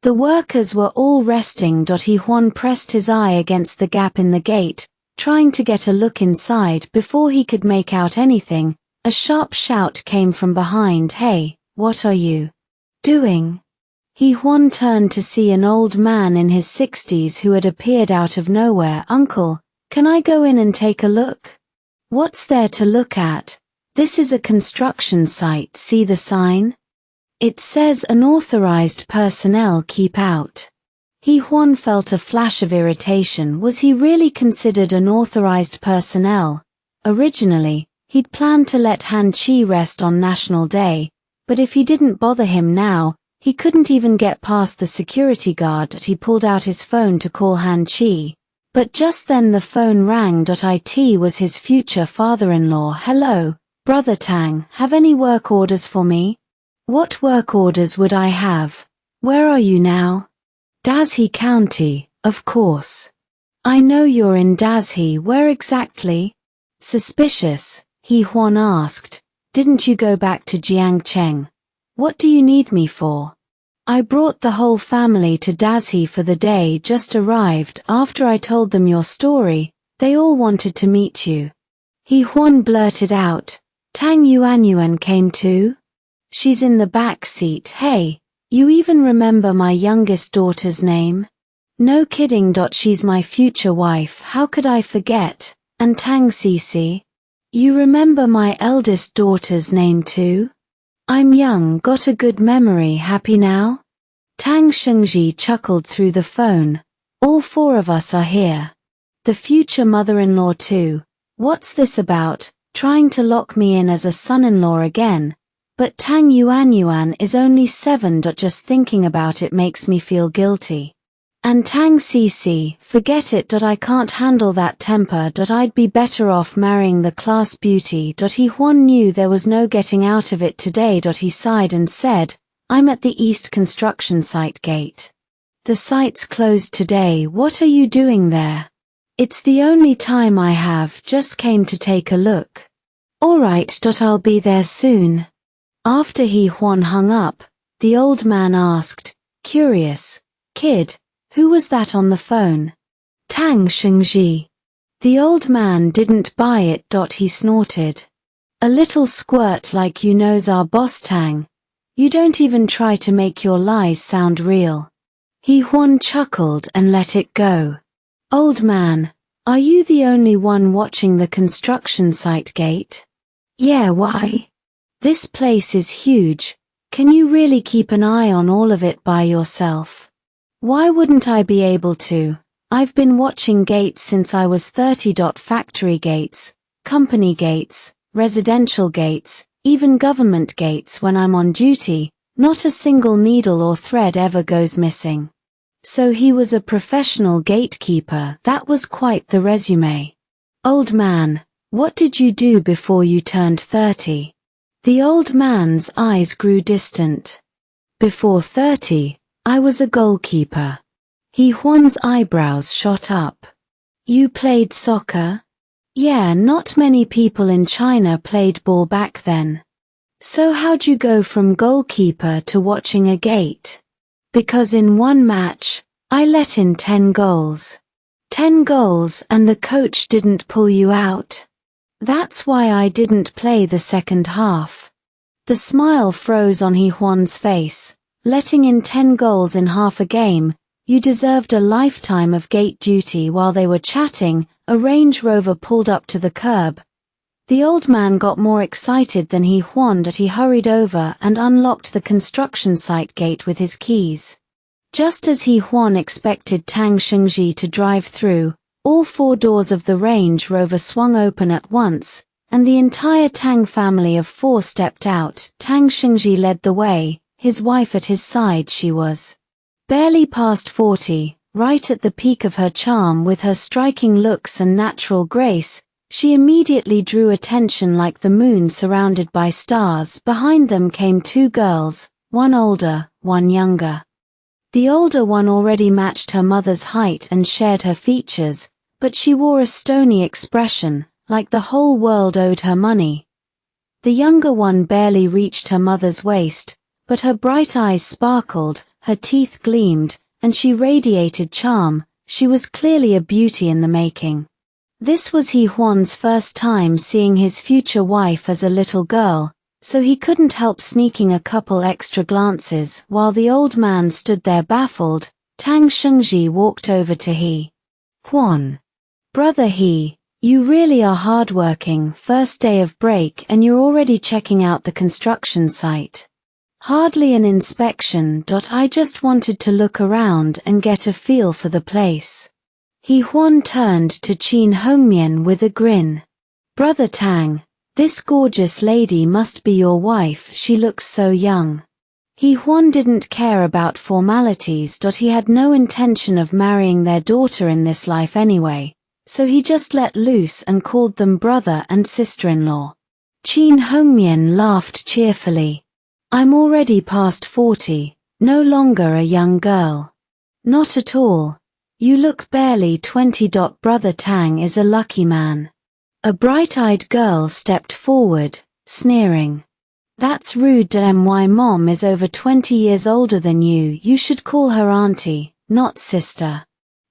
The workers were all resting. Huan pressed his eye against the gap in the gate, trying to get a look inside. Before he could make out anything, a sharp shout came from behind. "Hey, what are you doing?" Huan turned to see an old man in his 60s who had appeared out of nowhere. "Uncle, can I go in and take a look?" "What's there to look at? This is a construction site. See the sign? It says unauthorized personnel keep out." Huan felt a flash of irritation. Was he really considered unauthorized personnel? Originally, he'd planned to let Han Chi rest on National Day, but if he didn't bother him now, he couldn't even get past the security guard. He pulled out his phone to call Han Chi. But just then the phone rang. It was his future father-in-law. "Hello, Brother Tang, have any work orders for me?" "What work orders would I have? Where are you now?" "Dazi County, of course." "I know you're in Dazi. Where exactly?" Suspicious, Huan asked. "Didn't you go back to Jiangcheng? What do you need me for?" "I brought the whole family to Dazi for the day. Just arrived. After I told them your story, they all wanted to meet you." Huan blurted out, "Tang Yuanyuan came too?" "She's in the back seat." "Hey, you even remember my youngest daughter's name?" "No kidding. She's my future wife. How could I forget? And Tang Cici?" You remember my eldest daughter's name too? I'm young, got a good memory, happy now? Tang Shengji chuckled through the phone. All four of us are here. The future mother-in-law too. What's this about, trying to lock me in as a son-in-law again? But Tang Yuan is only 7. Just thinking about it makes me feel guilty. And Tang Cici, forget it. I can't handle that temper. I'd be better off marrying the class beauty. Huan knew there was no getting out of it today. He sighed and said, I'm at the east construction site gate. The site's closed today. What are you doing there? It's the only time I have, just came to take a look. Alright. I'll be there soon. After Huan hung up, the old man asked, curious, kid, who was that on the phone? Tang Shengji. The old man didn't buy it. He snorted. A little squirt like you knows our boss Tang. You don't even try to make your lies sound real. Huan chuckled and let it go. Old man, are you the only one watching the construction site gate? Yeah, why? This place is huge. Can you really keep an eye on all of it by yourself? Why wouldn't I be able to? I've been watching gates since I was 30. Factory gates, company gates, residential gates, even government gates when I'm on duty, not a single needle or thread ever goes missing. So he was a professional gatekeeper. That was quite the resume. Old man, what did you do before you turned 30? The old man's eyes grew distant. Before 30, I was a goalkeeper. Huan's eyebrows shot up. You played soccer? Yeah, not many people in China played ball back then. So how'd you go from goalkeeper to watching a gate? Because in one match, I let in 10 goals. 10 goals and the coach didn't pull you out. That's why I didn't play the second half. The smile froze on Huan's face. Letting in 10 goals in half a game, you deserved a lifetime of gate duty. While they were chatting, a Range Rover pulled up to the curb. The old man got more excited than Huan. He hurried over and unlocked the construction site gate with his keys. Just as Huan expected Tang Shengji to drive through, all 4 doors of the Range Rover swung open at once, and the entire Tang family of 4 stepped out. Tang Shengji led the way, his wife at his side. She was barely past 40, right at the peak of her charm. With her striking looks and natural grace, she immediately drew attention like the moon surrounded by stars. Behind them came 2 girls, one older, one younger. The older one already matched her mother's height and shared her features, but she wore a stony expression, like the whole world owed her money. The younger one barely reached her mother's waist, but her bright eyes sparkled, her teeth gleamed, and she radiated charm. She was clearly a beauty in the making. This was Huan's first time seeing his future wife as a little girl, so he couldn't help sneaking a couple extra glances. While the old man stood there baffled, Tang Shengji walked over to Huan. Brother you really are hardworking. First day of break and you're already checking out the construction site. Hardly an inspection. I just wanted to look around and get a feel for the place. Huan turned to Qin Hongmian with a grin. Brother Tang, this gorgeous lady must be your wife. She looks so young. Huan didn't care about formalities. He had no intention of marrying their daughter in this life anyway, so he just let loose and called them brother and sister-in-law. Qin Hongmian laughed cheerfully. I'm already past 40, no longer a young girl. Not at all. You look barely 20. Brother Tang is a lucky man. A bright-eyed girl stepped forward, sneering. That's rude. My mom is over 20 years older than you. You should call her auntie, not sister.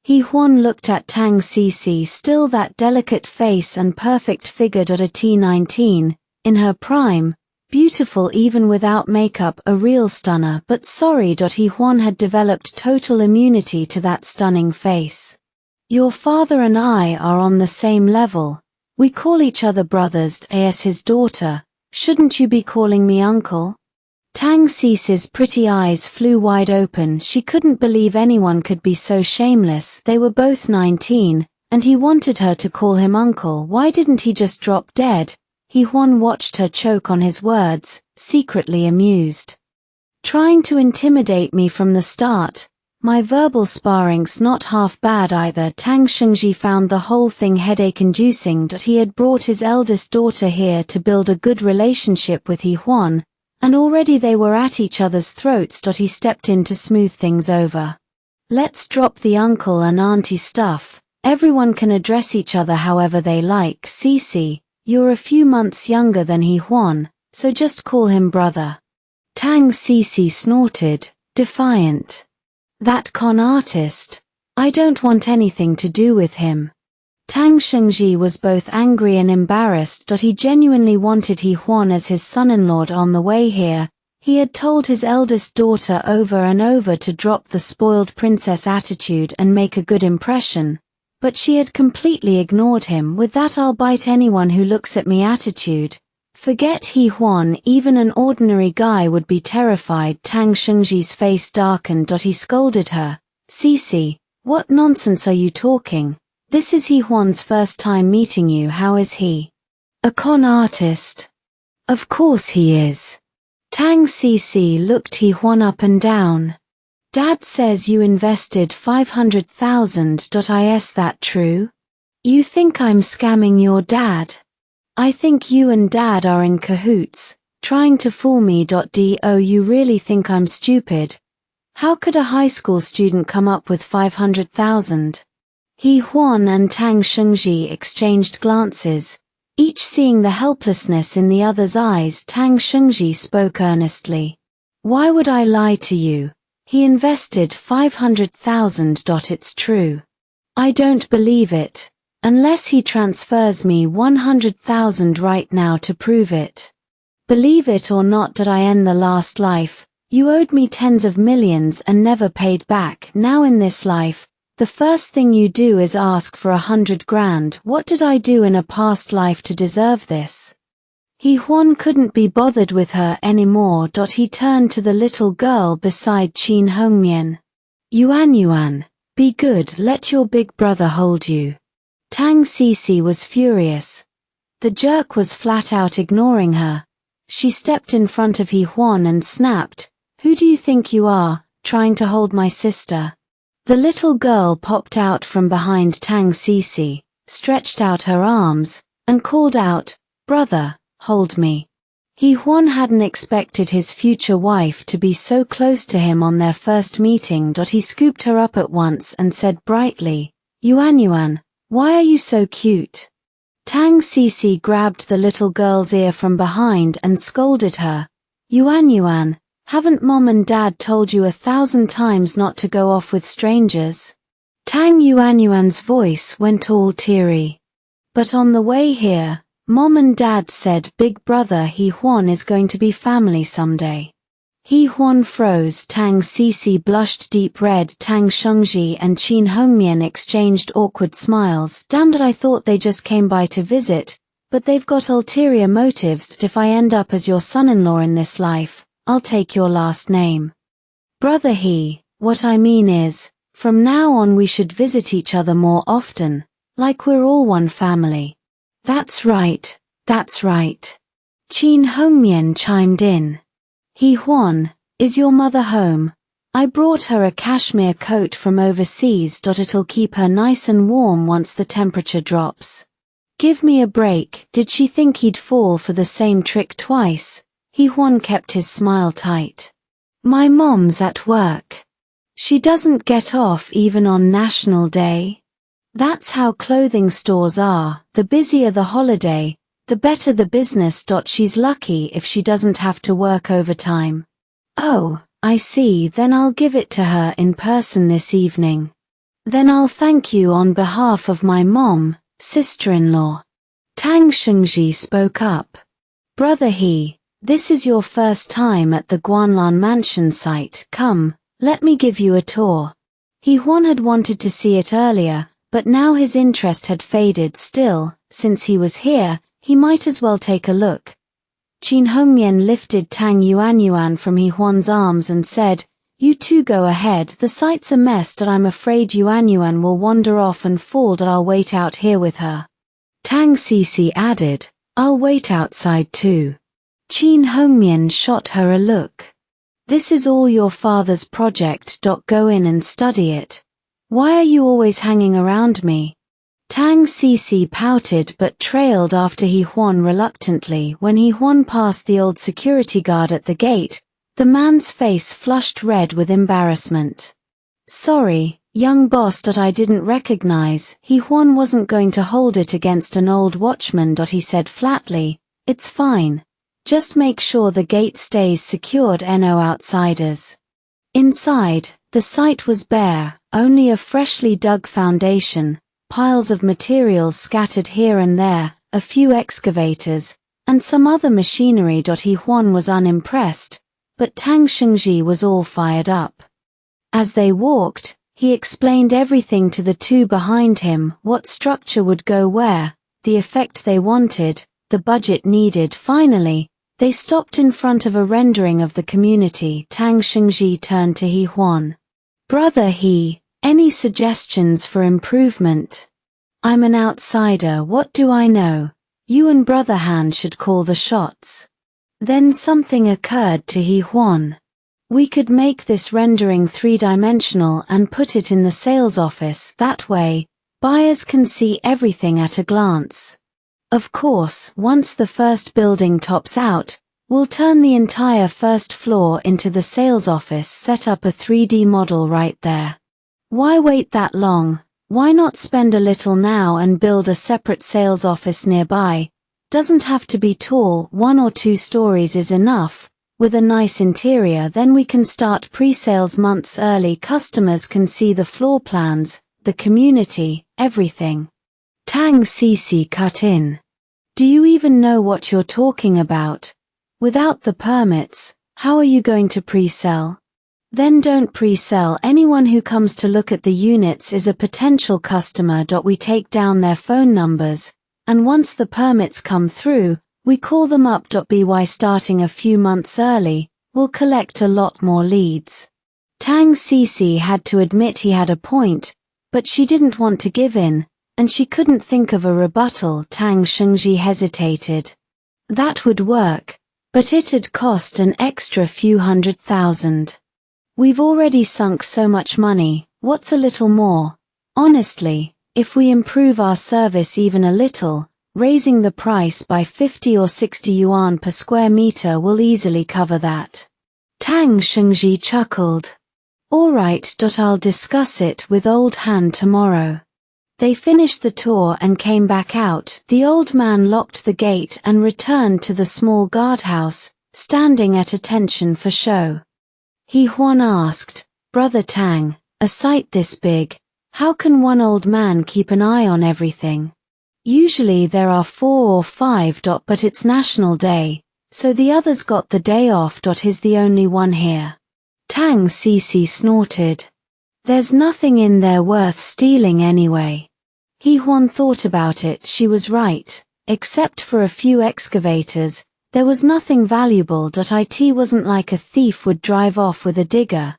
Huan looked at Tang Cici, still that delicate face and perfect figure. A T19, in her prime, beautiful even without makeup, a real stunner. But sorry. Huan had developed total immunity to that stunning face. Your father and I are on the same level. We call each other brothers as his daughter. Shouldn't you be calling me uncle? Tang Cece's pretty eyes flew wide open. She couldn't believe anyone could be so shameless. They were both 19, and he wanted her to call him uncle. Why didn't he just drop dead? Huan watched her choke on his words, secretly amused. Trying to intimidate me from the start. My verbal sparring's not half bad either. Tang Shengji found the whole thing headache-inducing. He had brought his eldest daughter here to build a good relationship with Huan, and already they were at each other's throats. He stepped in to smooth things over. Let's drop the uncle and auntie stuff. Everyone can address each other however they like. Cece, you're a few months younger than Huan, so just call him brother. Tang Cece snorted, defiant. That con artist. I don't want anything to do with him. Tang Shengji was both angry and embarrassed. He genuinely wanted Huan as his son-in-law. On the way here, he had told his eldest daughter over and over to drop the spoiled princess attitude and make a good impression, but she had completely ignored him with that "I'll bite anyone who looks at me" attitude. Forget Huan, even an ordinary guy would be terrified. Tang Shengji's face darkened. He scolded her. Cece, what nonsense are you talking? This is Huan's first time meeting you. How is he? A con artist. Of course he is. Tang Cece looked Huan up and down. Dad says you invested 500,000. Is that true? You think I'm scamming your dad? I think you and Dad are in cahoots, trying to fool me. Do you really think I'm stupid? How could a high school student come up with 500,000? Huan and Tang Shengji exchanged glances, each seeing the helplessness in the other's eyes. Tang Shengji spoke earnestly. Why would I lie to you? He invested 500,000. It's true. I don't believe it. Unless he transfers me 100,000 right now to prove it. Believe it or not, I end the last life. You owed me tens of millions and never paid back. Now in this life, the first thing you do is ask for 100 grand. What did I do in a past life to deserve this? Huan couldn't be bothered with her anymore. He turned to the little girl beside Qin Hongmian. Yuan, be good, let your big brother hold you. Tang Cece was furious. The jerk was flat out ignoring her. She stepped in front of Huan and snapped, Who do you think you are, trying to hold my sister? The little girl popped out from behind Tang Cece, stretched out her arms, and called out, Brother, hold me. Huan hadn't expected his future wife to be so close to him on their first meeting. He scooped her up at once and said brightly, Yuan, why are you so cute? Tang Cece grabbed the little girl's ear from behind and scolded her. Yuan, haven't Mom and Dad told you 1,000 times not to go off with strangers? Tang Yuan's voice went all teary. But on the way here, Mom and Dad said big brother Huan is going to be family someday. Huan froze. Tang Cece blushed deep red. Tang Shengji and Qin Hongmian exchanged awkward smiles. Damned it, I thought they just came by to visit, but they've got ulterior motives. If I end up as your son-in-law in this life, I'll take your last name. Brother what I mean is, from now on we should visit each other more often, like we're all one family. That's right. Qin Hongmian chimed in. Huan, is your mother home? I brought her a cashmere coat from overseas. It'll keep her nice and warm once the temperature drops. Give me a break. Did she think he'd fall for the same trick twice? Huan kept his smile tight. My mom's at work. She doesn't get off even on National Day. That's how clothing stores are. The busier the holiday, the better the business. She's lucky if she doesn't have to work overtime. Oh, I see. Then I'll give it to her in person this evening. Then I'll thank you on behalf of my mom, sister-in-law. Tang Shengji spoke up. Brother this is your first time at the Guanlan mansion site. Come, let me give you a tour. Huan had wanted to see it earlier, but now his interest had faded. Still, since he was here, he might as well take a look. Qin Hongmian lifted Tang Yuanyuan from Huan's arms and said, "You two go ahead, the site's a mess but I'm afraid Yuanyuan will wander off and fall. I'll wait out here with her." Tang Sisi added, "I'll wait outside too." Qin Hongmian shot her a look. "This is all your father's project. Go in and study it. Why are you always hanging around me?" Tang Sisi pouted but trailed after Huan reluctantly. When Huan passed the old security guard at the gate, the man's face flushed red with embarrassment. "Sorry, young boss, that I didn't recognize." Huan wasn't going to hold it against an old watchman. He said flatly, "It's fine. Just make sure the gate stays secured. No outsiders." Inside, the site was bare, only a freshly dug foundation, piles of materials scattered here and there, a few excavators, and some other machinery. Huan was unimpressed, but Tang Shengji was all fired up. As they walked, he explained everything to the two behind him, what structure would go where, the effect they wanted, the budget needed. Finally, they stopped in front of a rendering of the community. Tang Shengji turned to Huan. "Brother any suggestions for improvement?" "I'm an outsider, what do I know? You and Brother Han should call the shots." Then something occurred to Huan. "We could make this rendering three-dimensional and put it in the sales office. That way, buyers can see everything at a glance. Of course, once the first building tops out, we'll turn the entire first floor into the sales office, set up a 3D model right there. Why wait that long? Why not spend a little now and build a separate sales office nearby? Doesn't have to be tall, 1 or 2 stories is enough, with a nice interior. Then we can start pre-sales months early. Customers can see the floor plans, the community, everything." Tang Sisi cut in. "Do you even know what you're talking about? Without the permits, how are you going to pre-sell? Then don't pre-sell. Anyone who comes to look at the units is a potential customer. We take down their phone numbers, and once the permits come through, we call them up. By starting a few months early, we'll collect a lot more leads." Tang Sisi had to admit he had a point, but she didn't want to give in, and she couldn't think of a rebuttal. Tang Shengji hesitated. "That would work, but it'd cost an extra few $100,000. We've already sunk so much money, what's a little more? Honestly, if we improve our service even a little, raising the price by 50 or 60 yuan per square meter will easily cover that." Tang Shengji chuckled. "All right, I'll discuss it with old Han tomorrow." They finished the tour and came back out. The old man locked the gate and returned to the small guardhouse, standing at attention for show. Huan asked, "Brother Tang, a site this big, how can one old man keep an eye on everything? Usually there are 4 or 5. But it's National Day, so the others got the day off. He's the only one here." Tang Sisi snorted. "There's nothing in there worth stealing anyway." Huan thought about it. She was right. Except for a few excavators, there was nothing valuable. It wasn't like a thief would drive off with a digger.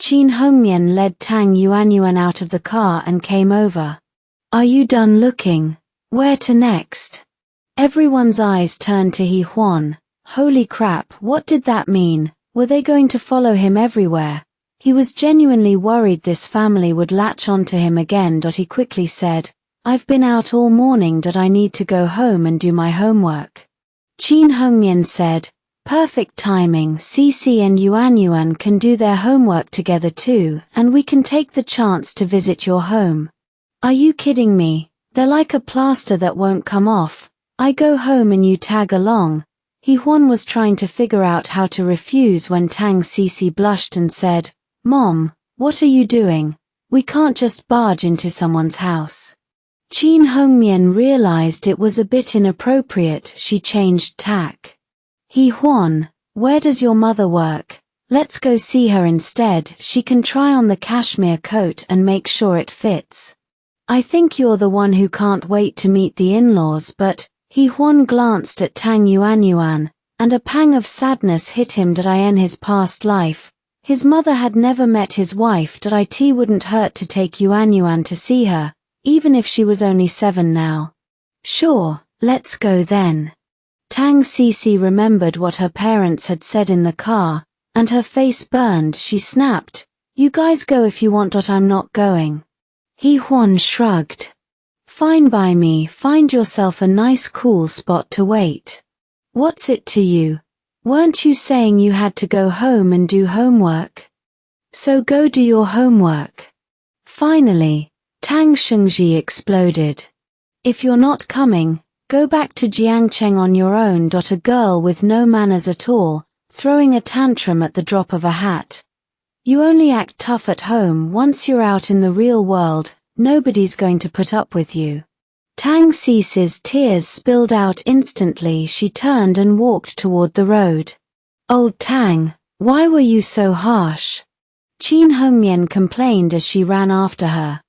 Qin Hongmian led Tang Yuanyuan out of the car and came over. "Are you done looking? Where to next?" Everyone's eyes turned to Huan. Holy crap, what did that mean? Were they going to follow him everywhere? He was genuinely worried this family would latch onto him again. He quickly said, "I've been out all morning. I need to go home and do my homework." Qin Hongmian said, "Perfect timing. Sisi and Yuanyuan can do their homework together too, and we can take the chance to visit your home." "Are you kidding me? They're like a plaster that won't come off. I go home and you tag along." Huan was trying to figure out how to refuse when Tang Sisi blushed and said, "Mom, what are you doing? We can't just barge into someone's house." Qin Hongmian realized it was a bit inappropriate. She changed tack. "Huan, where does your mother work? Let's go see her instead. She can try on the cashmere coat and make sure it fits." I think you're the one who can't wait to meet the in-laws, but Huan glanced at Tang Yuanyuan, and a pang of sadness hit him in his past life. His mother had never met his wife. It wouldn't hurt to take Yuanyuan to see her, even if she was only 7 now. Sure, let's go then. Tang Cici remembered what her parents had said in the car, and her face burned. She snapped, "You guys go if you want. I'm not going." Huan shrugged. Fine by me, find yourself a nice cool spot to wait. What's it to you? Weren't you saying you had to go home and do homework? So go do your homework. Finally, Tang Shengji exploded. If you're not coming, go back to Jiangcheng on your own. A girl with no manners at all, throwing a tantrum at the drop of a hat. You only act tough at home. Once you're out in the real world, nobody's going to put up with you. Tang Cici's tears spilled out instantly. She turned and walked toward the road. Old Tang, why were you so harsh? Qin Hongmian complained as she ran after her.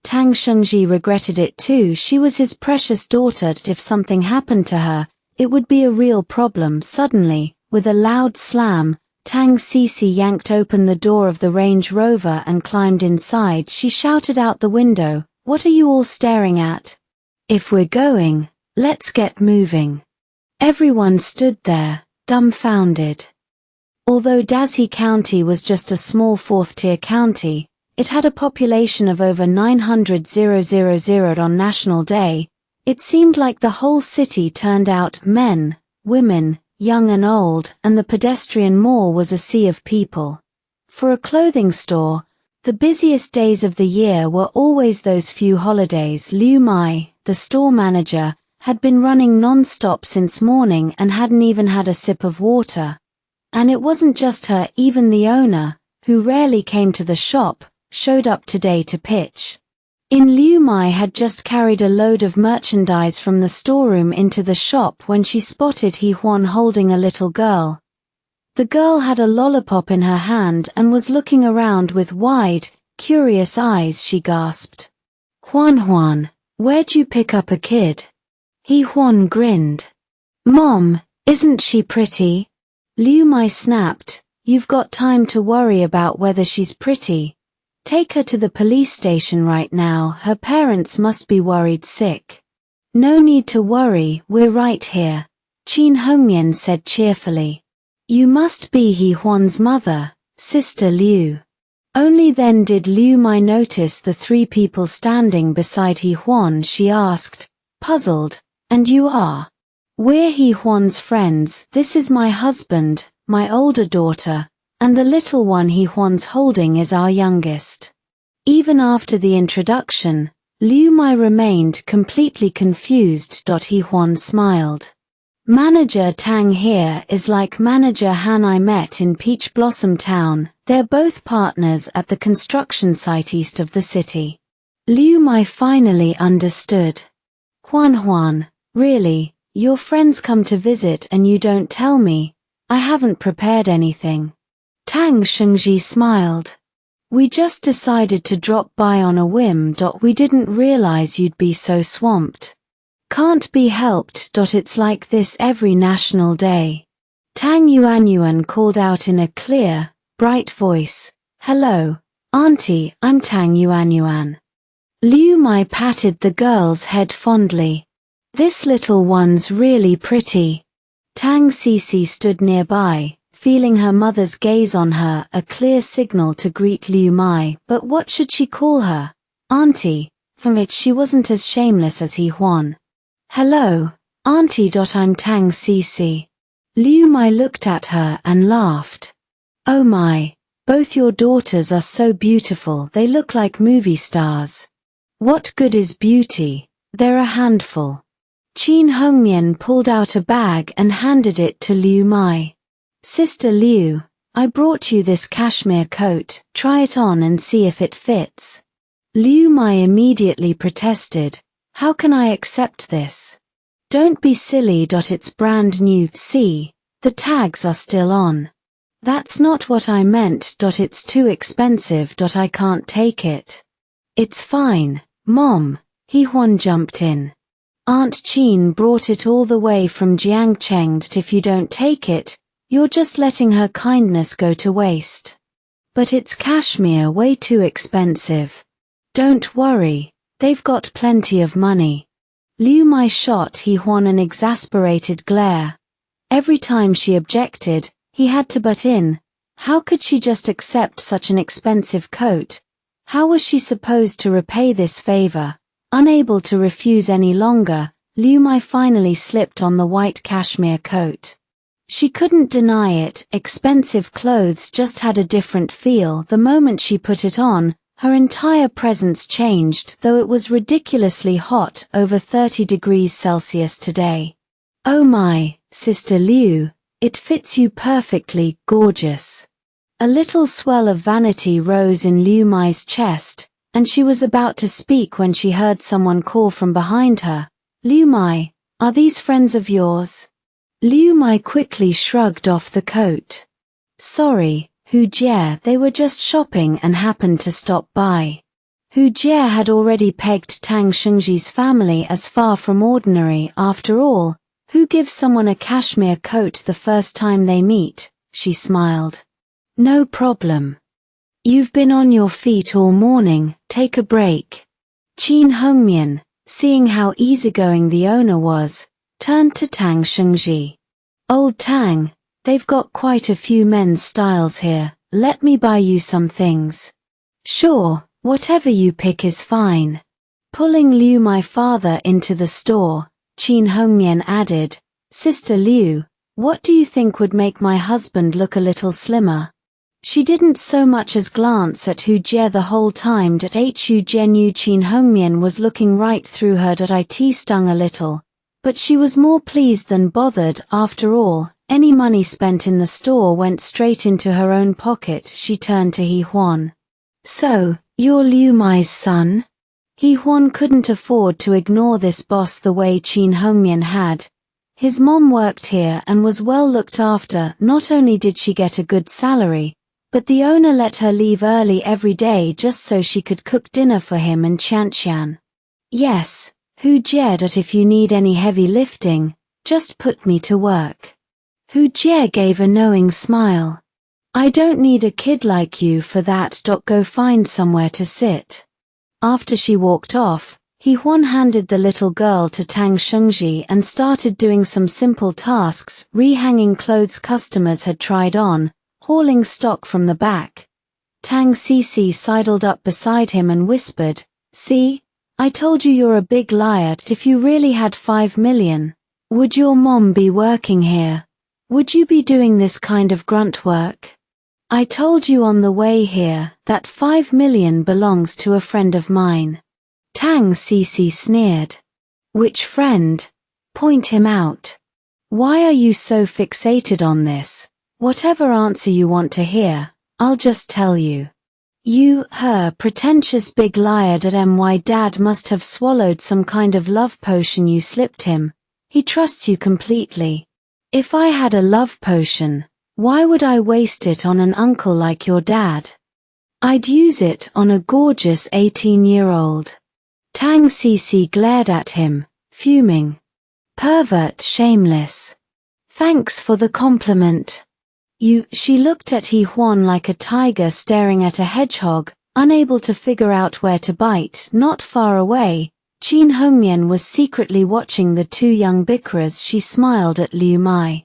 Tang Shengji regretted it too. She was his precious daughter. If something happened to her, it would be a real problem. Suddenly, with a loud slam, Tang Cici yanked open the door of the Range Rover and climbed inside. She shouted out the window, "What are you all staring at? If we're going, let's get moving." Everyone stood there, dumbfounded. Although Dazi County was just a small 4th-tier county, it had a population of over 900,000 on National Day. It seemed like the whole city turned out, men, women, young and old, and the pedestrian mall was a sea of people. For a clothing store, the busiest days of the year were always those few holidays. Liu Mai, the store manager, had been running non-stop since morning and hadn't even had a sip of water. And it wasn't just her, even the owner, who rarely came to the shop, showed up today to pitch. Liu Mai had just carried a load of merchandise from the storeroom into the shop when she spotted Huan holding a little girl. The girl had a lollipop in her hand and was looking around with wide, curious eyes. She gasped, Huan, where'd you pick up a kid?" Huan grinned. "Mom, isn't she pretty?" Liu Mai snapped, "You've got time to worry about whether she's pretty. Take her to the police station right now. Her parents must be worried sick." "No need to worry, we're right here," Qin Hongmian said cheerfully. "You must be Huan's mother, Sister Liu." Only then did Liu Mai notice the 3 people standing beside Huan. She asked, puzzled, "And you are?" "We're Huan's friends. This is my husband, my older daughter, and the little one Huan's holding is our youngest." Even after the introduction, Liu Mai remained completely confused. Huan smiled. "Manager Tang here is like Manager Han I met in Peach Blossom Town. They're both partners at the construction site east of the city." Liu Mai finally understood. Huan, really, your friends come to visit and you don't tell me? I haven't prepared anything." Tang Shengji smiled. "We just decided to drop by on a whim. We didn't realize you'd be so swamped." "Can't be helped. It's like this every National Day." Tang Yuanyuan called out in a clear, bright voice, "Hello, Auntie, I'm Tang Yuanyuan." Liu Mai patted the girl's head fondly. "This little one's really pretty." Tang Cici stood nearby, feeling her mother's gaze on her, a clear signal to greet Liu Mai. But what should she call her? Auntie? From it she wasn't as shameless as Huan. "Hello, Auntie. I'm Tang Cici." Liu Mai looked at her and laughed. "Oh my, both your daughters are so beautiful. They look like movie stars." "What good is beauty? They're a handful." Qin Hongmian pulled out a bag and handed it to Liu Mai. "Sister Liu, I brought you this cashmere coat. Try it on and see if it fits." Liu Mai immediately protested. "How can I accept this?" "Don't be silly. It's brand new. See, the tags are still on." "That's not what I meant. It's too expensive. I can't take it." "It's fine. Mom, Huan jumped in. Aunt Chin brought it all the way from Jiangcheng. If you don't take it, you're just letting her kindness go to waste. But it's cashmere, way too expensive. Don't worry, they've got plenty of money. Liu Mai shot Huan an exasperated glare. Every time she objected, he had to butt in. How could she just accept such an expensive coat? How was she supposed to repay this favor? Unable to refuse any longer, Liu Mai finally slipped on the white cashmere coat. She couldn't deny it, expensive clothes just had a different feel. The moment she put it on, her entire presence changed, though it was ridiculously hot, over 30 degrees Celsius today. Oh my, Sister Liu, it fits you perfectly, gorgeous. A little swell of vanity rose in Liu Mai's chest, and she was about to speak when she heard someone call from behind her. Liu Mai, are these friends of yours? Liu Mai quickly shrugged off the coat. Sorry, Hu Jie, they were just shopping and happened to stop by. Hu Jie had already pegged Tang Shengji's family as far from ordinary. After all, who gives someone a cashmere coat the first time they meet? She smiled. No problem. You've been on your feet all morning, take a break. Qin Hongmian, seeing how easygoing the owner was, turned to Tang Shengji. Old Tang, they've got quite a few men's styles here, let me buy you some things. Sure, whatever you pick is fine. Pulling Liu Mai father into the store, Qin Hongmian added, Sister Liu, what do you think would make my husband look a little slimmer? She didn't so much as glance at Hu Jie the whole time. Hu Jie knew Qin Hongmian was looking right through her. It stung a little, but she was more pleased than bothered. After all, any money spent in the store went straight into her own pocket. She turned to Huan. So, you're Liu Mai's son? Huan couldn't afford to ignore this boss the way Qin Hongmian had. His mom worked here and was well looked after. Not only did she get a good salary, but the owner let her leave early every day just so she could cook dinner for him and Qian. Yes, Hu Jie, if you need any heavy lifting, just put me to work. Hu Jie gave a knowing smile. I don't need a kid like you for that. Go find somewhere to sit. After she walked off, Huan handed the little girl to Tang Shengji and started doing some simple tasks, rehanging clothes customers had tried on, hauling stock from the back. Tang Cici sidled up beside him and whispered, See, I told you you're a big liar. If you really had 5 million, would your mom be working here? Would you be doing this kind of grunt work? I told you on the way here that 5 million belongs to a friend of mine. Tang Cici sneered. Which friend? Point him out. Why are you so fixated on this? Whatever answer you want to hear, I'll just tell you. You, her, pretentious big liar. My dad must have swallowed some kind of love potion you slipped him. He trusts you completely. If I had a love potion, why would I waste it on an uncle like your dad? I'd use it on a gorgeous 18-year-old. Tang Cici glared at him, fuming. Pervert, shameless. Thanks for the compliment. She looked at Huan like a tiger staring at a hedgehog, unable to figure out where to bite. Not far away, Qin Hongmian was secretly watching the two young bickerers. She smiled at Liu Mai.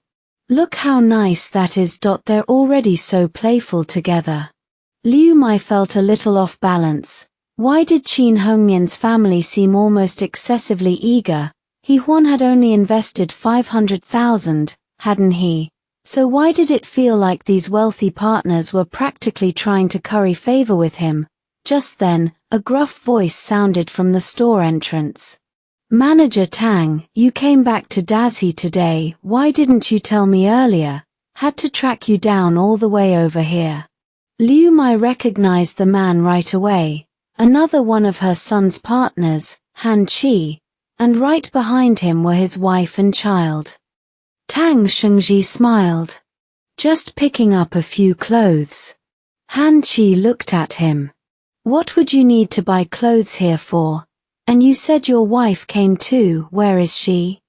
Look how nice that is. They're already so playful together. Liu Mai felt a little off balance. Why did Qin Hongmian's family seem almost excessively eager? Huan had only invested 500,000, hadn't he? So why did it feel like these wealthy partners were practically trying to curry favor with him? Just then, a gruff voice sounded from the store entrance. Manager Tang, you came back to Dazi today. Why didn't you tell me earlier? Had to track you down all the way over here. Liu Mai recognized the man right away. Another one of her son's partners, Han Qi, and right behind him were his wife and child. Tang Shengji smiled. Just picking up a few clothes. Han Qi looked at him. What would you need to buy clothes here for? And you said your wife came too, where is she?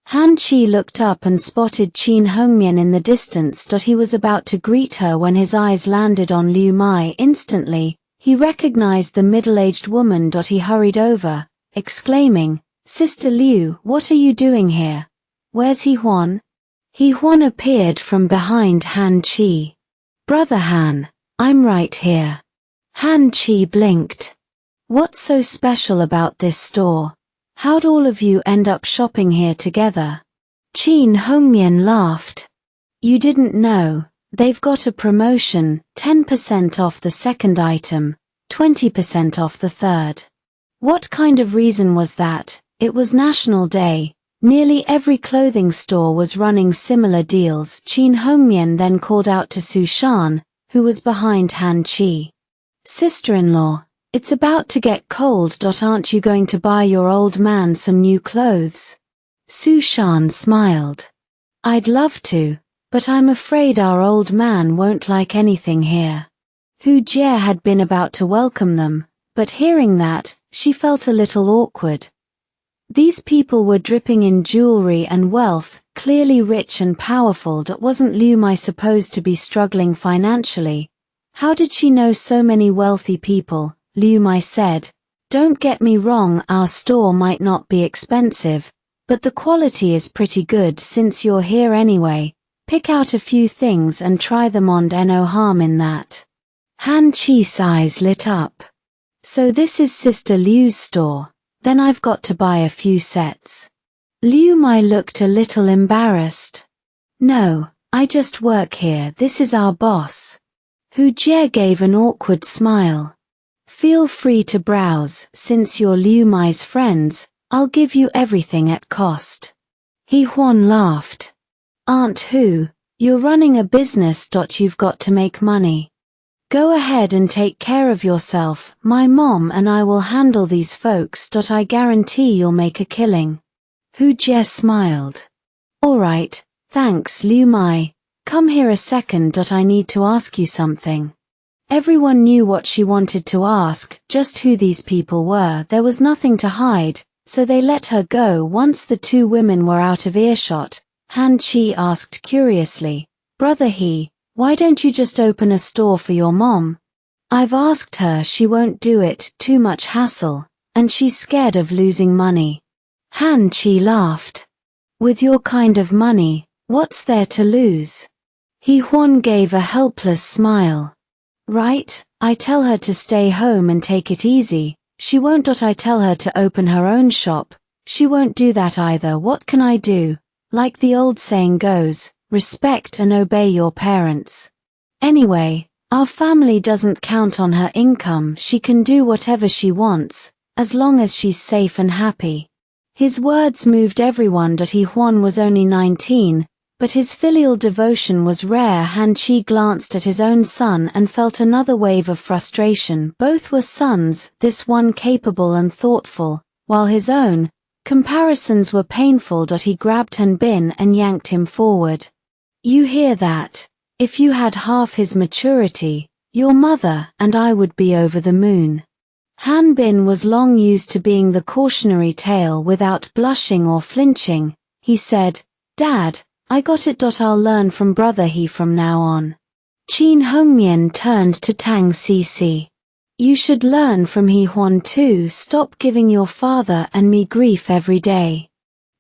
Han Chi looked up and spotted Qin Hongmian in the distance. He was about to greet her when his eyes landed on Liu Mai. Instantly, he recognized the middle-aged woman. He hurried over, exclaiming, "Sister Liu, what are you doing here? Where's Huan?" Huan appeared from behind Han Chi. "Brother Han, I'm right here." Han Chi blinked. "What's so special about this store? How'd all of you end up shopping here together?" Qin Hongmian laughed. "You didn't know, they've got a promotion, 10% off the second item, 20% off the third." "What kind of reason was that?" "It was National Day. Nearly every clothing store was running similar deals." Qin Hongmian then called out to Su Shan, who was behind Han Chi. "Sister-in-law, it's about to get cold. Aren't you going to buy your old man some new clothes?" Su Shan smiled. "I'd love to, but I'm afraid our old man won't like anything here." Hu Jie had been about to welcome them, but hearing that, she felt a little awkward. These people were dripping in jewelry and wealth, clearly rich and powerful. Wasn't Liu Mai supposed to be struggling financially? How did she know so many wealthy people? Liu Mai said, "Don't get me wrong, our store might not be expensive, but the quality is pretty good. Since you're here anyway, pick out a few things and try them on. No harm in that." Han Chi's eyes lit up. "So this is Sister Liu's store. Then I've got to buy a few sets." Liu Mai looked a little embarrassed. "No, I just work here. This is our boss." Hu Jie gave an awkward smile. "Feel free to browse. Since you're Liu Mai's friends, I'll give you everything at cost." Huan laughed. "Aunt Hu, you're running a business. You've got to make money. Go ahead and take care of yourself. My mom and I will handle these folks. I guarantee you'll make a killing." Hu Jie smiled. "All right, thanks Liu Mai. Come here a second. I need to ask you something." Everyone knew what she wanted to ask, just who these people were. There was nothing to hide, so they let her go. Once the two women were out of earshot, Han Chi asked curiously, "Brother He, why don't you just open a store for your mom?" "I've asked her, she won't do it. Too much hassle, and she's scared of losing money." Han Chi laughed. "With your kind of money, what's there to lose?" Huan gave a helpless smile. "Right, I tell her to stay home and take it easy. She won't. I tell her to open her own shop. She won't do that either. What can I do? Like the old saying goes, respect and obey your parents. Anyway, our family doesn't count on her income. She can do whatever she wants, as long as she's safe and happy." His words moved everyone. Huan was only 19, but his filial devotion was rare. Han Chi glanced at his own son and felt another wave of frustration. Both were sons, this one capable and thoughtful, while his own comparisons were painful. He grabbed Han Bin and yanked him forward. "You hear that? If you had half his maturity, your mother and I would be over the moon." Han Bin was long used to being the cautionary tale. Without blushing or flinching, he said, "Dad, I got it. I'll learn from Brother He from now on." Qin Hongmian turned to Tang Cici. "You should learn from Huan too. Stop giving your father and me grief every day."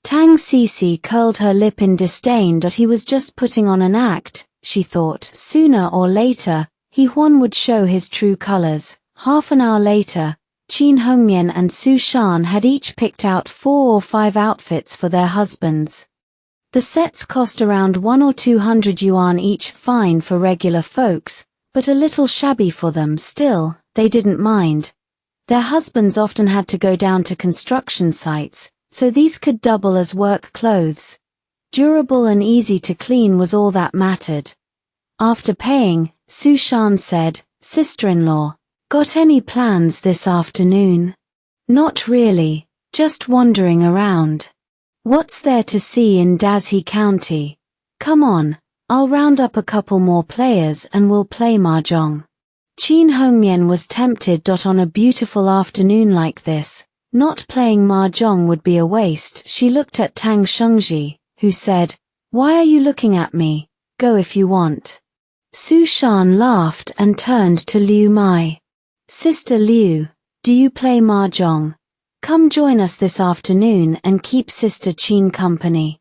Tang Cici curled her lip in disdain. He was just putting on an act, she thought. Sooner or later, Huan would show his true colors. Half an hour later, Qin Hongmian and Su Shan had each picked out 4 or 5 outfits for their husbands. The sets cost around 100 or 200 yuan each, fine for regular folks, but a little shabby for them. Still, they didn't mind. Their husbands often had to go down to construction sites, so these could double as work clothes. Durable and easy to clean was all that mattered. After paying, Su Shan said, "Sister-in-law, got any plans this afternoon?" "Not really, just wandering around." "What's there to see in Dazhi County? Come on, I'll round up a couple more players and we'll play mahjong." Qin Hongmian was tempted. On a beautiful afternoon like this, Not playing mahjong would be a waste. She looked at Tang Shengji, who said, "Why are you looking at me? Go if you want." Su Shan laughed and turned to Liu Mai. "Sister Liu, do you play mahjong? Come join us this afternoon and keep Sister Qin company."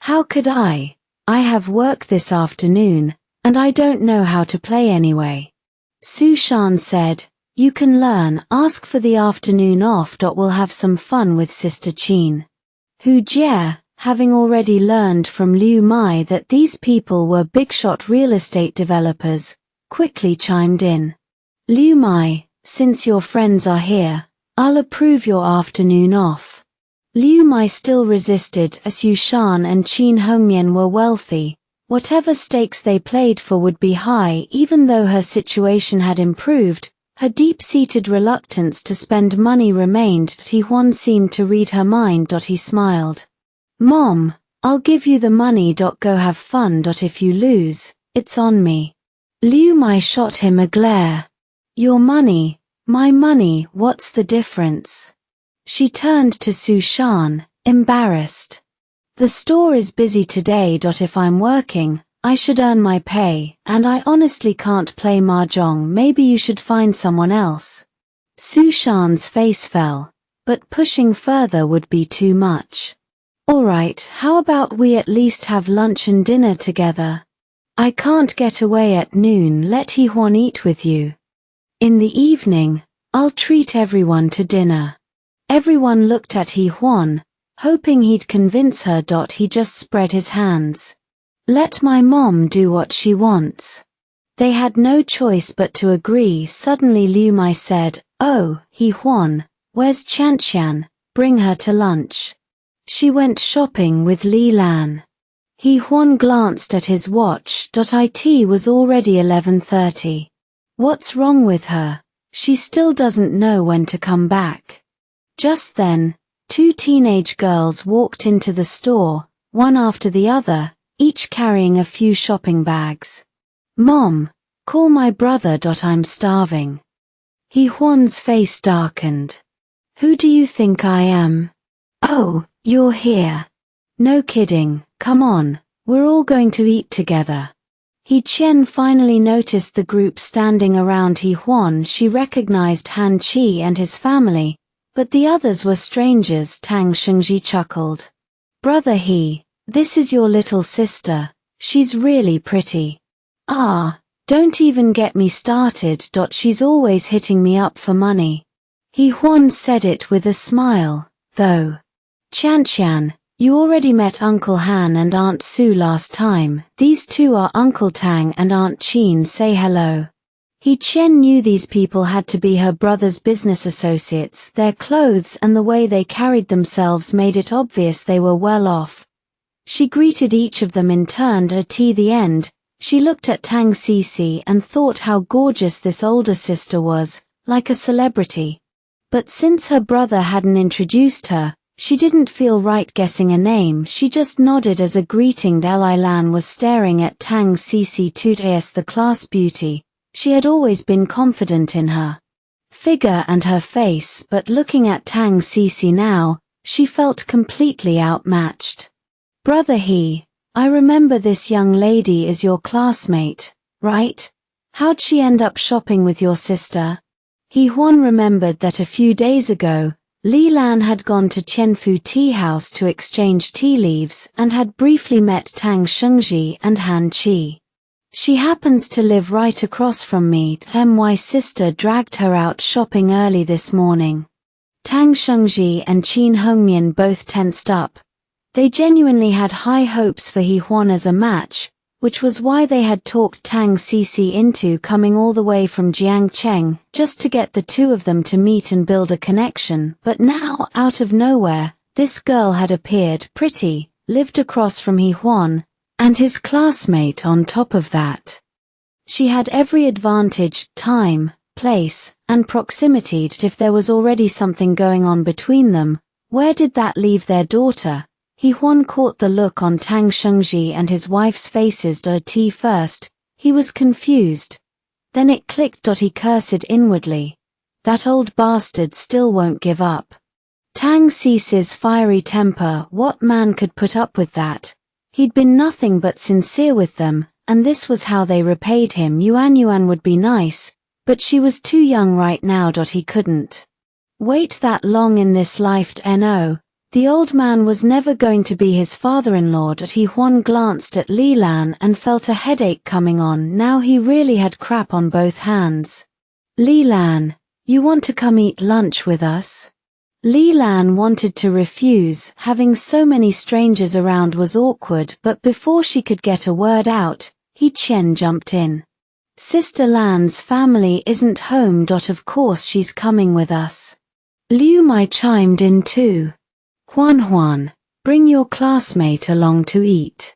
"How could I? I have work this afternoon, and I don't know how to play anyway." Su Shan said, "You can learn, ask for the afternoon off. We'll have some fun with Sister Qin." Hu Jie, having already learned from Liu Mai that these people were big-shot real estate developers, quickly chimed in. "Liu Mai, since your friends are here, I'll approve your afternoon off." Liu Mai still resisted, as Yu Shan and Qin Hongmian were wealthy. Whatever stakes they played for would be high. Even though her situation had improved, her deep-seated reluctance to spend money remained. Huan seemed to read her mind. He smiled. "Mom, I'll give you the money. Go have fun. If you lose, it's on me." Liu Mai shot him a glare. "Your money, my money, what's the difference?" She turned to Su Shan, embarrassed. "The store is busy today. If I'm working, I should earn my pay, and I honestly can't play mahjong. Maybe you should find someone else." Su Shan's face fell, but pushing further would be too much. "Alright, how about we at least have lunch and dinner together? I can't get away at noon. Let Huan eat with you. In the evening, I'll treat everyone to dinner." Everyone looked at Huan, hoping he'd convince her. He just spread his hands. "Let my mom do what she wants." They had no choice but to agree. Suddenly Liu Mai said, "Oh, Huan, where's Qian? Bring her to lunch." She went shopping with Li Lan. Huan glanced at his watch. It was already 11:30. What's wrong with her? She still doesn't know when to come back. Just then, two teenage girls walked into the store, one after the other, each carrying a few shopping bags. "Mom, call my brother. I'm starving." Huan's face darkened. "Who do you think I am?" "Oh, you're here. No kidding, come on, we're all going to eat together." Qian finally noticed the group standing around Huan. She recognized Han Qi and his family, but the others were strangers. Tang Shengji chuckled. "Brother this is your little sister. She's really pretty." "Ah, don't even get me started. She's always hitting me up for money." Huan said it with a smile, though. "Qian, you already met Uncle Han and Aunt Su last time. These two are Uncle Tang and Aunt Qin. Say hello." Qian knew these people had to be her brother's business associates. Their clothes and the way they carried themselves made it obvious they were well off. She greeted each of them in turn. At the end, she looked at Tang Cici and thought how gorgeous this older sister was, like a celebrity. But since her brother hadn't introduced her, she didn't feel right guessing a name. She just nodded as a greeting. Li Lan was staring at Tang Cici as the class beauty. She had always been confident in her figure and her face, but looking at Tang Cici now, she felt completely outmatched. "Brother I remember this young lady is your classmate, right? How'd she end up shopping with your sister?" Huan remembered that a few days ago, Li Lan had gone to Qianfu tea house to exchange tea leaves and had briefly met Tang Shengji and Han Qi. "She happens to live right across from me. My sister dragged her out shopping early this morning." Tang Shengji and Qin Hongmian both tensed up. They genuinely had high hopes for Huan as a match, which was why they had talked Tang Cici into coming all the way from Jiangcheng just to get the two of them to meet and build a connection. But now, out of nowhere, this girl had appeared, pretty, lived across from Huan, and his classmate on top of that. She had every advantage: time, place, and proximity. If there was already something going on between them, where did that leave their daughter? Huan caught the look on Tang Shengji and his wife's faces. At first, he was confused. Then it clicked. He cursed inwardly. That old bastard still won't give up. Tang Cece's fiery temper, what man could put up with that? He'd been nothing but sincere with them, and this was how they repaid him. Yuan would be nice, but she was too young right now. He couldn't wait that long in this life. No, the old man was never going to be his father-in-law. Huan glanced at Li Lan and felt a headache coming on. Now he really had crap on both hands. Li Lan, you want to come eat lunch with us? Li Lan wanted to refuse. Having so many strangers around was awkward, but before she could get a word out, He Chen jumped in. Sister Lan's family isn't home. Of course she's coming with us. Liu Mai chimed in too. Huan, bring your classmate along to eat.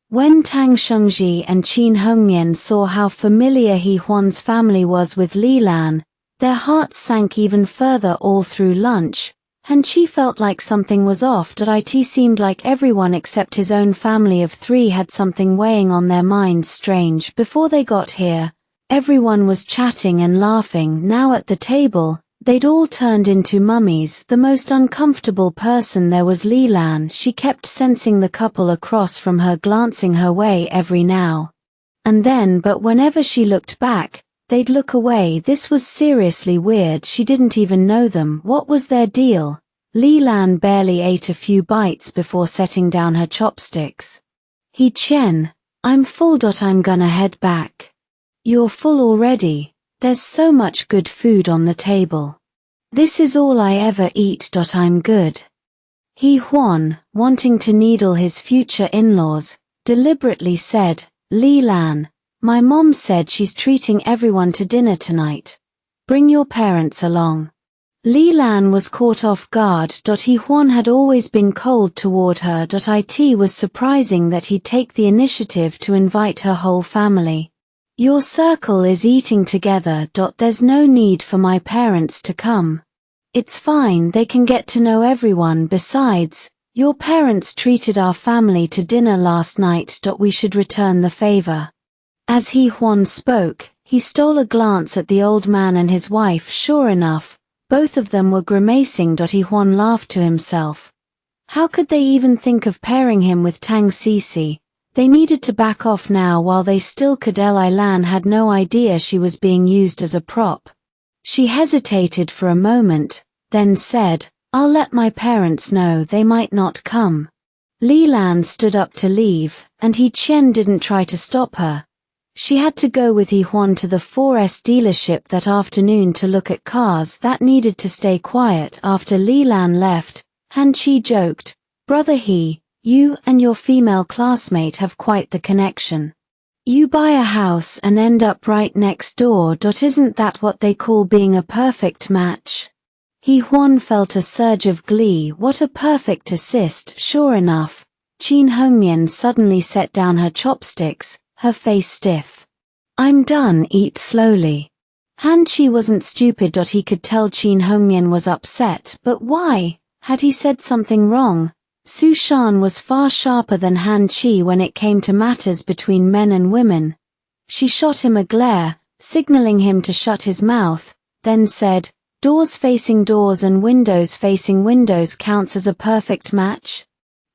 When Tang Shengji and Qin Hongmian saw how familiar Huan's family was with Li Lan, their hearts sank even further. All through lunch, Han Chi felt like something was off. It seemed like everyone except his own family of 3 had something weighing on their minds. Strange. Before they got here, everyone was chatting and laughing. Now at the table, they'd all turned into mummies. The most uncomfortable person there was Li Lan. She kept sensing the couple across from her, glancing her way every now and then, but whenever she looked back, they'd look away. This was seriously weird. She didn't even know them. What was their deal? Li Lan barely ate a few bites before setting down her chopsticks. He Chen, I'm full. I'm gonna head back. You're full already. There's so much good food on the table. This is all I ever eat. I'm good. He Huan, wanting to needle his future in-laws, deliberately said, Li Lan, my mom said she's treating everyone to dinner tonight. Bring your parents along. Li Lan was caught off guard. Huan had always been cold toward her. It was surprising that he'd take the initiative to invite her whole family. Your circle is eating together. There's no need for my parents to come. It's fine, they can get to know everyone. Besides, your parents treated our family to dinner last night. We should return the favor. As Huan spoke, he stole a glance at the old man and his wife. Sure enough, both of them were grimacing. Huan laughed to himself. How could they even think of pairing him with Tang Cece? They needed to back off now while they still could. Li Lan had no idea she was being used as a prop. She hesitated for a moment, then said, I'll let my parents know. They might not come. Li Lan stood up to leave, and He Chen didn't try to stop her. She had to go with Huan to the 4S dealership that afternoon to look at cars that needed to stay quiet. After Li Lan left, Han Chi joked, Brother He, you and your female classmate have quite the connection. You buy a house and end up right next door. Isn't that what they call being a perfect match? Huan felt a surge of glee. What a perfect assist. Sure enough, Qin Hongmian suddenly set down her chopsticks, her face stiff. I'm done. Eat slowly. Han Chi wasn't stupid. He could tell Qin Hongmian was upset, but why? Had he said something wrong? Su Shan was far sharper than Han Chi when it came to matters between men and women. She shot him a glare, signaling him to shut his mouth, then said, Doors facing doors and windows facing windows counts as a perfect match?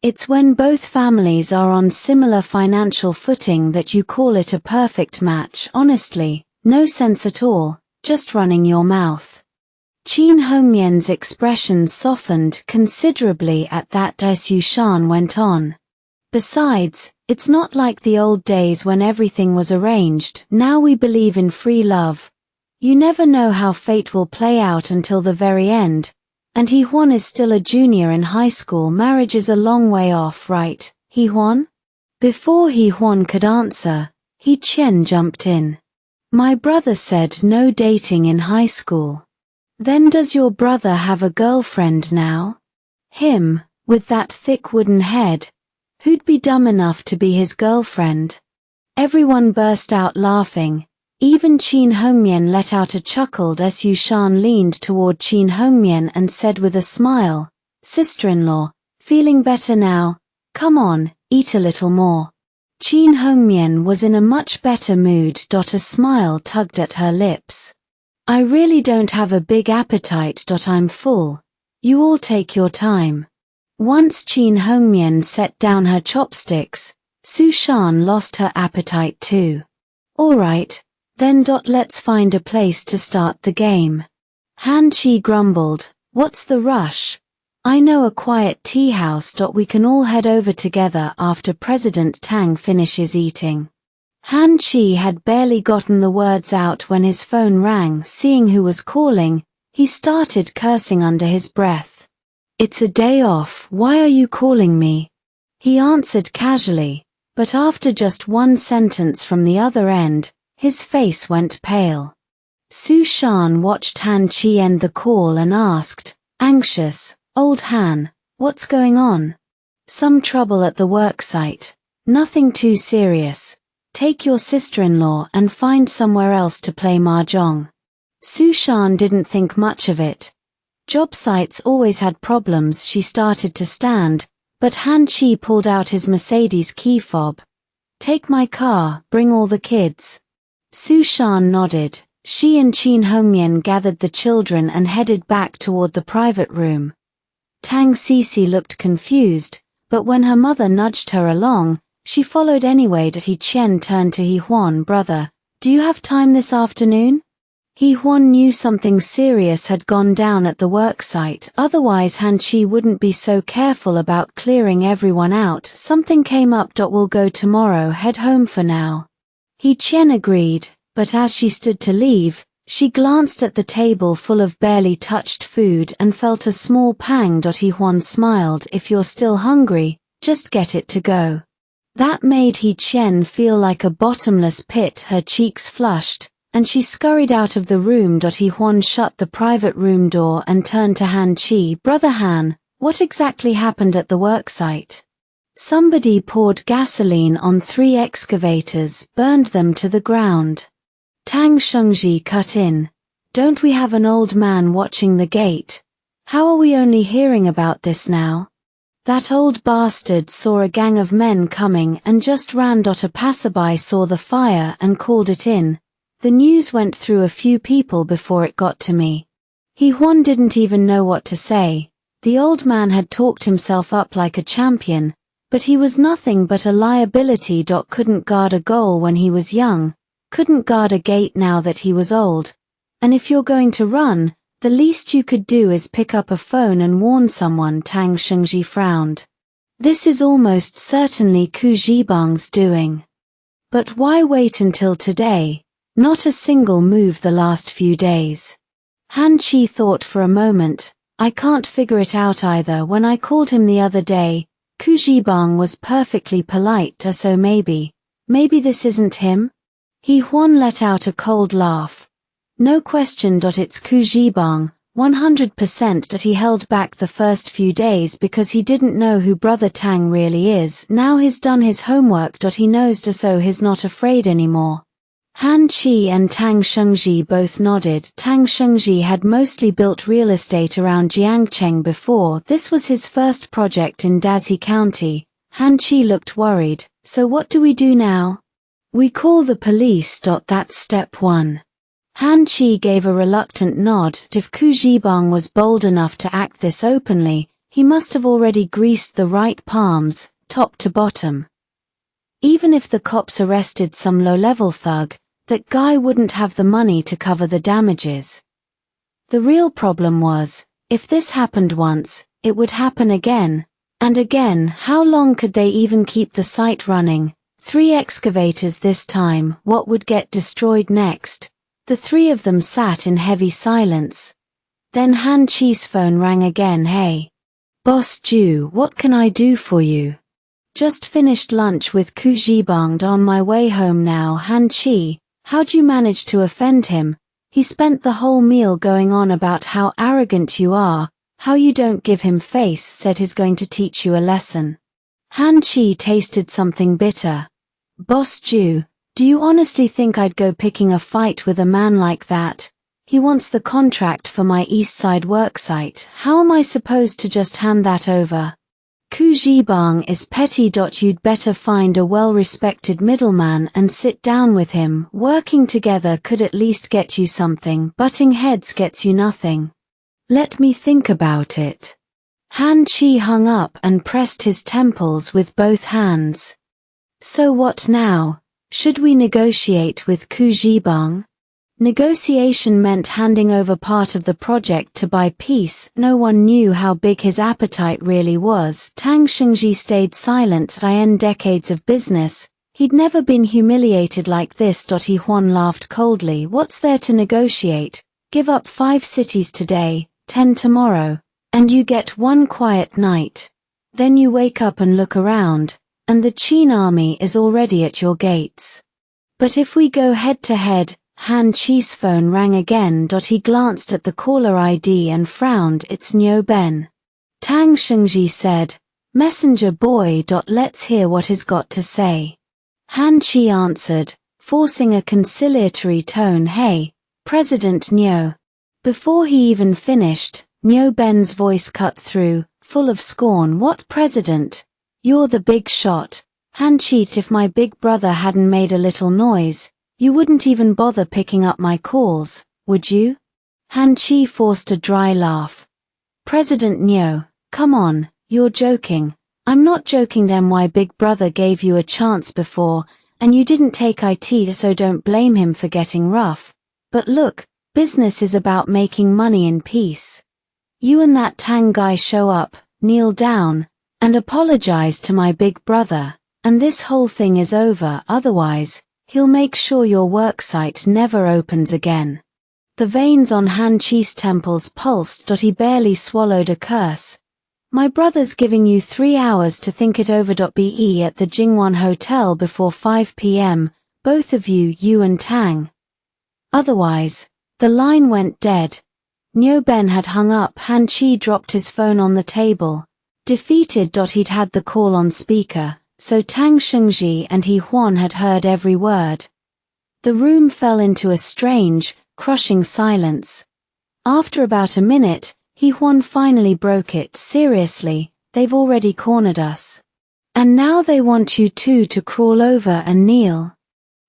It's when both families are on similar financial footing that you call it a perfect match. Honestly, no sense at all, just running your mouth. Qin Hongmian's expression softened considerably at that. Su Shan went on. Besides, it's not like the old days when everything was arranged. Now we believe in free love. You never know how fate will play out until the very end. And Huan is still a junior in high school. Marriage is a long way off, right, Huan? Before Huan could answer, He Chen jumped in. My brother said no dating in high school. Then does your brother have a girlfriend now? Him, with that thick wooden head? Who'd be dumb enough to be his girlfriend? Everyone burst out laughing. Even Qin Hongmian let out a chuckle. Su Shan leaned toward Qin Hongmian and said with a smile, Sister-in-law, feeling better now? Come on, eat a little more. Qin Hongmian was in a much better mood. A smile tugged at her lips. I really don't have a big appetite. I'm full. You all take your time. Once Qin Hongmian set down her chopsticks, Su Shan lost her appetite too. Alright, then let's find a place to start the game. Han Chi grumbled, what's the rush? I know a quiet tea house. We can all head over together after President Tang finishes eating. Han Chi had barely gotten the words out when his phone rang. Seeing who was calling, he started cursing under his breath. It's a day off, why are you calling me? He answered casually, but after just one sentence from the other end, his face went pale. Su Shan watched Han Chi end the call and asked, anxious, Old Han, what's going on? Some trouble at the worksite. Nothing too serious. Take your sister-in-law and find somewhere else to play mahjong. Su Shan didn't think much of it. Job sites always had problems. She started to stand, but Han Chi pulled out his Mercedes key fob. Take my car, bring all the kids. Su Shan nodded. She and Qin Hongmian gathered the children and headed back toward the private room. Tang Sisi looked confused, but when her mother nudged her along, she followed anyway. He Chen turned to Huan, brother, do you have time this afternoon? Huan knew something serious had gone down at the worksite, otherwise Han Chi wouldn't be so careful about clearing everyone out. Something came up. We'll go tomorrow, head home for now. Chen agreed, but as she stood to leave, she glanced at the table full of barely touched food and felt a small pang. Huan smiled, if you're still hungry, just get it to go. That made Chen feel like a bottomless pit. Her cheeks flushed, and she scurried out of the room. Huan shut the private room door and turned to Han Chi. Brother Han, what exactly happened at the worksite? Somebody poured gasoline on 3 excavators, burned them to the ground. Tang Shengji cut in. Don't we have an old man watching the gate? How are we only hearing about this now? That old bastard saw a gang of men coming and just ran. A passerby saw the fire and called it in. The news went through a few people before it got to me. Huan didn't even know what to say. The old man had talked himself up like a champion, but he was nothing but a liability. Couldn't guard a goal when he was young. Couldn't guard a gate now that he was old. And if you're going to run, the least you could do is pick up a phone and warn someone. Tang Shengji frowned. This is almost certainly Ku Zhibang's doing. But why wait until today? Not a single move the last few days. Han Chi thought for a moment. I can't figure it out either. When I called him the other day, Ku Zhibang was perfectly polite. So maybe this isn't him? Huan let out a cold laugh. No question. It's Ku Zhibang, 100%. He held back the first few days because he didn't know who Brother Tang really is. Now he's done his homework. He knows. So he's not afraid anymore. Han Chi and Tang Shengji both nodded. Tang Shengji had mostly built real estate around Jiangcheng before. This was his first project in Dazi County. Han Chi looked worried. So what do we do now? We call the police. That's step 1. Han Chi gave a reluctant nod. If Ku Zhibang was bold enough to act this openly, he must have already greased the right palms, top to bottom. Even if the cops arrested some low-level thug, that guy wouldn't have the money to cover the damages. The real problem was, if this happened once, it would happen again, and again. How long could they even keep the site running? 3 excavators this time. What would get destroyed next? The 3 of them sat in heavy silence. Then Han Chi's phone rang again. Hey. Boss Ju, what can I do for you? Just finished lunch with Ku Zhibang. On my way home now. Han Chi, how'd you manage to offend him? He spent the whole meal going on about how arrogant you are, how you don't give him face. Said he's going to teach you a lesson. Han Chi tasted something bitter. Boss Ju, do you honestly think I'd go picking a fight with a man like that? He wants the contract for my East Side worksite. How am I supposed to just hand that over? Ku Zhibang is petty. You'd better find a well-respected middleman and sit down with him. Working together could at least get you something. Butting heads gets you nothing. Let me think about it. Han Chi hung up and pressed his temples with both hands. So what now? Should we negotiate with Ku Zhibang? Negotiation meant handing over part of the project to buy peace. No one knew how big his appetite really was. Tang Shengji stayed silent. In decades of business, he'd never been humiliated like this. He Huan laughed coldly. What's there to negotiate? Give up 5 cities today, 10 tomorrow, and you get 1 quiet night. Then you wake up and look around, and the Qin army is already at your gates. But if we go head to head, Han Chi's phone rang again. He glanced at the caller ID and frowned. It's Niu Ben. Tang Shengji said, "Messenger boy. Let's hear what he's got to say." Han Chi answered, forcing a conciliatory tone. "Hey, President Niu." Before he even finished, Niu Ben's voice cut through, full of scorn. "What president? You're the big shot. Han Chi, if my big brother hadn't made a little noise, you wouldn't even bother picking up my calls, would you?" Han Chi forced a dry laugh. "President Niu, come on, you're joking." "I'm not joking. My big brother gave you a chance before, and you didn't take it, so don't blame him for getting rough. But look, business is about making money in peace. You and that Tang guy show up, kneel down, and apologize to my big brother, and this whole thing is over. Otherwise, he'll make sure your worksite never opens again." The veins on Han Chi's temples pulsed. He barely swallowed a curse. "My brother's giving you 3 hours to think it over. Be at the Jingwan Hotel before 5 p.m., both of you, you and Tang. Otherwise." The line went dead. Niu Ben had hung up. Han Chi dropped his phone on the table. Defeated. He'd had the call on speaker, so Tang Shengji and He Huan had heard every word. The room fell into a strange, crushing silence. After about a minute, He Huan finally broke it. "Seriously, they've already cornered us. And now they want you two to crawl over and kneel.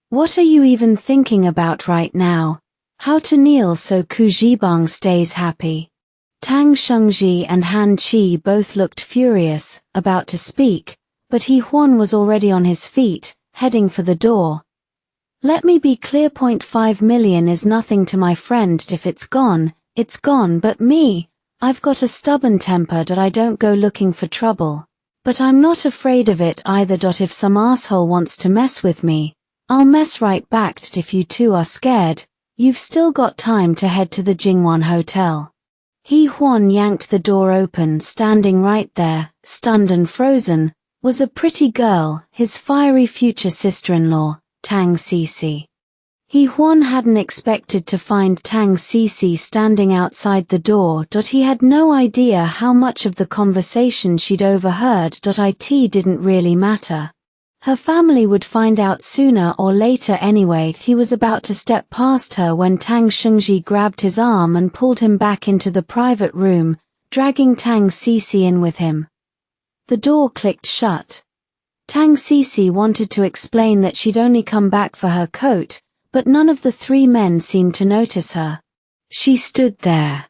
What are you even thinking about right now? How to kneel so Ku Zhibang stays happy?" Tang Shengji and Han Chi both looked furious, about to speak, but He Huan was already on his feet, heading for the door. "Let me be clear. 0.5 million is nothing to my friend. If it's gone, it's gone. But me, I've got a stubborn temper. I don't go looking for trouble. But I'm not afraid of it either. If some asshole wants to mess with me, I'll mess right back. If you two are scared, you've still got time to head to the Jingwan Hotel." He Huan yanked the door open. Standing right there, stunned and frozen, was a pretty girl, his fiery future sister-in-law, Tang Cici. He Huan hadn't expected to find Tang Cici standing outside the door. He had no idea how much of the conversation she'd overheard. It didn't really matter. Her family would find out sooner or later anyway. He was about to step past her when Tang Shengji grabbed his arm and pulled him back into the private room, dragging Tang Cici in with him. The door clicked shut. Tang Cici wanted to explain that she'd only come back for her coat, but none of the 3 men seemed to notice her. She stood there,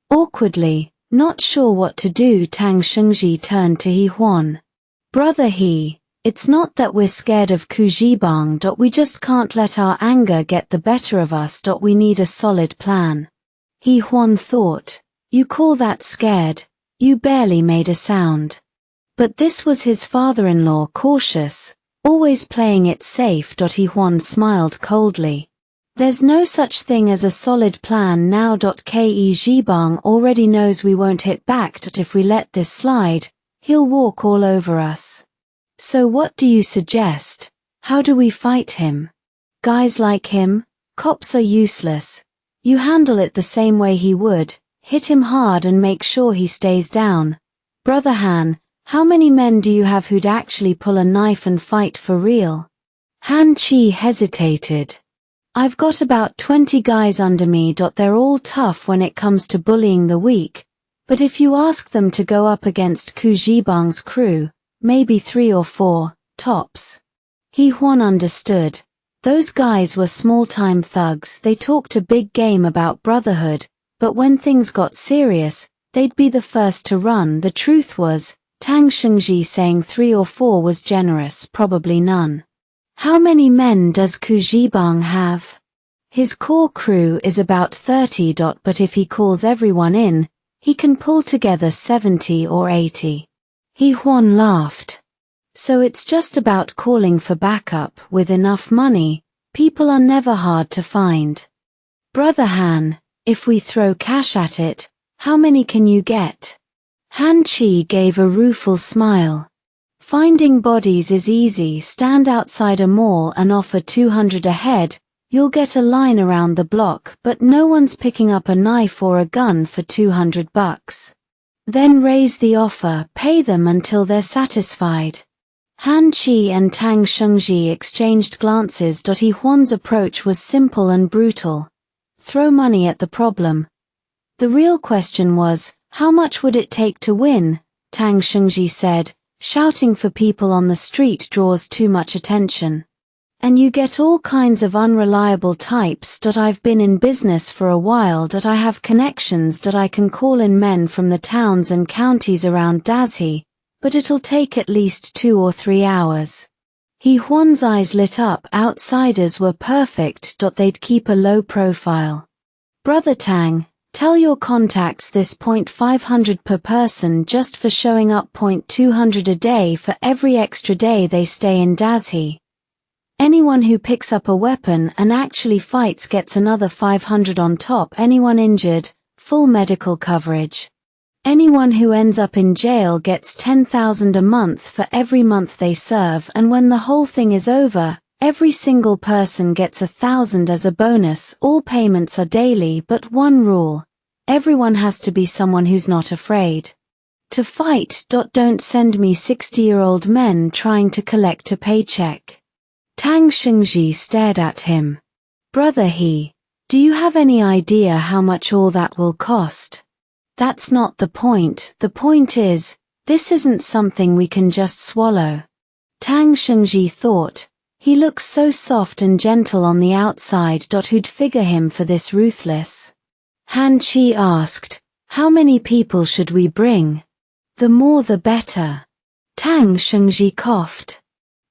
awkwardly, not sure what to do. Tang Shengji turned to He Huan. "Brother He, it's not that we're scared of Ku Zhibang. We just can't let our anger get the better of us. We need a solid plan." He Huan thought, "You call that scared? You barely made a sound." But this was his father-in-law, cautious, always playing it safe. He Huan smiled coldly. "There's no such thing as a solid plan now. Ke Zhibang already knows we won't hit back. If we let this slide, he'll walk all over us. So what do you suggest? How do we fight him? Guys like him, cops are useless. You handle it the same way he would, hit him hard and make sure he stays down. Brother Han, how many men do you have who'd actually pull a knife and fight for real?" Han Chi hesitated. "I've got about 20 guys under me. They're all tough when it comes to bullying the weak, but if you ask them to go up against Ku Zhibang's crew, maybe 3 or 4, tops." He Huan understood. Those guys were small-time thugs. They talked a big game about brotherhood, but when things got serious, they'd be the first to run. The truth was, Tang Shengji saying 3 or 4 was generous, probably none. How many men does Ku Zhibang have? His core crew is about 30. But if he calls everyone in, he can pull together 70 or 80. Huan laughed. So it's just about calling for backup. With enough money, people are never hard to find. Brother Han, if we throw cash at it, how many can you get? Han Chi gave a rueful smile. Finding bodies is easy. Stand outside a mall and offer 200 a head, you'll get a line around the block, but no one's picking up a knife or a gun for $200. Then raise the offer, pay them until they're satisfied. Han Chi and Tang Shengji exchanged glances. Huan's approach was simple and brutal. Throw money at the problem. The real question was, how much would it take to win? Tang Shengji said, shouting for people on the street draws too much attention. And you get all kinds of unreliable types. I've been in business for a while. I have connections. I can call in men from the towns and counties around Dazhi, but it'll take at least 2 or 3 hours. Huan's eyes lit up. Outsiders were perfect. They'd keep a low profile. Brother Tang, tell your contacts this. 500 per person just for showing up. 200 a day for every extra day they stay in Dazhi. Anyone who picks up a weapon and actually fights gets another 500 on top. Anyone injured, full medical coverage. Anyone who ends up in jail gets 10,000 a month for every month they serve, and when the whole thing is over, every single person gets 1,000 as a bonus. All payments are daily, but one rule. Everyone has to be someone who's not afraid to fight. Don't send me 60-year-old men trying to collect a paycheck. Tang Shengji stared at him. Brother do you have any idea how much all that will cost? That's not the point. The point is, this isn't something we can just swallow. Tang Shengji thought, he looks so soft and gentle on the outside. Who'd figure him for this ruthless? Han Chi asked, how many people should we bring? The more the better. Tang Shengji coughed.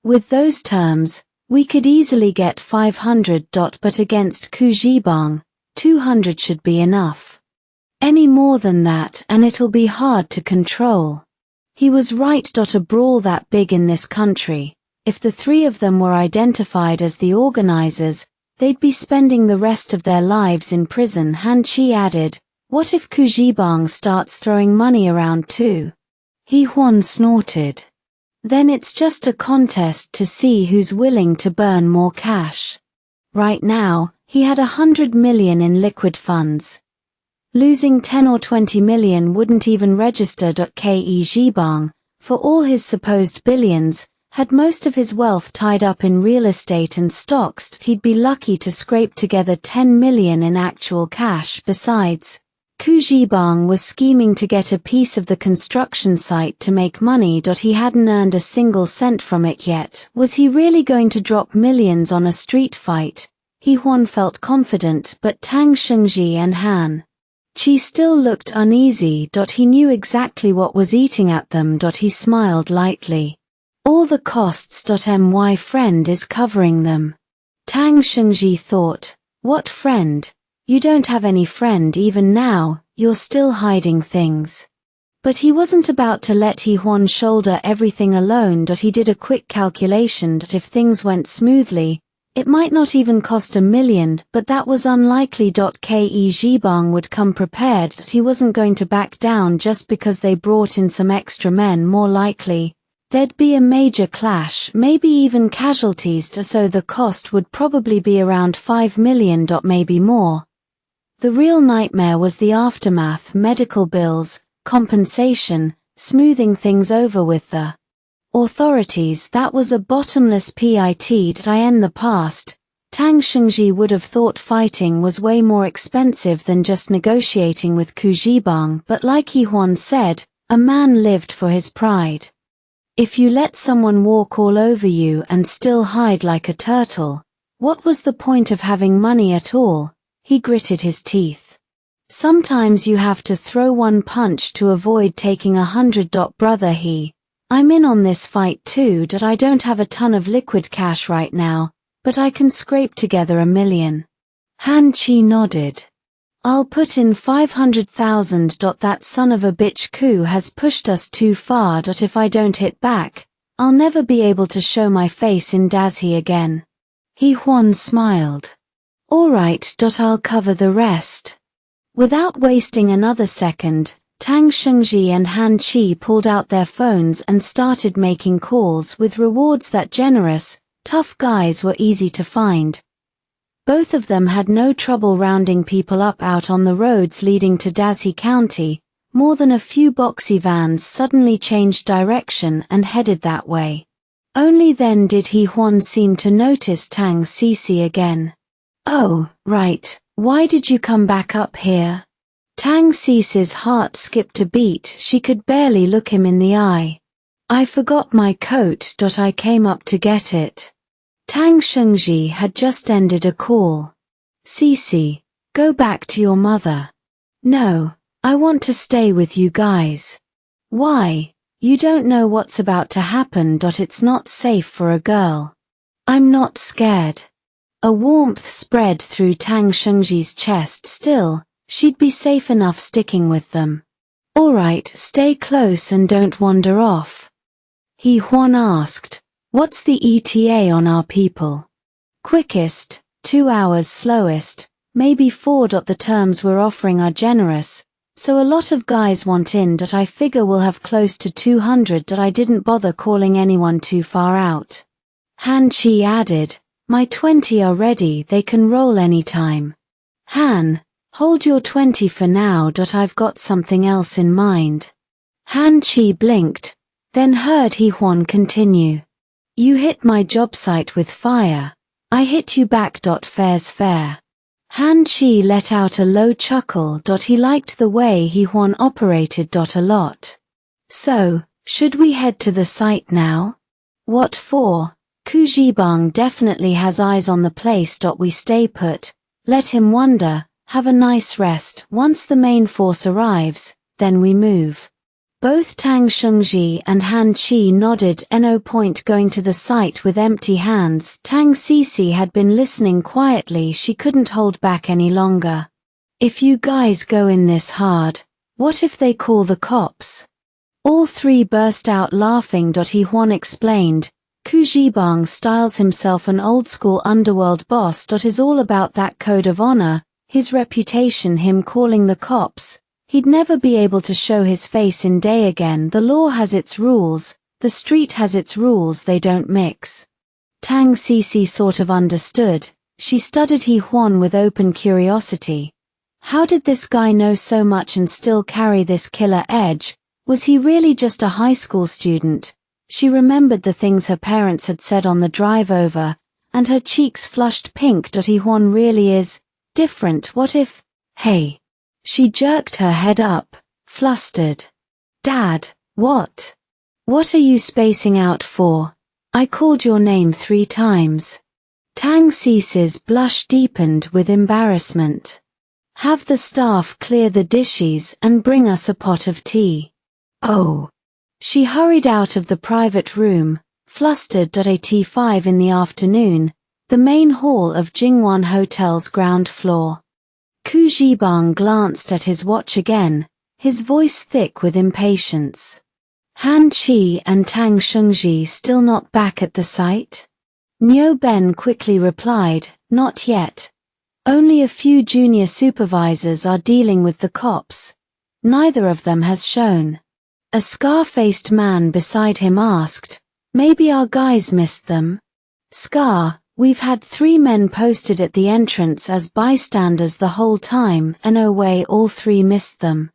With those terms, we could easily get 500. But against Ku Zhibang, 200 should be enough. Any more than that and it'll be hard to control. He was right. A brawl that big in this country, if the 3 of them were identified as the organizers, they'd be spending the rest of their lives in prison. Han Chi added, what if Ku Zhibang starts throwing money around too? Huan snorted. Then it's just a contest to see who's willing to burn more cash. Right now, he had 100 million in liquid funds. Losing 10 or 20 million wouldn't even register. Ke Zhibang, for all his supposed billions, had most of his wealth tied up in real estate and stocks. He'd be lucky to scrape together 10 million in actual cash. Besides, Ku Zhibang was scheming to get a piece of the construction site to make money. He hadn't earned a single cent from it yet. Was he really going to drop millions on a street fight? Huan felt confident, but Tang Shengji and Han Chi still looked uneasy. He knew exactly what was eating at them. He smiled lightly. All the costs. My friend is covering them. Tang Shengji thought, what friend? You don't have any friend even now, you're still hiding things. But he wasn't about to let Huan shoulder everything alone. He did a quick calculation. If things went smoothly, it might not even cost $1 million, but that was unlikely. Ke Zhibang would come prepared. He wasn't going to back down just because they brought in some extra men. More likely, there'd be a major clash, maybe even casualties, so the cost would probably be around 5 million. Maybe more. The real nightmare was the aftermath, medical bills, compensation, smoothing things over with the authorities. That was a bottomless pit. In the past, Tang Shengji would have thought fighting was way more expensive than just negotiating with Ku Zhibang, but like Huan said, a man lived for his pride. If you let someone walk all over you and still hide like a turtle, what was the point of having money at all? He gritted his teeth. Sometimes you have to throw one punch to avoid taking 100. Brother I'm in on this fight too. I don't have a ton of liquid cash right now, but I can scrape together $1 million. Han Chi nodded. I'll put in 500,000. That son of a bitch coup has pushed us too far. If I don't hit back, I'll never be able to show my face in Dazhi again. Huan smiled. Alright. I'll cover the rest. Without wasting another second, Tang Shengji and Han Chi pulled out their phones and started making calls. With rewards that generous, tough guys were easy to find. Both of them had no trouble rounding people up out on the roads leading to Dazhi County. More than a few boxy vans suddenly changed direction and headed that way. Only then did Huan seem to notice Tang Cici again. Oh, right, why did you come back up here? Tang Cici's heart skipped a beat. She could barely look him in the eye. I forgot my coat. I came up to get it. Tang Shengji had just ended a call. Cici, go back to your mother. No, I want to stay with you guys. Why? You don't know what's about to happen. It's not safe for a girl. I'm not scared. A warmth spread through Tang Shengji's chest. Still, she'd be safe enough sticking with them. Alright, stay close and don't wander off. Huan asked. What's the ETA on our people? Quickest, 2 hours. Slowest, maybe 4. The terms we're offering are generous, so a lot of guys want in. I figure we'll have close to 200. I didn't bother calling anyone too far out. Han Chi added, my 20 are ready. They can roll anytime. Han, hold your 20 for now. I've got something else in mind. Han Chi blinked, then heard Huan continue. You hit my job site with fire. I hit you back. Fair's fair. Han Chi let out a low chuckle. He liked the way Huan operated. A lot. So, should we head to the site now? What for? Ku Zhibang definitely has eyes on the place. We stay put, let him wander, have a nice rest. Once the main force arrives, then we move. Both Tang Shengji and Han Chi nodded. No point going to the site with empty hands. Tang Cici had been listening quietly. She couldn't hold back any longer. If you guys go in this hard, what if they call the cops? All three burst out laughing. Huan explained, Ku Zhibang styles himself an old-school underworld boss. Is all about that code of honor, his reputation. Him calling the cops, he'd never be able to show his face in day again. The law has its rules, the street has its rules. They don't mix. Tang Cici sort of understood. She studied Huan with open curiosity. How did this guy know so much and still carry this killer edge? Was he really just a high school student? She remembered the things her parents had said on the drive over, and her cheeks flushed pink. Huan really is different. What if... Hey. She jerked her head up, flustered. Dad, what? What are you spacing out for? I called your name 3 times. Tang Cici's blush deepened with embarrassment. Have the staff clear the dishes and bring us a pot of tea. Oh. She hurried out of the private room, flustered. At T5 in the afternoon, the main hall of Jingwan Hotel's ground floor. Ku Zhibang glanced at his watch again, his voice thick with impatience. Han Chi and Tang Shengji still not back at the site? Niu Ben quickly replied, not yet. Only a few junior supervisors are dealing with the cops. Neither of them has shown. A scar-faced man beside him asked, maybe our guys missed them? Scar, we've had 3 men posted at the entrance as bystanders the whole time, and no way all 3 missed them.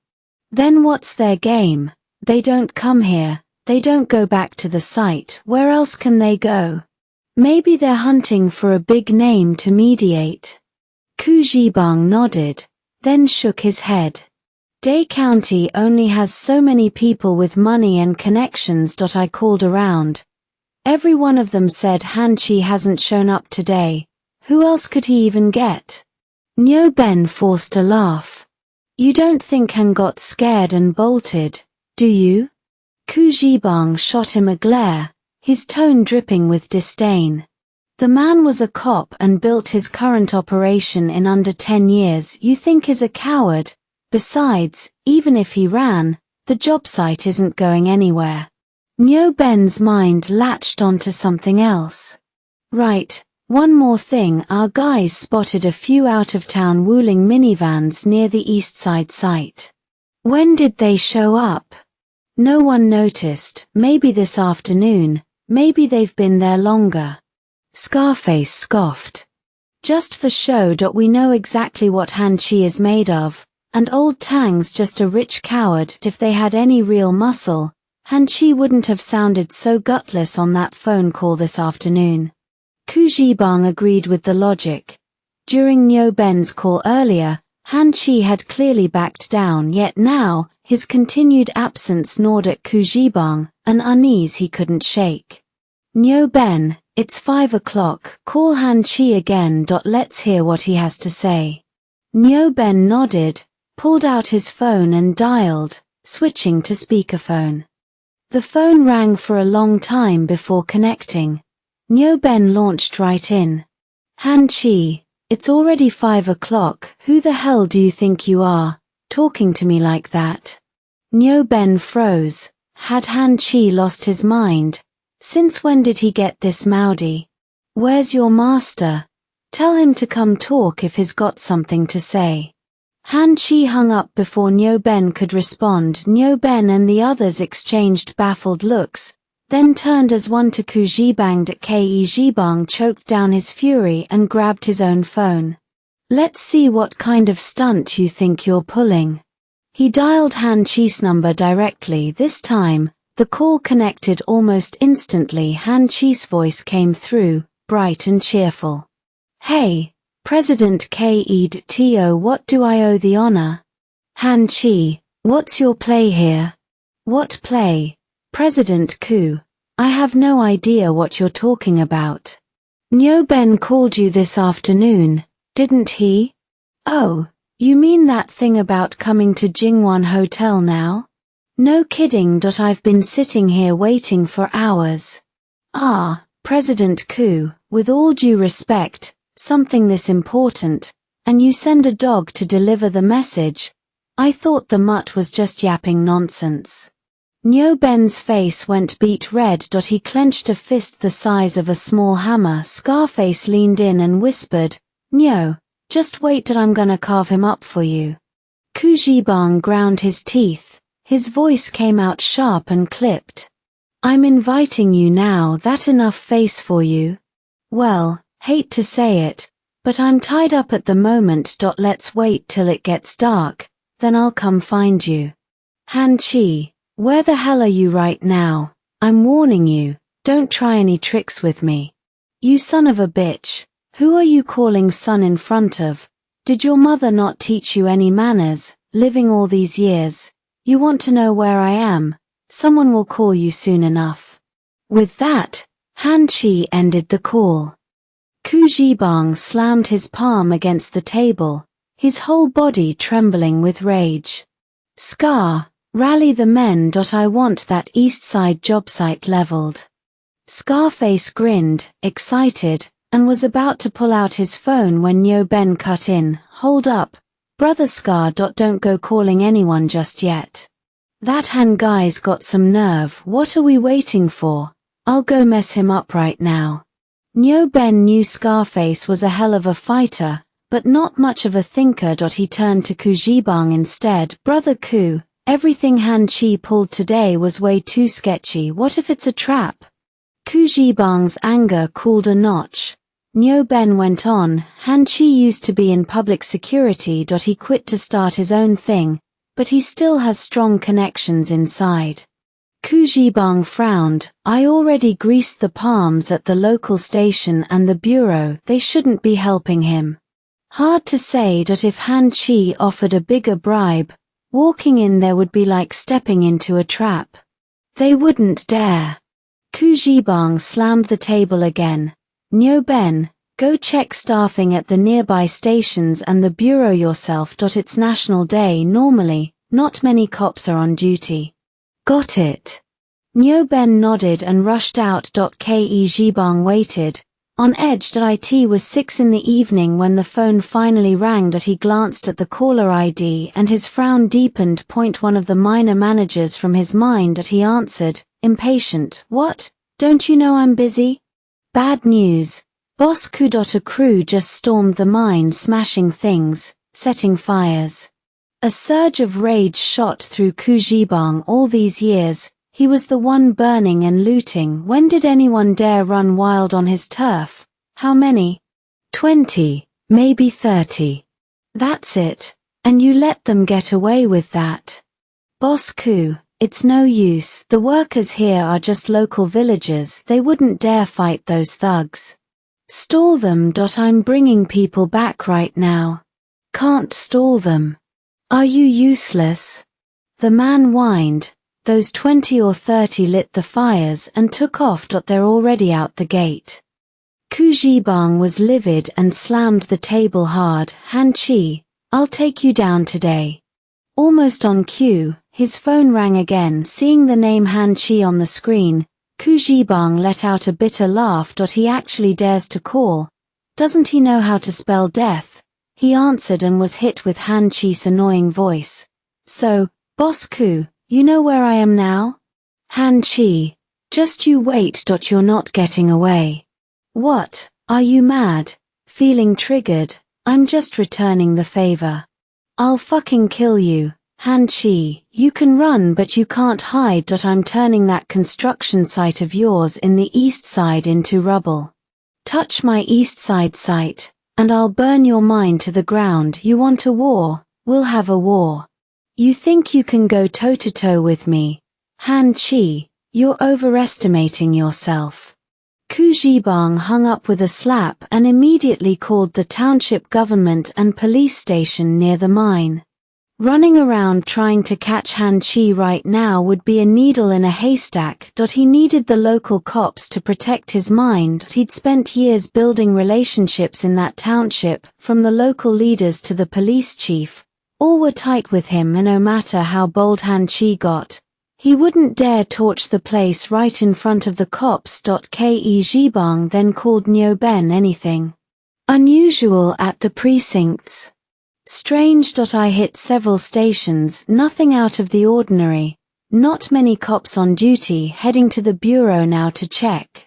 Then what's their game? They don't come here, they don't go back to the site. Where else can they go? Maybe they're hunting for a big name to mediate. Ku Zhibang nodded, then shook his head. Day County only has so many people with money and connections. I called around. Every one of them said Han Chi hasn't shown up today. Who else could he even get? Niu Ben forced a laugh. You don't think Han got scared and bolted, do you? Ku Zhibang shot him a glare, his tone dripping with disdain. The man was a cop and built his current operation in under 10 years. You think he's a coward? Besides, even if he ran, the job site isn't going anywhere. Nyo Ben's mind latched onto something else. Right, one more thing. Our guys spotted a few out-of-town Wuling minivans near the east side site. When did they show up? No one noticed. Maybe this afternoon, maybe they've been there longer. Scarface scoffed. Just for show. We know exactly what Han Chi is made of, and old Tang's just a rich coward. If they had any real muscle, Han Chi wouldn't have sounded so gutless on that phone call this afternoon. Ku Zhibang agreed with the logic. During Nyo Ben's call earlier, Han Chi had clearly backed down, yet now, his continued absence gnawed at Ku Zhibang, an unease he couldn't shake. Nyo Ben, it's 5 o'clock, call Han Chi again. Let's hear what he has to say. Nyo Ben nodded, pulled out his phone and dialed, switching to speakerphone. The phone rang for a long time before connecting. Nyo Ben launched right in. Han Chi, it's already 5 o'clock, who the hell do you think you are, talking to me like that? Nyo Ben froze. Had Han Chi lost his mind? Since when did he get this moody? Where's your master? Tell him to come talk if he's got something to say. Han Chi hung up before Nyo Ben could respond. Nyo Ben and the others exchanged baffled looks, then turned as one to Ku Zhibang. Ke Zhibang choked down his fury and grabbed his own phone. Let's see what kind of stunt you think you're pulling. He dialed Han Chi's number directly. This time, the call connected almost instantly. Han Chi's voice came through, bright and cheerful. Hey, President K.E.D.T.O. What do I owe the honor? Han Chi, what's your play here? What play? President Ku, I have no idea what you're talking about. Nyo Ben called you this afternoon, didn't he? Oh, you mean that thing about coming to Jingwan Hotel now? No kidding. I've been sitting here waiting for hours. Ah, President Ku, with all due respect, something this important, and you send a dog to deliver the message? I thought the mutt was just yapping nonsense. Nyo Ben's face went beet red. He clenched a fist the size of a small hammer. Scarface leaned in and whispered, Nyo, just wait till I'm gonna carve him up for you. Ku Zhibang ground his teeth. His voice came out sharp and clipped. I'm inviting you now. That enough face for you? Well, hate to say it, but I'm tied up at the moment. Let's wait till it gets dark, then I'll come find you. Han Chi, where the hell are you right now? I'm warning you, don't try any tricks with me. You son of a bitch, who are you calling son in front of? Did your mother not teach you any manners, living all these years? You want to know where I am? Someone will call you soon enough. With that, Han Chi ended the call. Ku Zhibang slammed his palm against the table, his whole body trembling with rage. Scar, rally the men. I want that east side job site leveled. Scarface grinned, excited, and was about to pull out his phone when Nyo Ben cut in. Hold up, Brother Scar. Don't go calling anyone just yet. That Han guy's got some nerve. What are we waiting for? I'll go mess him up right now. Nyo Ben knew Scarface was a hell of a fighter, but not much of a thinker. He turned to Ku Zhibang instead. Brother Ku, everything Han Chi pulled today was way too sketchy. What if it's a trap? Ku Zhibang's anger cooled a notch. Nyo Ben went on, Han Chi used to be in public security. He quit to start his own thing, but he still has strong connections inside. Ku Zhibang frowned. I already greased the palms at the local station and the bureau. They shouldn't be helping him. Hard to say. If Han Chi offered a bigger bribe, walking in there would be like stepping into a trap. They wouldn't dare. Ku Zhibang slammed the table again. Nyo Ben, Go check staffing at the nearby stations and the bureau yourself. It's National Day normally, not many cops are on duty. Got it. Nyo Ben nodded and rushed out. Ke Jibang waited, on edge. It was 6 in the evening when the phone finally rang. He glanced at the caller ID and his frown deepened. One of the minor managers from his mind. He answered, impatient. What? Don't you know I'm busy? Bad news. Boss Ku. A crew just stormed the mine, smashing things, setting fires. A surge of rage shot through Ku Jibang. All these years, he was the one burning and looting. When did anyone dare run wild on his turf? How many? 20, maybe 30. That's it. And you let them get away with that. Boss Ku, it's no use. The workers here are just local villagers. They wouldn't dare fight those thugs. Stall them. I'm bringing people back right now. Can't stall them. Are you useless? The man whined. Those 20 or 30 lit the fires and took off. They're already out the gate. Ku Jibang was livid and slammed the table hard. Han Chi, I'll take you down today. Almost on cue, his phone rang again. Seeing the name Han Chi on the screen, Ku Jibang let out a bitter laugh. He actually dares to call. Doesn't he know how to spell death? He answered and was hit with Han Chi's annoying voice. So, Boss Ku, you know where I am now? Han Chi, just you wait. You're not getting away. What, are you mad? Feeling triggered? I'm just returning the favor. I'll fucking kill you. Han Chi, you can run but you can't hide. I'm turning that construction site of yours in the east side into rubble. Touch my east side site, and I'll burn your mine to the ground. You want a war? We'll have a war. You think you can go toe-to-toe with me? Han Chi, you're overestimating yourself. Ku Jibang hung up with a slap and immediately called the township government and police station near the mine. Running around trying to catch Han Chi right now would be a needle in a haystack. He needed the local cops to protect his mine. He'd spent years building relationships in that township, from the local leaders to the police chief. All were tight with him, and no matter how bold Han Chi got, he wouldn't dare torch the place right in front of the cops. Ke Jibang then called Nyo Ben anything unusual at the precincts. Strange. I hit several stations, nothing out of the ordinary. Not many cops on duty. Heading to the bureau now to check.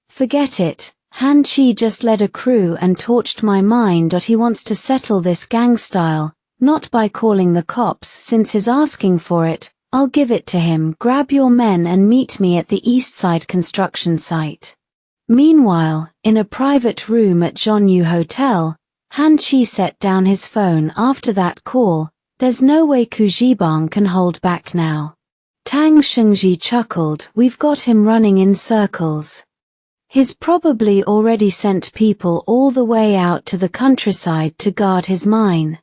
Forget it. Han Chi just led a crew and torched my mine. He wants to settle this gang style, not by calling the cops. Since he's asking for it, I'll give it to him. Grab your men and meet me at the east side construction site. Meanwhile, in a private room at Zhonyu Hotel, Han Chi set down his phone. After that call, there's no way Ku Jibang can hold back now. Tang Shengji chuckled. We've got him running in circles. He's probably already sent people all the way out to the countryside to guard his mine.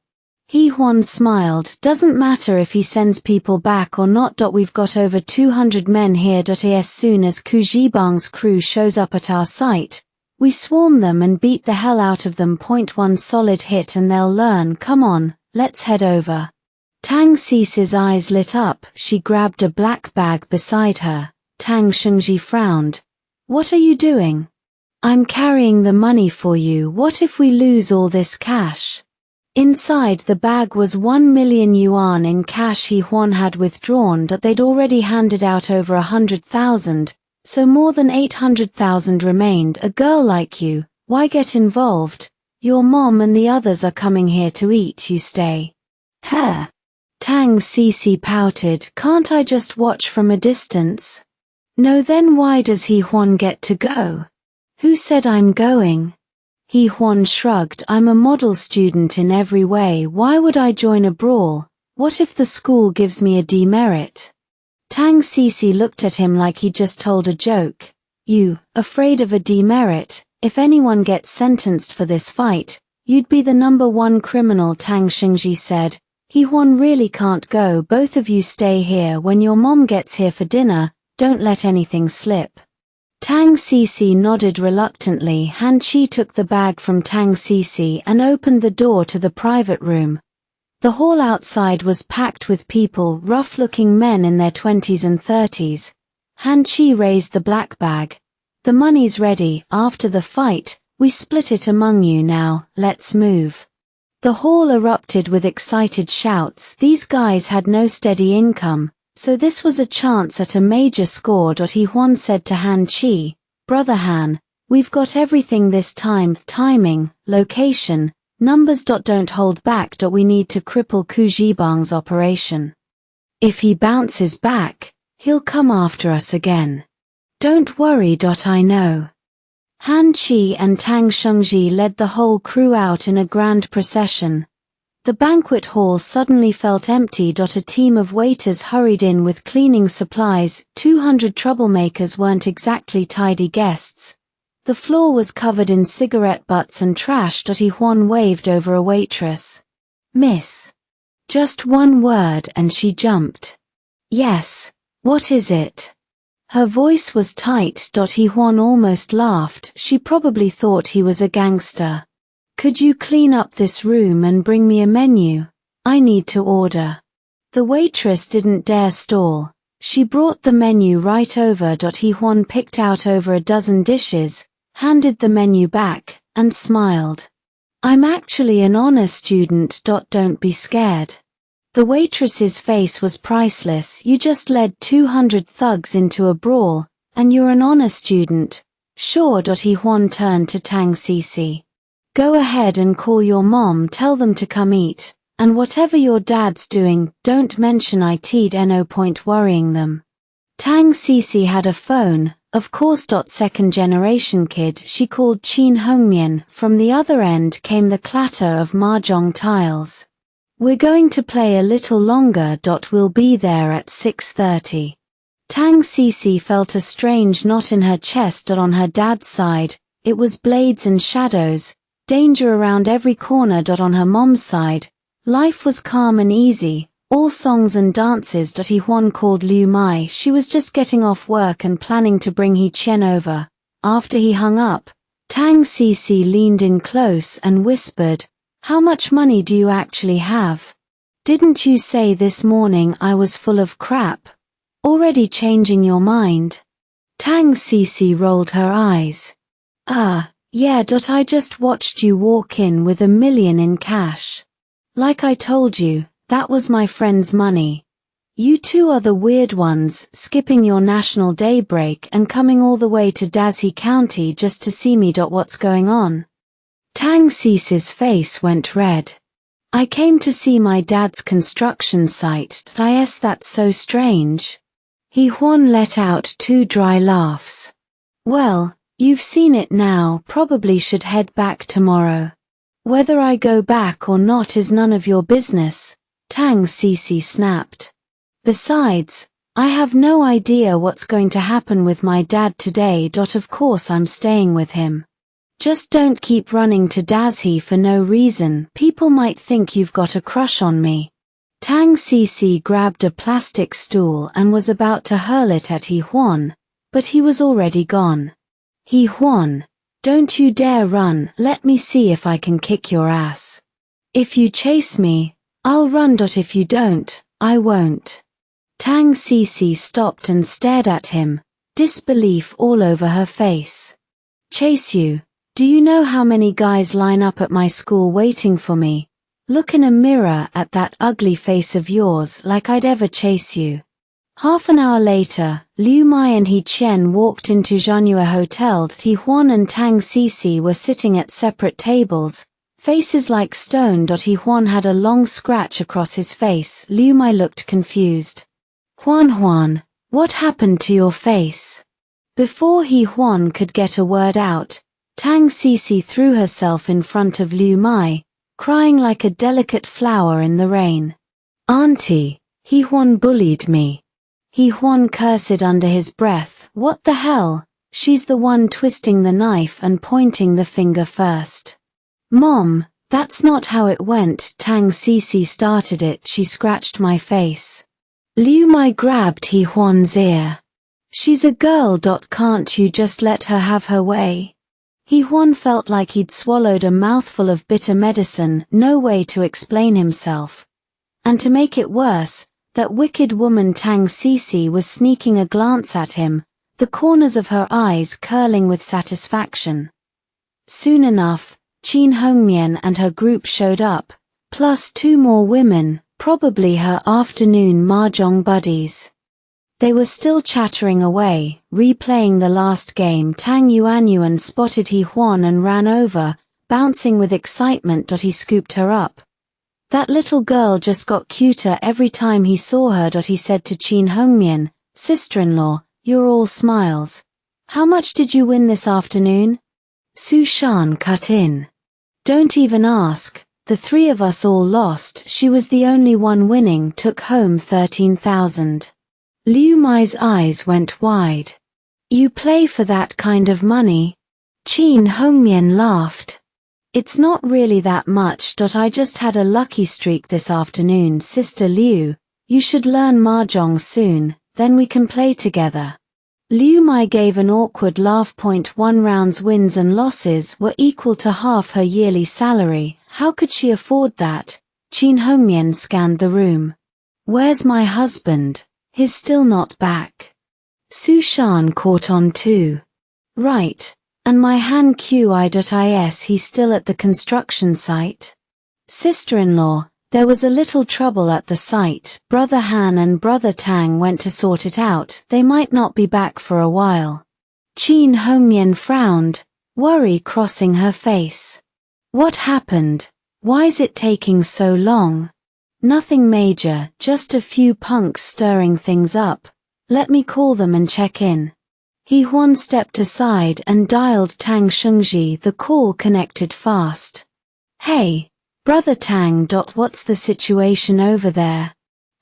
Huan smiled. Doesn't matter if he sends people back or not. We've got over 200 men here. As soon as Ku Jibang's crew shows up at our site, we swarm them and beat the hell out of them. One solid hit and they'll learn. Come on, let's head over. Tang Cece's eyes lit up. She grabbed a black bag beside her. Tang Shengji frowned. What are you doing? I'm carrying the money for you. What if we lose all this cash? Inside the bag was 1 million yuan in cash Huan had withdrawn. They'd already handed out over 100,000. So more than 800,000 remained. A girl like you, why get involved? Your mom and the others are coming here to eat. You stay. Huh? Tang Cece pouted. Can't I just watch from a distance? No, then why does Huan get to go? Who said I'm going? Huan shrugged. I'm a model student in every way. Why would I join a brawl? What if the school gives me a demerit? Tang Cece looked at him like he'd just told a joke. You, afraid of a demerit? If anyone gets sentenced for this fight, you'd be the #1 criminal. Tang Shengji said. Huan really can't go. Both of you stay here. When your mom gets here for dinner, don't let anything slip. Tang Cici nodded reluctantly. Han Chi took the bag from Tang Cici and opened the door to the private room. The hall outside was packed with people, rough-looking men in their 20s and 30s. Han Chi raised the black bag. The money's ready. After the fight, we split it among you. Now, let's move. The hall erupted with excited shouts. These guys had no steady income, so this was a chance at a major score. Huan said to Han Chi, "Brother Han, we've got everything this time, timing, location, numbers. Don't hold back. We need to cripple Ku Zhibang's operation. If he bounces back, he'll come after us again. Don't worry. I know." Han Chi and Tang Shengji led the whole crew out in a grand procession. The banquet hall suddenly felt empty. A team of waiters hurried in with cleaning supplies. 200 troublemakers weren't exactly tidy guests. The floor was covered in cigarette butts and trash. Huan waved over a waitress. "Miss. Just one word," and she jumped. "Yes, what is it?" Her voice was tight. Huan almost laughed. She probably thought he was a gangster. "Could you clean up this room and bring me a menu? I need to order." The waitress didn't dare stall. She brought the menu right over. Huan picked out over a dozen dishes, handed the menu back, and smiled. "I'm actually an honor student. Don't be scared." The waitress's face was priceless. "You just led 200 thugs into a brawl, and you're an honor student." "Sure." Huan turned to Tang Cici. "Go ahead and call your mom. Tell them to come eat. And whatever your dad's doing, don't mention it. No point worrying them." Tang Cici had a phone, of course. Second generation kid. She called Qin Hongmian. From the other end came the clatter of mahjong tiles. "We're going to play a little longer. We'll be there at 6:30. Tang Cici felt a strange knot in her chest. On her dad's side, it was blades and shadows, danger around every corner. On her mom's side, life was calm and easy, all songs and dances. Huan called Liu Mai. She was just getting off work and planning to bring He Chen over. After he hung up, Tang Cici leaned in close and whispered, "How much money do you actually have? Didn't you say this morning I was full of crap? Already changing your mind?" Tang Cici rolled her eyes. Yeah. I just watched you walk in with $1 million in cash. Like I told you, that was my friend's money. You two are the weird ones, skipping your National Day break and coming all the way to Dazhi County just to see me. What's going on?" Tang Cici's face went red. "I came to see my dad's construction site. That's so strange." Huan let out 2 dry laughs. "Well, you've seen it now. Probably should head back tomorrow. Whether I go back or not is none of your business," Tang Cici snapped. "Besides, I have no idea what's going to happen with my dad today. Of course I'm staying with him. Just don't keep running to Dazhi for no reason. People might think you've got a crush on me." Tang Cici grabbed a plastic stool and was about to hurl it at Huan, but he was already gone. "Huan, don't you dare run. Let me see if I can kick your ass. If you chase me, I'll run. If you don't, I won't." Tang Cici stopped and stared at him, disbelief all over her face. "Chase you? Do you know how many guys line up at my school waiting for me? Look in a mirror at that ugly face of yours. Like I'd ever chase you." Half an hour later, Liu Mai and He Chen walked into Zhanyue Hotel. Huan and Tang Cici were sitting at separate tables, faces like stone. Huan had a long scratch across his face. Liu Mai looked confused. Huan, what happened to your face?" Before Huan could get a word out, Tang Cici threw herself in front of Liu Mai, crying like a delicate flower in the rain. "Auntie, Huan bullied me." Huan cursed under his breath. "What the hell? She's the one twisting the knife and pointing the finger first." "Mom, that's not how it went." Tang Cici started it. "She scratched my face." Liu Mai grabbed Huan's ear. She's a girl. Can't you just let her have her way? Huan felt like he'd swallowed a mouthful of bitter medicine, no way to explain himself. And to make it worse, that wicked woman Tang Sisi was sneaking a glance at him, the corners of her eyes curling with satisfaction. Soon enough, Qin Hongmian and her group showed up, plus 2 more women, probably her afternoon mahjong buddies. They were still chattering away, replaying the last game. Tang Yuanyuan spotted Huan and ran over, bouncing with excitement. He scooped her up. That little girl just got cuter every time he saw her. He said to Qin Hongmian, "Sister-in-law, you're all smiles. How much did you win this afternoon?" Su Shan cut in. "Don't even ask, the 3 of us all lost. She was the only one winning, took home 13,000. Liu Mai's eyes went wide. "You play for that kind of money?" Qin Hongmian laughed. "It's not really that much. I just had a lucky streak this afternoon. Sister Liu, you should learn mahjong soon, then we can play together." Liu Mai gave an awkward laugh. 1 round's wins and losses were equal to half her yearly salary. How could she afford that? Qin Hongmian scanned the room. "Where's my husband? He's still not back." Su Shan caught on too. "Right, and my Han Qi.is, he's still at the construction site." "Sister-in-law, there was a little trouble at the site. Brother Han and Brother Tang went to sort it out. They might not be back for a while." Qin Hongmian frowned, worry crossing her face. "What happened? Why's it taking so long?" "Nothing major, just a few punks stirring things up. Let me call them and check in." Huan stepped aside and dialed Tang Shengji. The call connected fast. "Hey, Brother Tang. What's the situation over there?"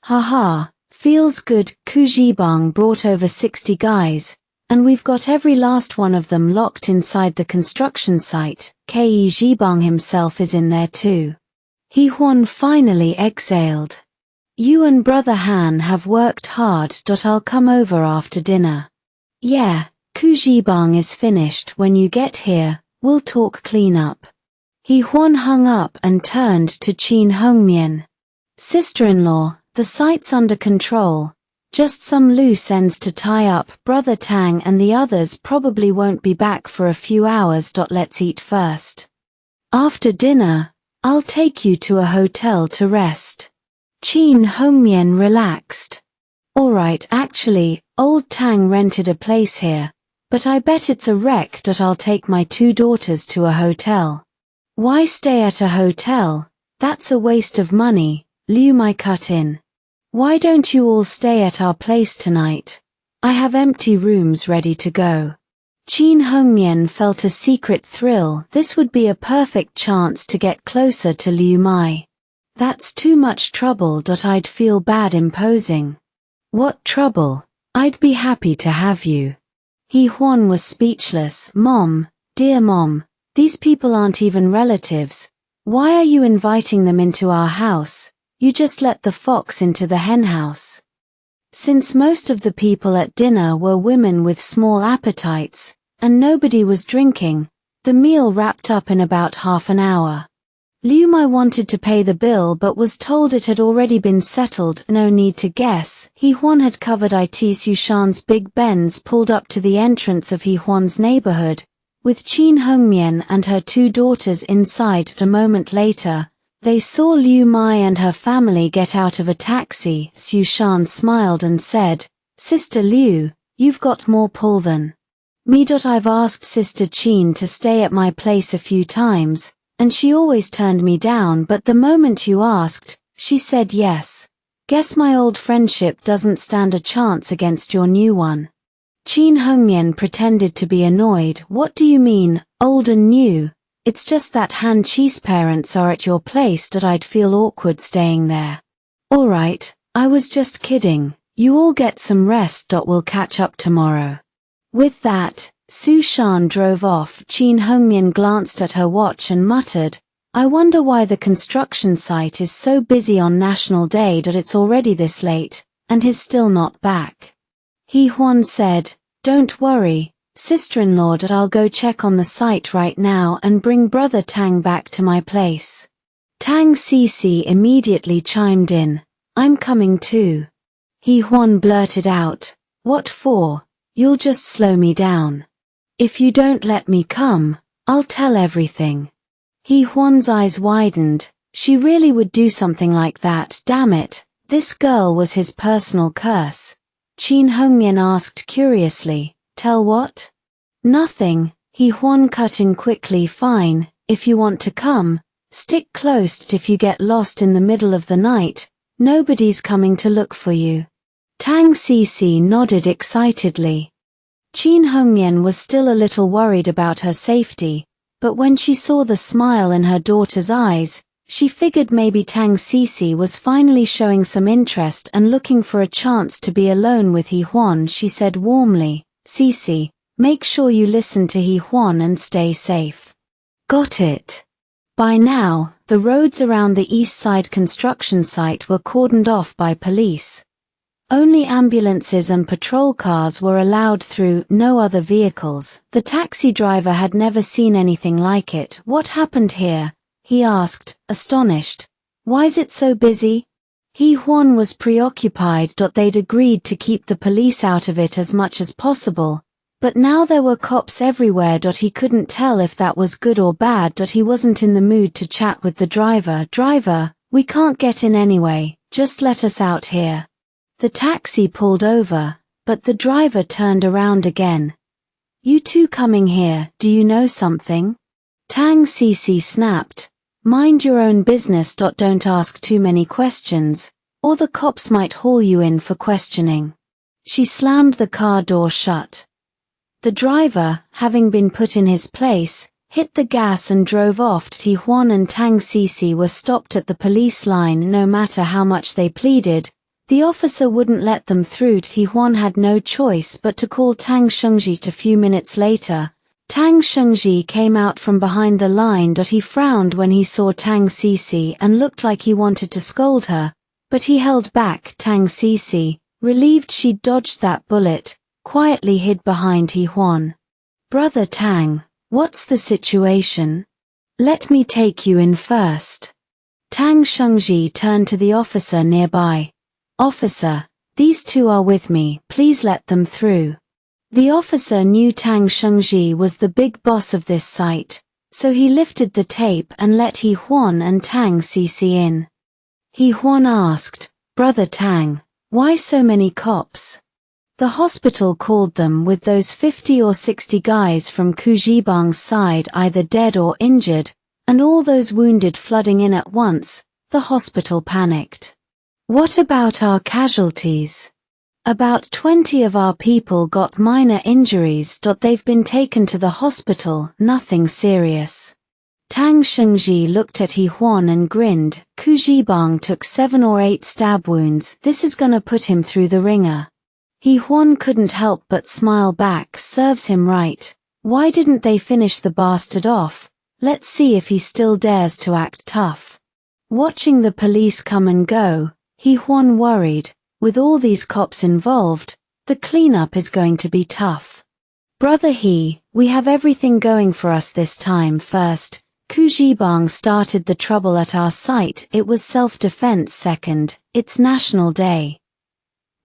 "Haha, feels good. Kujibang brought over 60 guys, and we've got every last one of them locked inside the construction site. Ke Jibang himself is in there too." Huan finally exhaled. "You and Brother Han have worked hard. I'll come over after dinner." "Yeah, Kujibang is finished. When you get here, we'll talk clean up." Huan hung up and turned to Qin Hongmian. "Sister-in-law, the site's under control. Just some loose ends to tie up. Brother Tang and the others probably won't be back for a few hours. Let's eat first. After dinner, I'll take you to a hotel to rest." Qin Hongmian relaxed. "Alright, actually, old Tang rented a place here, but I bet it's a wreck. I'll take my 2 daughters to a hotel." "Why stay at a hotel? That's a waste of money," Liu Mai cut in. "Why don't you all stay at our place tonight? I have empty rooms ready to go." Qin Hongmian felt a secret thrill. This would be a perfect chance to get closer to Liu Mai. "That's too much trouble. I'd feel bad imposing." "What trouble? I'd be happy to have you." Huan was speechless. "Mom, dear Mom, these people aren't even relatives. Why are you inviting them into our house? You just let the fox into the henhouse." Since most of the people at dinner were women with small appetites, and nobody was drinking, the meal wrapped up in about half an hour. Liu Mai wanted to pay the bill but was told it had already been settled. No need to guess. Huan had covered it. Su Shan's big Benz pulled up to the entrance of Huan's neighborhood, with Qin Hongmian and her 2 daughters inside. A moment later, they saw Liu Mai and her family get out of a taxi. Su Shan smiled and said, "Sister Liu, you've got more pull than me. I've asked Sister Qin to stay at my place a few times, and she always turned me down, but the moment you asked, she said yes. Guess my old friendship doesn't stand a chance against your new one." Qin Hongmian pretended to be annoyed. "What do you mean, old and new? It's just that Han Chi's parents are at your place. I'd feel awkward staying there." "Alright, I was just kidding. You all get some rest. We'll catch up tomorrow." With that, Su Shan drove off. Qin Hongmian glanced at her watch and muttered, "I wonder why the construction site is so busy on National Day. It's already this late, and he's still not back." Huan said, "Don't worry, sister-in-law, I'll go check on the site right now and bring brother Tang back to my place." Tang Cici immediately chimed in, "I'm coming too." Huan blurted out, "What for? You'll just slow me down. If you don't let me come, I'll tell everything." Huan's eyes widened. She really would do something like that, damn it. This girl was his personal curse. Qin Hongyan asked curiously, "Tell what?" "Nothing," Huan cut in quickly. "Fine, if you want to come, stick close. If you get lost in the middle of the night, nobody's coming to look for you." Tang Cici nodded excitedly. Qin Hongyan was still a little worried about her safety, but when she saw the smile in her daughter's eyes, she figured maybe Tang Cici was finally showing some interest and looking for a chance to be alone with Huan. She said warmly, "Cici, make sure you listen to Huan and stay safe." "Got it." By now, the roads around the east side construction site were cordoned off by police. Only ambulances and patrol cars were allowed through, no other vehicles. The taxi driver had never seen anything like it. "What happened here?" he asked, astonished. "Why's it so busy?" Huan was preoccupied. They'd agreed to keep the police out of it as much as possible, but now there were cops everywhere. He couldn't tell if that was good or bad. He wasn't in the mood to chat with the driver. "Driver, we can't get in anyway, just let us out here." The taxi pulled over, but the driver turned around again. "You two coming here, do you know something?" Tang Cici snapped, "Mind your own business. Don't ask too many questions, or the cops might haul you in for questioning." She slammed the car door shut. The driver, having been put in his place, hit the gas and drove off. Huan and Tang Cici were stopped at the police line. No matter how much they pleaded, the officer wouldn't let them through. Huan had no choice but to call Tang Shengji. A few minutes later, Tang Shengji came out from behind the line. He frowned when he saw Tang Cici and looked like he wanted to scold her, but he held back. Tang Cici, relieved she'd dodged that bullet, quietly hid behind Huan. "Brother Tang, what's the situation? Let me take you in first." Tang Shengji turned to the officer nearby. "Officer, these two are with me, please let them through." The officer knew Tang Shengji was the big boss of this site, so he lifted the tape and let Huan and Tang Cici in. Huan asked, "Brother Tang, why so many cops?" "The hospital called them with those 50 or 60 guys from Kujibang's side either dead or injured, and all those wounded flooding in at once. The hospital panicked." "What about our casualties?" "About 20 of our people got minor injuries. They've been taken to the hospital, nothing serious." Tang Shengji looked at Huan and grinned. "Kujibang took 7 or 8 stab wounds. This is gonna put him through the ringer." Huan couldn't help but smile back. Serves him right. Why didn't they finish the bastard off? Let's see if he still dares to act tough. Watching the police come and go, Huan worried. With all these cops involved, the cleanup is going to be tough. "Brother we have everything going for us this time. First, Kujibang started the trouble at our site. It was self-defense. Second, it's National Day.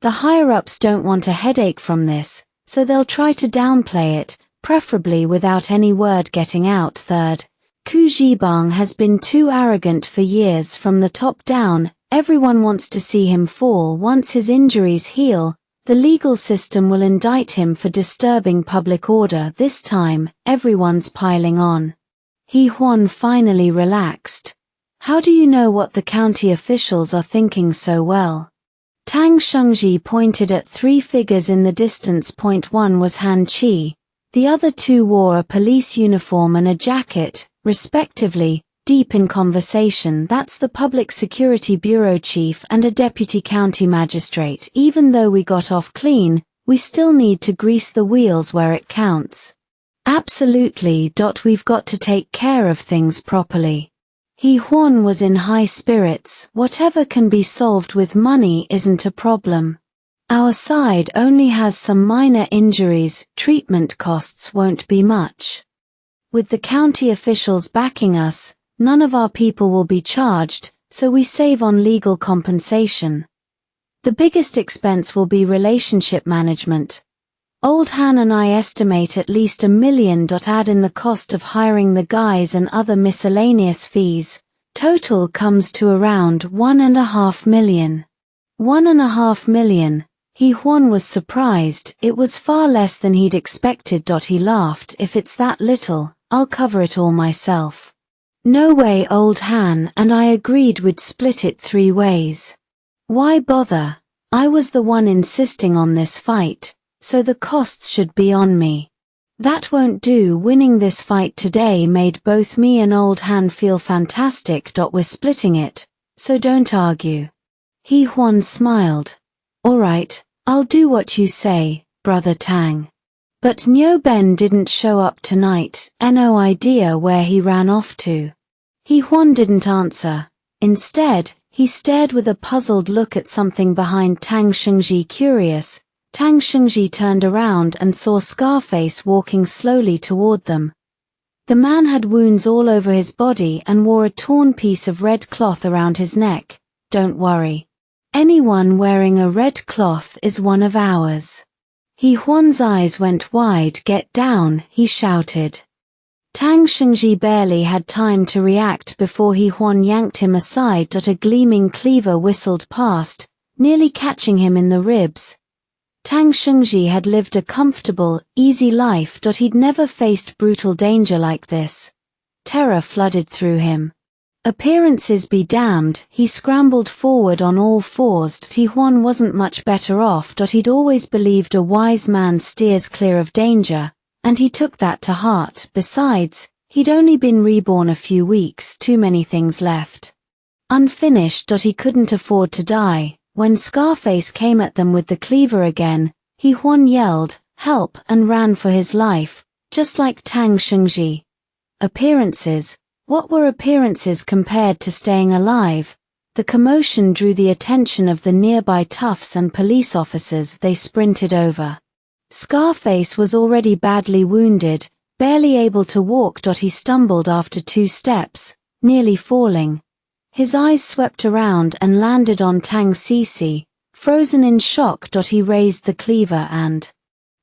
The higher-ups don't want a headache from this, so they'll try to downplay it, preferably without any word getting out. Third, Kujibang has been too arrogant for years from the top down. Everyone wants to see him fall. Once his injuries heal, the legal system will indict him for disturbing public order. This time, everyone's piling on." Huan finally relaxed. "How do you know what the county officials are thinking so well?" Tang Shengji pointed at 3 figures in the distance. One was Han Qi. The other 2 wore a police uniform and a jacket, respectively. Deep in conversation. "That's the Public Security Bureau chief and a deputy county magistrate. Even though we got off clean, we still need to grease the wheels where it counts." "Absolutely. We've got to take care of things properly." Huan was in high spirits. Whatever can be solved with money isn't a problem. Our side only has some minor injuries, treatment costs won't be much. With the county officials backing us, none of our people will be charged, so we save on legal compensation. The biggest expense will be relationship management. Old Han and I estimate at least $1 million. Add in the cost of hiring the guys and other miscellaneous fees. Total comes to around $1.5 million. $1.5 million. Huan was surprised. It was far less than he'd expected. He laughed. If it's that little, I'll cover it all myself. No way, old Han, and I agreed we'd split it 3 ways. Why bother? I was the one insisting on this fight, so the costs should be on me. That won't do. Winning this fight today made both me and old Han feel fantastic. We're splitting it, so don't argue. Huan smiled. Alright, I'll do what you say, Brother Tang. But Nyo Ben didn't show up tonight, no idea where he ran off to. Huan didn't answer. Instead, he stared with a puzzled look at something behind Tang Shengji. Curious, Tang Shengji turned around and saw Scarface walking slowly toward them. The man had wounds all over his body and wore a torn piece of red cloth around his neck. Don't worry. Anyone wearing a red cloth is one of ours. Huan's eyes went wide. Get down, he shouted. Tang Shengji barely had time to react before Huan yanked him aside. A gleaming cleaver whistled past, nearly catching him in the ribs. Tang Shengji had lived a comfortable, easy life. He'd never faced brutal danger like this. Terror flooded through him. Appearances be damned, he scrambled forward on all fours. Huan wasn't much better off. He'd always believed a wise man steers clear of danger, and he took that to heart. Besides, he'd only been reborn a few weeks. Too many things left unfinished. He couldn't afford to die. When Scarface came at them with the cleaver again, Huan yelled, "Help!" and ran for his life, just like Tang Shengji. Appearances. What were appearances compared to staying alive? The commotion drew the attention of the nearby toughs and police officers. They sprinted over. Scarface was already badly wounded, barely able to walk. He stumbled after 2 steps, nearly falling. His eyes swept around and landed on Tang Cici. Frozen in shock. He raised the cleaver and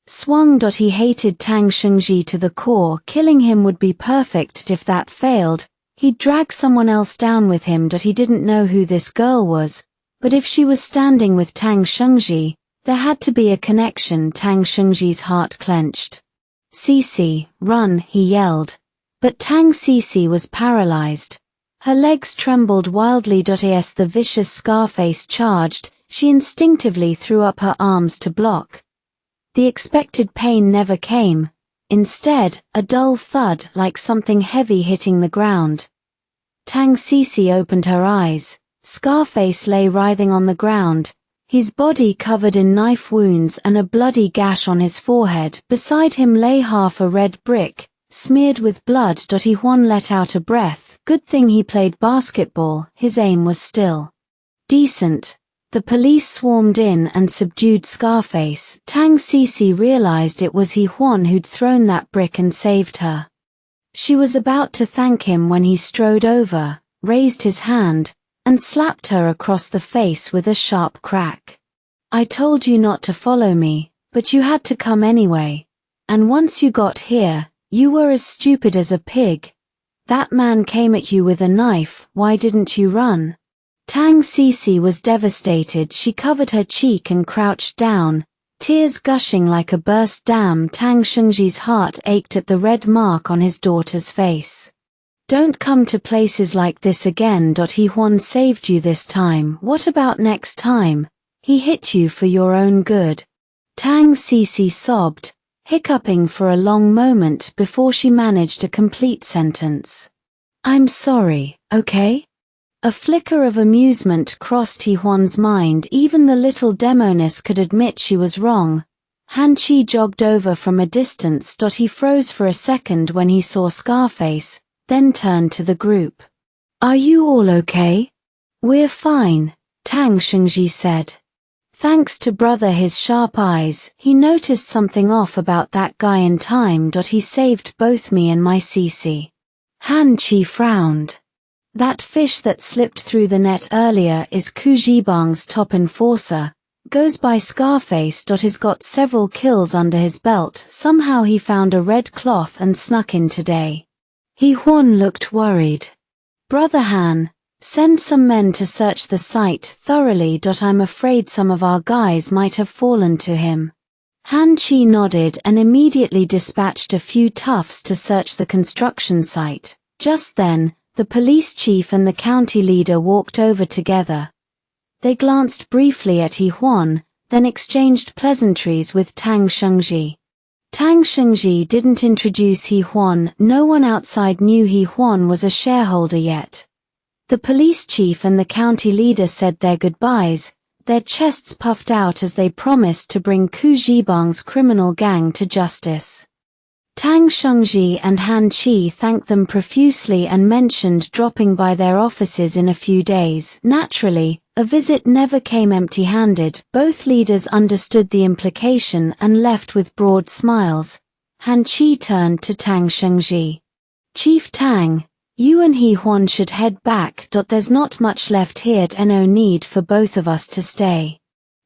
swung. He hated Tang Shengji to the core. Killing him would be perfect. If that failed, he'd drag someone else down with him. He didn't know who this girl was, but if she was standing with Tang Shengji, there had to be a connection. Tang Shengji's heart clenched. "Cici, run," he yelled. But Tang Cici was paralyzed. Her legs trembled wildly. As the vicious Scarface charged, she instinctively threw up her arms to block. The expected pain never came. Instead, a dull thud like something heavy hitting the ground. Tang Cici opened her eyes. Scarface lay writhing on the ground, his body covered in knife wounds and a bloody gash on his forehead. Beside him lay half a red brick, smeared with blood. Huan let out a breath. Good thing he played basketball. His aim was still decent. The police swarmed in and subdued Scarface. Tang Cici realized it was Huan who'd thrown that brick and saved her. She was about to thank him when he strode over, raised his hand, and slapped her across the face with a sharp crack. "I told you not to follow me, but you had to come anyway. And once you got here, you were as stupid as a pig. That man came at you with a knife. Why didn't you run?" Tang Cici was devastated. She covered her cheek and crouched down, tears gushing like a burst dam. Tang Shengji's heart ached at the red mark on his daughter's face. "Don't come to places like this again. Huan saved you this time. What about next time? He hit you for your own good." Tang Cici sobbed, hiccuping for a long moment before she managed a complete sentence. "I'm sorry, okay?" A flicker of amusement crossed Huan's mind. Even the little demoness could admit she was wrong. Han Chi jogged over from a distance. He froze for a second when he saw Scarface, then turned to the group. "Are you all okay?" "We're fine," Tang Shengji said. Thanks to brother his sharp eyes, he noticed something off about that guy in time. He saved both me and my Cece. Han Chi frowned. That fish that slipped through the net earlier is Ku Jibang's top enforcer, goes by Scarface. He's got several kills under his belt. Somehow he found a red cloth and snuck in today. Huan looked worried. Brother Han, send some men to search the site thoroughly. I'm afraid some of our guys might have fallen to him. Han Chi nodded and immediately dispatched a few toughs to search the construction site. Just then, the police chief and the county leader walked over together. They glanced briefly at Huan, then exchanged pleasantries with Tang Shengji. Tang Shengji didn't introduce Huan. No one outside knew Huan was a shareholder yet. The police chief and the county leader said their goodbyes, their chests puffed out as they promised to bring Ku Jibang's criminal gang to justice. Tang Shengji and Han Chi thanked them profusely and mentioned dropping by their offices in a few days. Naturally, a visit never came empty-handed. Both leaders understood the implication and left with broad smiles. Han Chi turned to Tang Shengji. Chief Tang, you and Huan should head back. There's not much left here. No need for both of us to stay.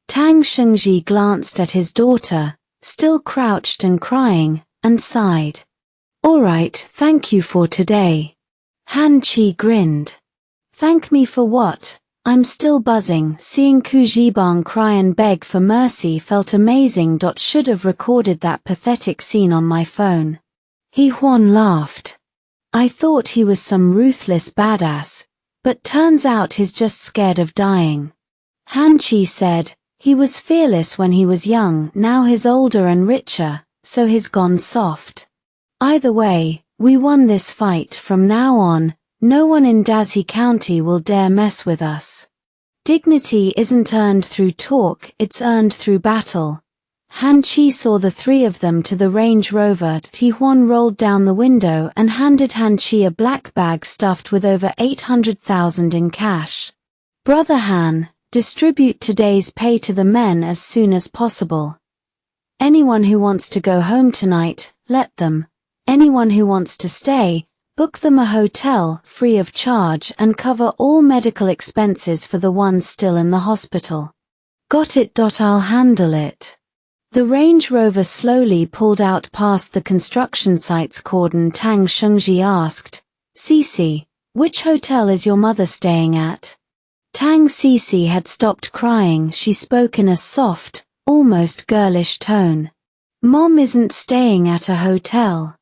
Tang Shengji glanced at his daughter, still crouched and crying, and sighed. All right, thank you for today. Han Chi grinned. Thank me for what? I'm still buzzing. Seeing Ku Jibang cry and beg for mercy felt amazing. Should have recorded that pathetic scene on my phone. Huan laughed. I thought he was some ruthless badass, but turns out he's just scared of dying. Han Chi said, he was fearless when he was young, now he's older and richer, so he's gone soft. Either way, we won this fight. From now on, no one in Dazi County will dare mess with us. Dignity isn't earned through talk, it's earned through battle. Han Chi saw the three of them to the Range Rover. Huan rolled down the window and handed Han Chi a black bag stuffed with over 800,000 in cash. Brother Han, distribute today's pay to the men as soon as possible. Anyone who wants to go home tonight, let them. Anyone who wants to stay, book them a hotel, free of charge, and cover all medical expenses for the ones still in the hospital. Got it. I'll handle it. The Range Rover slowly pulled out past the construction site's cordon. Tang Shengji asked, Cece, which hotel is your mother staying at? Tang Cece had stopped crying. She spoke in a soft, almost girlish tone. Mom isn't staying at a hotel.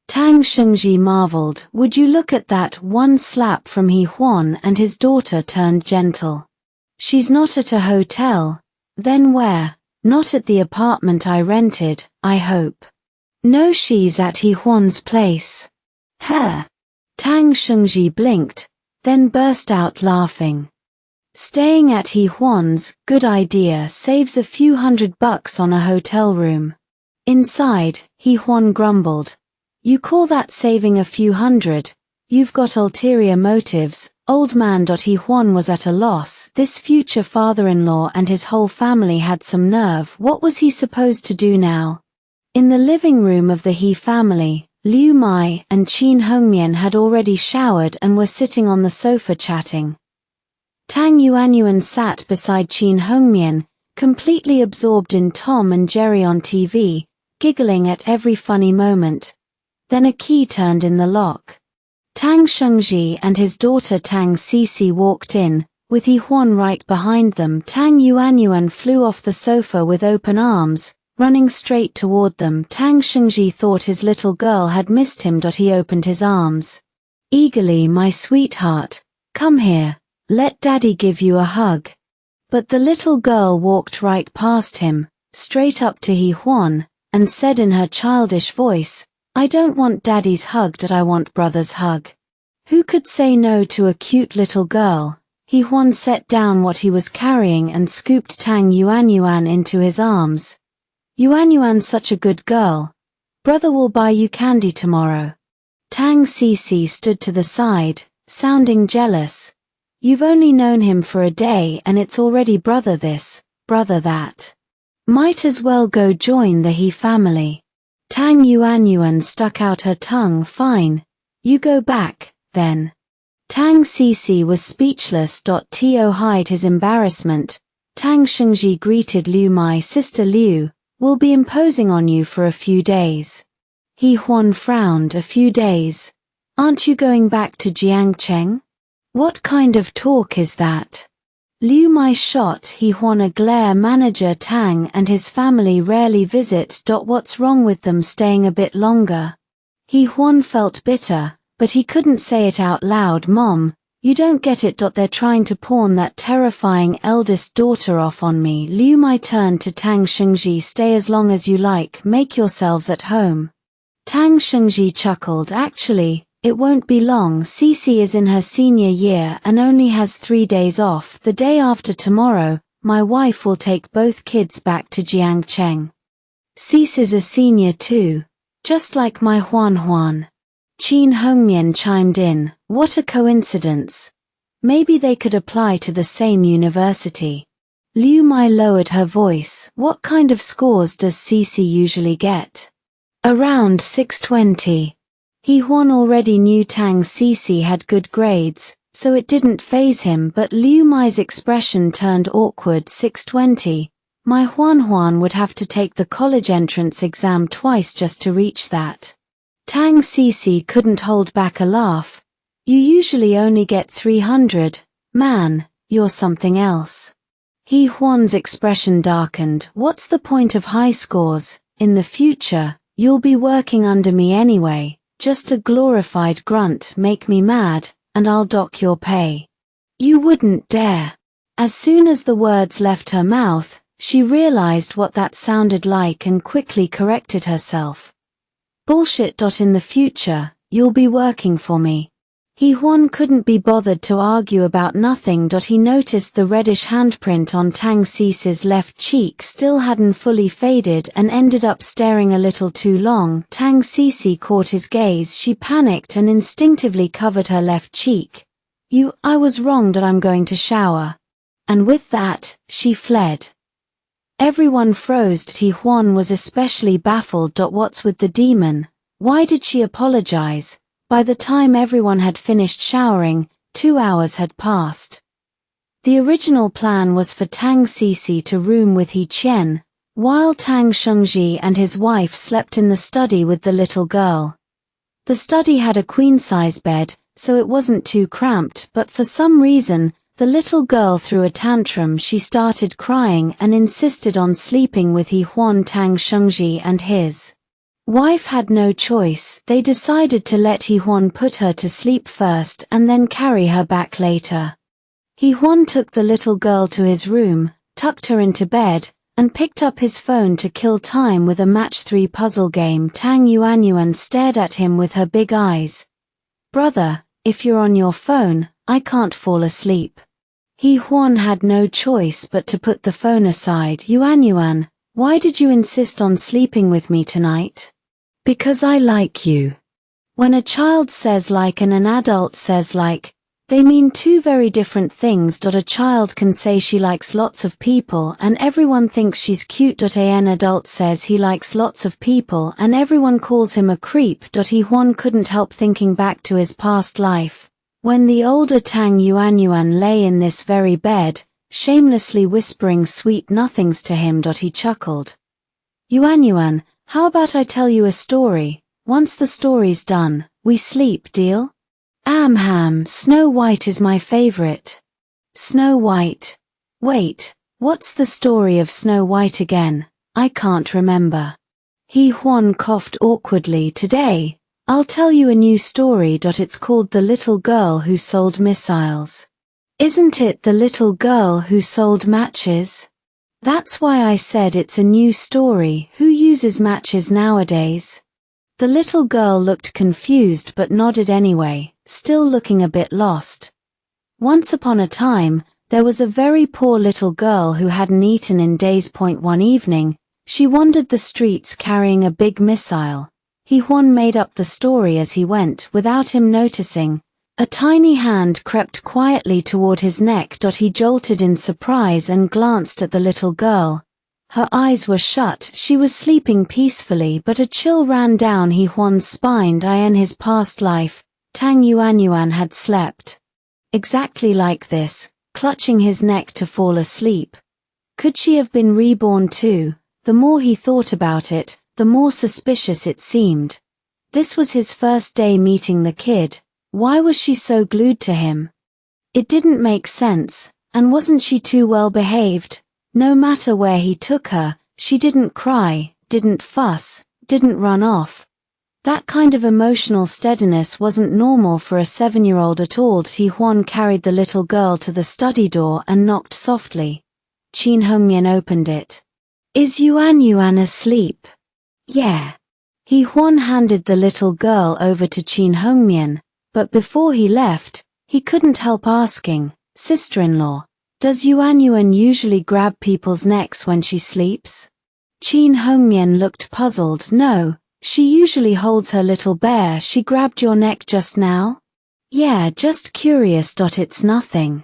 Tang Shengji marveled. Would you look at that? One slap from Huan and his daughter turned gentle. She's not at a hotel. Then where? Not at the apartment I rented, I hope. No, she's at Huan's place. Her. Tang Shengji blinked, then burst out laughing. Staying at Huan's, good idea, saves a few $100 on a hotel room. Inside, Huan grumbled. You call that saving a few hundred? You've got ulterior motives, old man. Huan was at a loss. This future father-in-law and his whole family had some nerve. What was he supposed to do now? In the living room of the He family, Liu Mai and Qin Hongmian had already showered and were sitting on the sofa chatting. Tang Yuanyuan sat beside Qin Hongmian, completely absorbed in Tom and Jerry on TV, giggling at every funny moment. Then a key turned in the lock. Tang Shengji and his daughter Tang Cece walked in, with Huan right behind them. Tang Yuanyuan flew off the sofa with open arms, running straight toward them. Tang Shengji thought his little girl had missed him. He opened his arms. Eagerly, my sweetheart, come here. Let Daddy give you a hug. But the little girl walked right past him, straight up to Huan, and said in her childish voice, I don't want Daddy's hug. I want Brother's hug. Who could say no to a cute little girl? Huan set down what he was carrying and scooped Tang Yuanyuan into his arms. Yuanyuan's such a good girl. Brother will buy you candy tomorrow. Tang Cece stood to the side, sounding jealous. You've only known him for a day and it's already brother this. brother that. Might as well go join the He family. Tang Yuanyuan stuck out her tongue. Fine. You go back, then. Tang Cici was speechless. To hide his embarrassment, Tang Shengji greeted Liu. My sister Liu will be imposing on you for a few days. He Huan frowned. A few days? Aren't you going back to Jiangcheng? What kind of talk is that? Liu Mai shot He Huan a glare. Manager Tang and his family rarely visit. What's wrong with them staying a bit longer? He Huan felt bitter, but he couldn't say it out loud. Mom, you don't get it. They're trying to pawn that terrifying eldest daughter off on me. Liu Mai turned to Tang Shengji. Stay as long as you like. Make yourselves at home. Tang Shengji chuckled. Actually, it won't be long. Cici is in her senior year and only has 3 days off. The day after tomorrow, my wife will take both kids back to Jiangcheng. Cici's a senior too, just like my Huan. Qin Hongmian chimed in. What a coincidence. Maybe they could apply to the same university. Liu Mai lowered her voice. What kind of scores does Cici usually get? Around 620. He Huan already knew Tang Cici had good grades, so it didn't faze him, but Liu Mai's expression turned awkward. 620. My Huan would have to take the college entrance exam twice just to reach that. Tang Cici couldn't hold back a laugh. You usually only get 300. Man, you're something else. He Huan's expression darkened. What's the point of high scores? In the future, you'll be working under me anyway. Just a glorified grunt. Make me mad, and I'll dock your pay. You wouldn't dare. As soon as the words left her mouth, she realized what that sounded like and quickly corrected herself. Bullshit. In the future, you'll be working for me. He Huan couldn't be bothered to argue about nothing. He noticed the reddish handprint on Tang Cici's left cheek still hadn't fully faded and ended up staring a little too long. Tang Cici caught his gaze. She panicked and instinctively covered her left cheek. I was wrong. I'm going to shower. And with that, she fled. Everyone froze. He Huan was especially baffled. What's with the demon? Why did she apologize? By the time everyone had finished showering, 2 hours had passed. The original plan was for Tang Cici to room with He Qian, while Tang Shengji and his wife slept in the study with the little girl. The study had a queen-size bed, so it wasn't too cramped, but for some reason, the little girl threw a tantrum. She started crying and insisted on sleeping with He Huan. Tang Shengji and his wife had no choice. They decided to let He Huan put her to sleep first and then carry her back later. He Huan took the little girl to his room, tucked her into bed, and picked up his phone to kill time with a match-3 puzzle game. Tang Yuanyuan stared at him with her big eyes. Brother, if you're on your phone, I can't fall asleep. He Huan had no choice but to put the phone aside. Yuanyuan, why did you insist on sleeping with me tonight? Because I like you. When a child says like and an adult says like, they mean two very different things. A child can say she likes lots of people and everyone thinks she's cute. An adult says he likes lots of people and everyone calls him a creep. He Huan couldn't help thinking back to his past life, when the older Tang Yuanyuan lay in this very bed, shamelessly whispering sweet nothings to him. He chuckled. Yuanyuan, how about I tell you a story? Once the story's done, we sleep, deal? Ham, Snow White is my favorite. Snow White. Wait, what's the story of Snow White again? I can't remember. He Huan coughed awkwardly. Today, I'll tell you a new story. It's called The Little Girl Who Sold Missiles. Isn't it The Little Girl Who Sold Matches? That's why I said it's a new story. Who uses matches nowadays? The little girl looked confused but nodded anyway, still looking a bit lost. Once upon a time, there was a very poor little girl who hadn't eaten in days. One evening, she wandered the streets carrying a big missile. He Huan made up the story as he went without him noticing. A tiny hand crept quietly toward his neck. He jolted in surprise and glanced at the little girl. Her eyes were shut, she was sleeping peacefully, but a chill ran down Huan's spine. In his past life, Tang Yuanyuan had slept exactly like this, clutching his neck to fall asleep. Could she have been reborn too? The more he thought about it, the more suspicious it seemed. This was his first day meeting the kid. Why was she so glued to him? It didn't make sense, and wasn't she too well behaved? No matter where he took her, she didn't cry, didn't fuss, didn't run off. That kind of emotional steadiness wasn't normal for a 7-year-old at all. Huan carried the little girl to the study door and knocked softly. Qin Hongmian opened it. Is Yuanyuan asleep? Yeah. Huan handed the little girl over to Qin Hongmian, but before he left, he couldn't help asking, Sister-in-law, does Yuanyuan usually grab people's necks when she sleeps? Qin Hongmian looked puzzled. No, she usually holds her little bear. She grabbed your neck just now? Yeah, just curious. It's nothing.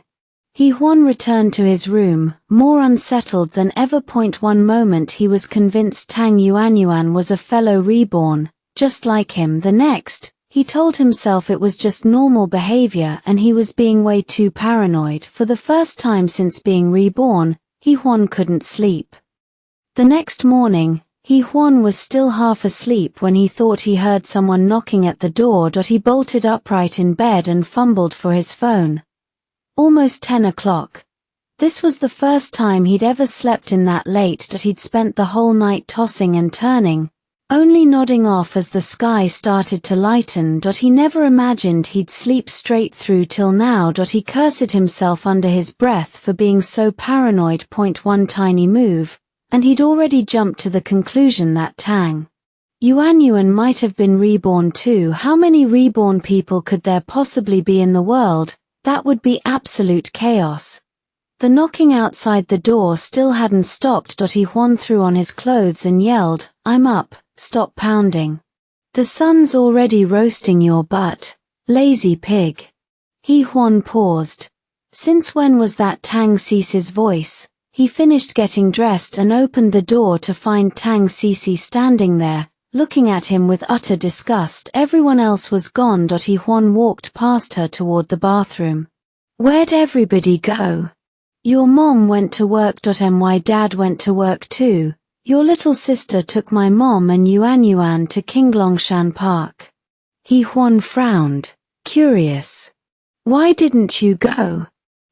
Huan returned to his room, more unsettled than ever. One moment he was convinced Tang Yuanyuan was a fellow reborn, just like him. The next, he told himself it was just normal behavior and he was being way too paranoid. For the first time since being reborn, Huan couldn't sleep. The next morning, Huan was still half asleep when he thought he heard someone knocking at the door. He bolted upright in bed and fumbled for his phone. Almost 10 o'clock. This was the first time he'd ever slept in that late. He'd spent the whole night tossing and turning, only nodding off as the sky started to lighten. He never imagined he'd sleep straight through till now. He cursed himself under his breath for being so paranoid. One tiny move, and he'd already jumped to the conclusion that Tang Yuanyuan might have been reborn too. How many reborn people could there possibly be in the world? That would be absolute chaos. The knocking outside the door still hadn't stopped. Huan threw on his clothes and yelled, I'm up, stop pounding. The sun's already roasting your butt, lazy pig. Huan paused. Since when was that Tang Cici's voice? He finished getting dressed and opened the door to find Tang Cici standing there, looking at him with utter disgust. Everyone else was gone. Huan walked past her toward the bathroom. Where'd everybody go? Your mom went to work. My dad went to work too. Your little sister took my mom and Yuanyuan to Qinglongshan Park. Huan frowned, curious. Why didn't you go?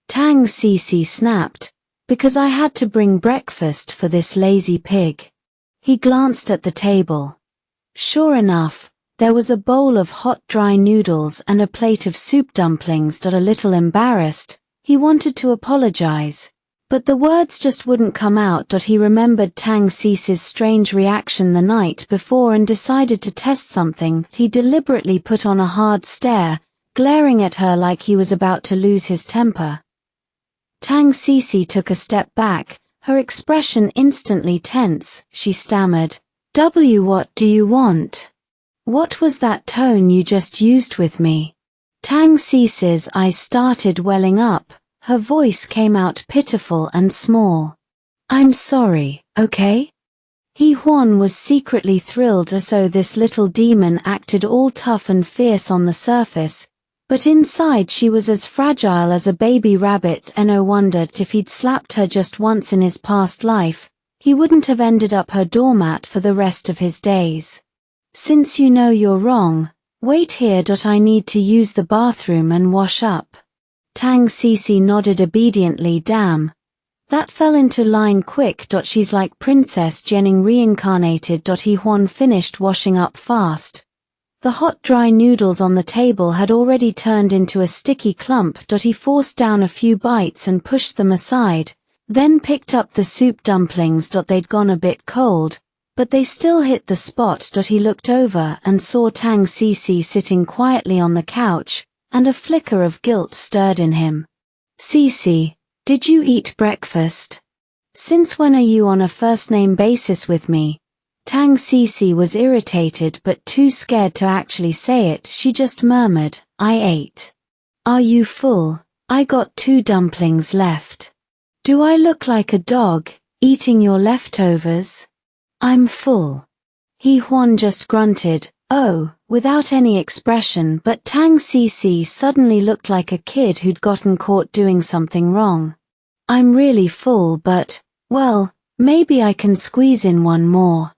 Tang Cici snapped. Because I had to bring breakfast for this lazy pig. He glanced at the table. Sure enough, there was a bowl of hot dry noodles and a plate of soup dumplings. A little embarrassed, he wanted to apologize, but the words just wouldn't come out. He remembered Tang Cici's strange reaction the night before and decided to test something. He deliberately put on a hard stare, glaring at her like he was about to lose his temper. Tang Cici took a step back, her expression instantly tense. She stammered, What do you want? What was that tone you just used with me? Tang Cici's eyes started welling up, her voice came out pitiful and small. I'm sorry, okay? Huan was secretly thrilled as though this little demon acted all tough and fierce on the surface, but inside she was as fragile as a baby rabbit. No wondered if he'd slapped her just once in his past life, he wouldn't have ended up her doormat for the rest of his days. Since you know you're wrong, wait here. I need to use the bathroom and wash up. Tang Cici nodded obediently. Damn. That fell into line quick. She's like Princess Jenning reincarnated. Huan finished washing up fast. The hot dry noodles on the table had already turned into a sticky clump. He forced down a few bites and pushed them aside, then picked up the soup dumplings. They'd gone a bit cold, but they still hit the spot. He looked over and saw Tang Cici sitting quietly on the couch, and a flicker of guilt stirred in him. Cici, did you eat breakfast? Since when are you on a first-name basis with me? Tang Cici was irritated but too scared to actually say it. She just murmured, I ate. Are you full? I got 2 dumplings left. Do I look like a dog, eating your leftovers? I'm full. Huan just grunted, oh, without any expression, but Tang Cici suddenly looked like a kid who'd gotten caught doing something wrong. I'm really full, but, well, maybe I can squeeze in one more.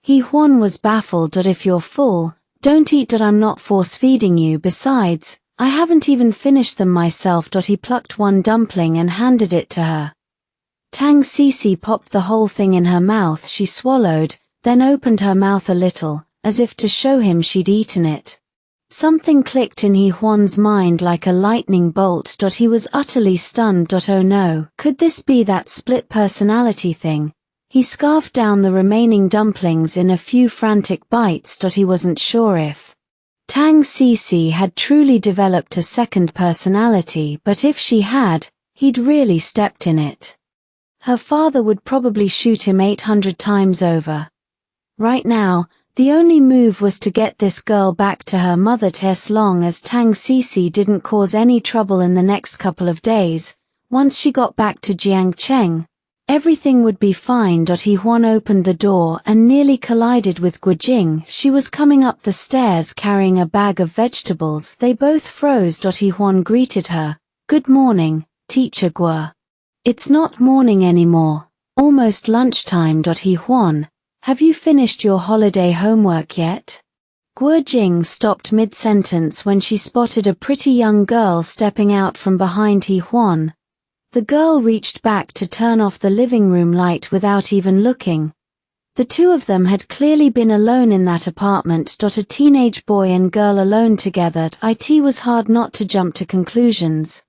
Huan was baffled. If you're full, don't eat. I'm not force-feeding you. Besides, I haven't even finished them myself. He plucked one dumpling and handed it to her. Tang Cici popped the whole thing in her mouth. She swallowed, then opened her mouth a little, as if to show him she'd eaten it. Something clicked in Huan's mind like a lightning bolt. He was utterly stunned. Oh no, could this be that split personality thing? He scarfed down the remaining dumplings in a few frantic bites. He wasn't sure if Tang Cici had truly developed a second personality, but if she had, he'd really stepped in it. Her father would probably shoot him 800 times over. Right now, the only move was to get this girl back to her mother. As long as Tang Cici didn't cause any trouble in the next couple of days, once she got back to Jiangcheng, everything would be fine. Huan opened the door and nearly collided with Guojing. She was coming up the stairs carrying a bag of vegetables. They both froze. Huan greeted her. Good morning, Teacher Guo. It's not morning anymore, almost lunchtime. Huan, have you finished your holiday homework yet? Guojing stopped mid-sentence when she spotted a pretty young girl stepping out from behind Huan. The girl reached back to turn off the living room light without even looking. The two of them had clearly been alone in that apartment. A teenage boy and girl alone together. It was hard not to jump to conclusions.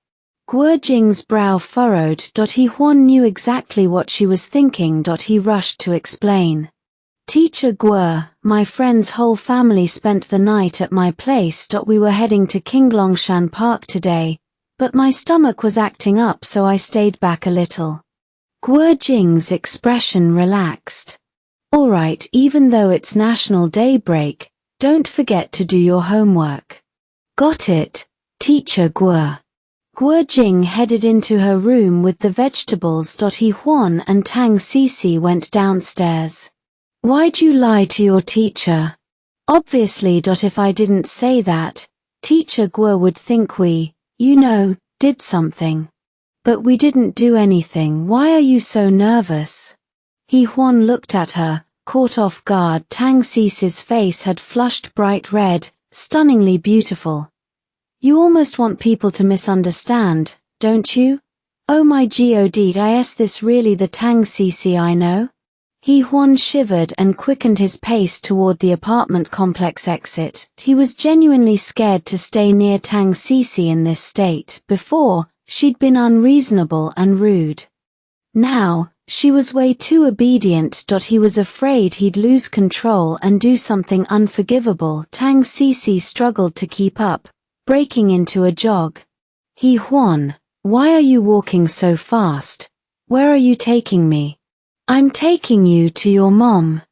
Guojing's brow furrowed. Huan knew exactly what she was thinking. He rushed to explain. Teacher Guo, my friend's whole family spent the night at my place. We were heading to Qinglongshan Park today, but my stomach was acting up, so I stayed back a little. Guojing's expression relaxed. Alright, even though it's National Day break, don't forget to do your homework. Got it, Teacher Guo. Guojing headed into her room with the vegetables. Huan and Tang Cici went downstairs. Why'd you lie to your teacher? Obviously. If I didn't say that, Teacher Guo would think we, did something. But we didn't do anything. Why are you so nervous? Huan looked at her, caught off guard. Tang Cici's face had flushed bright red, stunningly beautiful. You almost want people to misunderstand, don't you? Oh my god, is this really the Tang Cici I know? Huan shivered and quickened his pace toward the apartment complex exit. He was genuinely scared to stay near Tang Cici in this state. Before, she'd been unreasonable and rude. Now, she was way too obedient. He was afraid he'd lose control and do something unforgivable. Tang Cici struggled to keep up, breaking into a jog. Huan, why are you walking so fast? Where are you taking me? I'm taking you to your mom.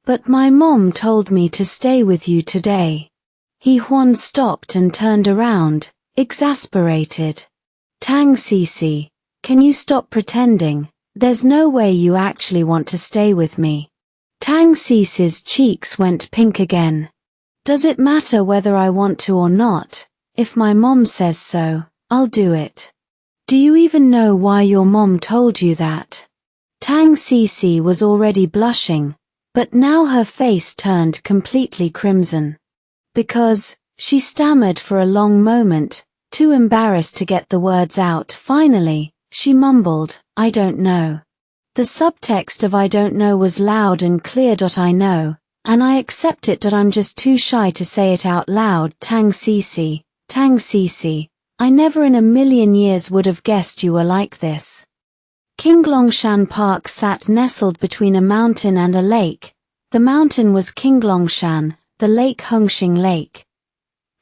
But my mom told me to stay with you today. Huan stopped and turned around, exasperated. Tang Cici, can you stop pretending? There's no way you actually want to stay with me. Tang Cici's cheeks went pink again. Does it matter whether I want to or not? If my mom says so, I'll do it. Do you even know why your mom told you that? Tang Cici was already blushing, but now her face turned completely crimson. Because, she stammered for a long moment, too embarrassed to get the words out. Finally, she mumbled, I don't know. The subtext of I don't know was loud and clear. I know, and I accept it. I'm just too shy to say it out loud. Tang Cici, I never in a million years would have guessed you were like this. Qinglongshan Park sat nestled between a mountain and a lake. The mountain was Qinglongshan, the lake Hongxing Lake.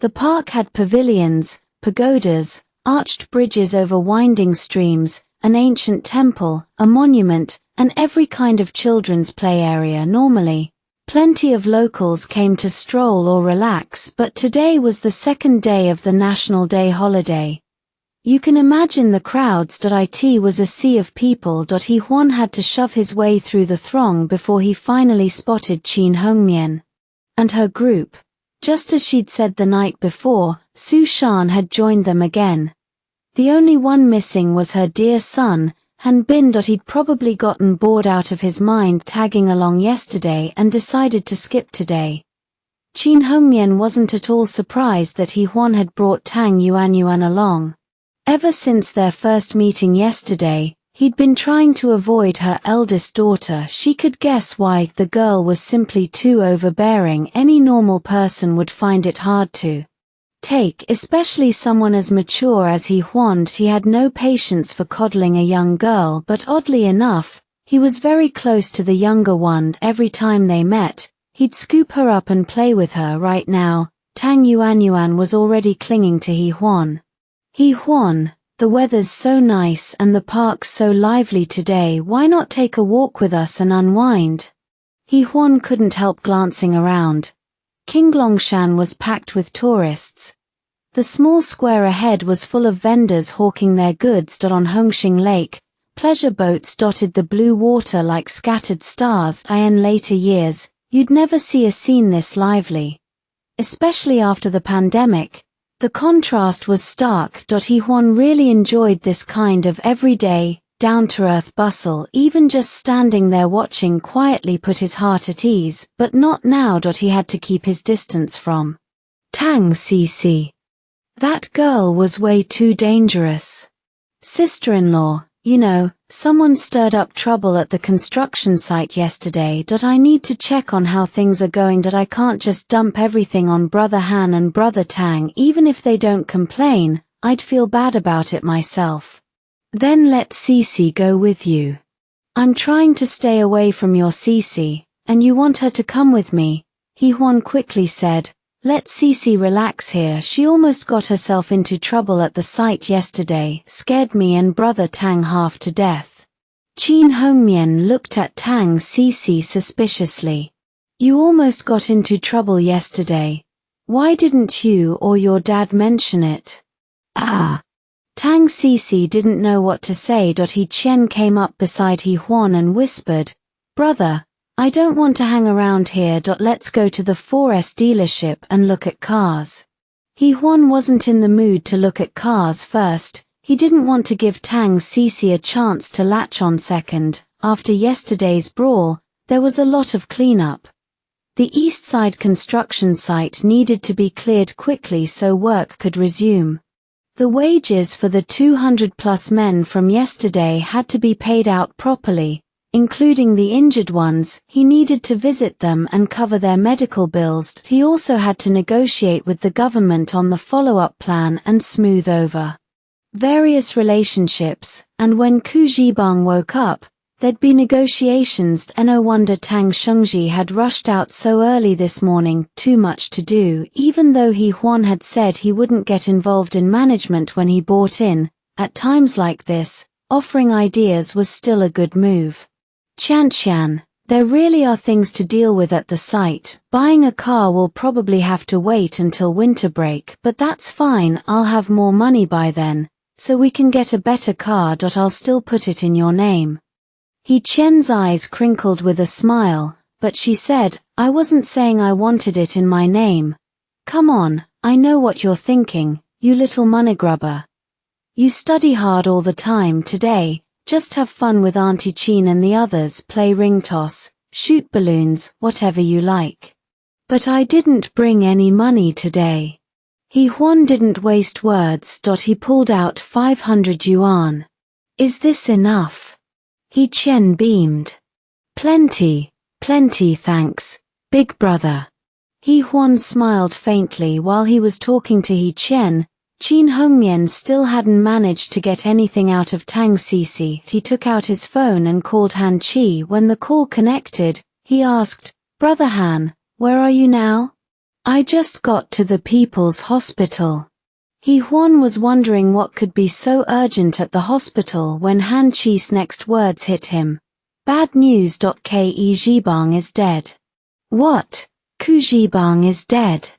The park had pavilions, pagodas, arched bridges over winding streams, an ancient temple, a monument, and every kind of children's play area. Normally, Plenty of locals came to stroll or relax, but today was the second day of the National Day holiday. You can imagine the crowds. It was a sea of people. Huan had to shove his way through the throng before he finally spotted Qin Hongmian and her group. Just as she'd said the night before, Su Shan had joined them again. The only one missing was her dear son, Han Bin. He'd probably gotten bored out of his mind tagging along yesterday and decided to skip today. Qin Hongmian wasn't at all surprised that Huan had brought Tang Yuanyuan along. Ever since their first meeting yesterday, he'd been trying to avoid her eldest daughter. She could guess why. The girl was simply too overbearing. Any normal person would find it hard to take, especially someone as mature as Huan. He had no patience for coddling a young girl, but oddly enough, he was very close to the younger one. Every time they met, he'd scoop her up and play with her. Right now, Tang Yuanyuan was already clinging to Huan. Huan, the weather's so nice and the park's so lively today. Why not take a walk with us and unwind? Huan couldn't help glancing around. Qinglongshan was packed with tourists. The small square ahead was full of vendors hawking their goods. On Hongxing Lake, pleasure boats dotted the blue water like scattered stars. In later years, you'd never see a scene this lively. Especially after the pandemic, the contrast was stark. Huan really enjoyed this kind of everyday, down-to-earth bustle. Even just standing there watching quietly put his heart at ease, but not now. He had to keep his distance from Tang Cici. That girl was way too dangerous. Sister-in-law, someone stirred up trouble at the construction site yesterday. I need to check on how things are going. I can't just dump everything on Brother Han and Brother Tang. Even if they don't complain, I'd feel bad about it myself. Then let Cici go with you. I'm trying to stay away from your Cici, and you want her to come with me, Huan quickly said. Let Cici relax here. She almost got herself into trouble at the site yesterday, scared me and Brother Tang half to death. Qin Hongmian looked at Tang Cici suspiciously. You almost got into trouble yesterday. Why didn't you or your dad mention it? Tang Cici didn't know what to say. Chen came up beside Huan and whispered, Brother, I don't want to hang around here. Let's go to the 4S dealership and look at cars. Huan wasn't in the mood to look at cars first. He didn't want to give Tang Cici a chance to latch on second. After yesterday's brawl, there was a lot of cleanup. The east side construction site needed to be cleared quickly so work could resume. The wages for the 200+ men from yesterday had to be paid out properly, including the injured ones. He needed to visit them and cover their medical bills. He also had to negotiate with the government on the follow-up plan and smooth over various relationships, and when Ku Zhibang woke up, there'd be negotiations. No wonder Tang Shengji had rushed out so early this morning. Too much to do. Even though Huan had said he wouldn't get involved in management when he bought in, at times like this, offering ideas was still a good move. Qianqian, there really are things to deal with at the site. Buying a car will probably have to wait until winter break, but that's fine. I'll have more money by then, so we can get a better car. I'll still put it in your name. Chen's eyes crinkled with a smile, but she said, I wasn't saying I wanted it in my name. Come on, I know what you're thinking, you little money grubber. You study hard all the time today. Just have fun with Auntie Qin and the others, play ring toss, shoot balloons, whatever you like. But I didn't bring any money today. Huan didn't waste words. He pulled out 500 yuan. Is this enough? Chen beamed. Plenty, thanks, big brother. Huan smiled faintly while he was talking to Chen. Qin Hongmian still hadn't managed to get anything out of Tang Cici. He took out his phone and called Han Qi. When the call connected, he asked, Brother Han, where are you now? I just got to the People's Hospital. Huan was wondering what could be so urgent at the hospital when Han Qi's next words hit him. Bad news. Ke Zhibang is dead. What? Kujibang is dead.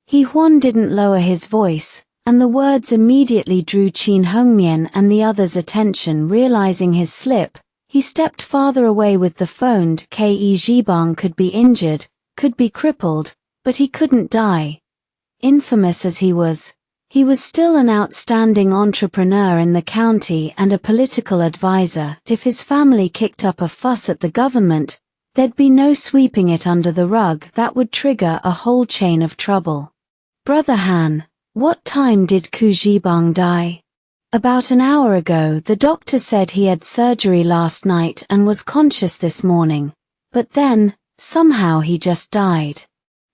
Huan didn't lower his voice, and the words immediately drew Qin Hongmian and the others' attention. Realizing his slip, he stepped farther away with the phone. Kejibang could be injured, could be crippled, but he couldn't die. Infamous as he was still an outstanding entrepreneur in the county and a political advisor. If his family kicked up a fuss at the government, there'd be no sweeping it under the rug. That would trigger a whole chain of trouble. Brother Han, what time did Kujibang die? About an hour ago. The doctor said he had surgery last night and was conscious this morning, but then, somehow he just died.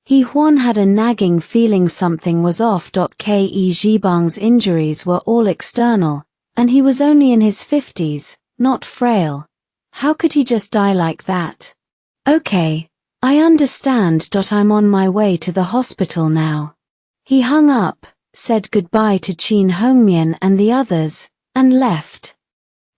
Huan had a nagging feeling something was off. Kejibang's injuries were all external, and he was only in his 50s, not frail. How could he just die like that? Okay, I understand. I'm on my way to the hospital now. He hung up, said goodbye to Qin Hongmian and the others, and left.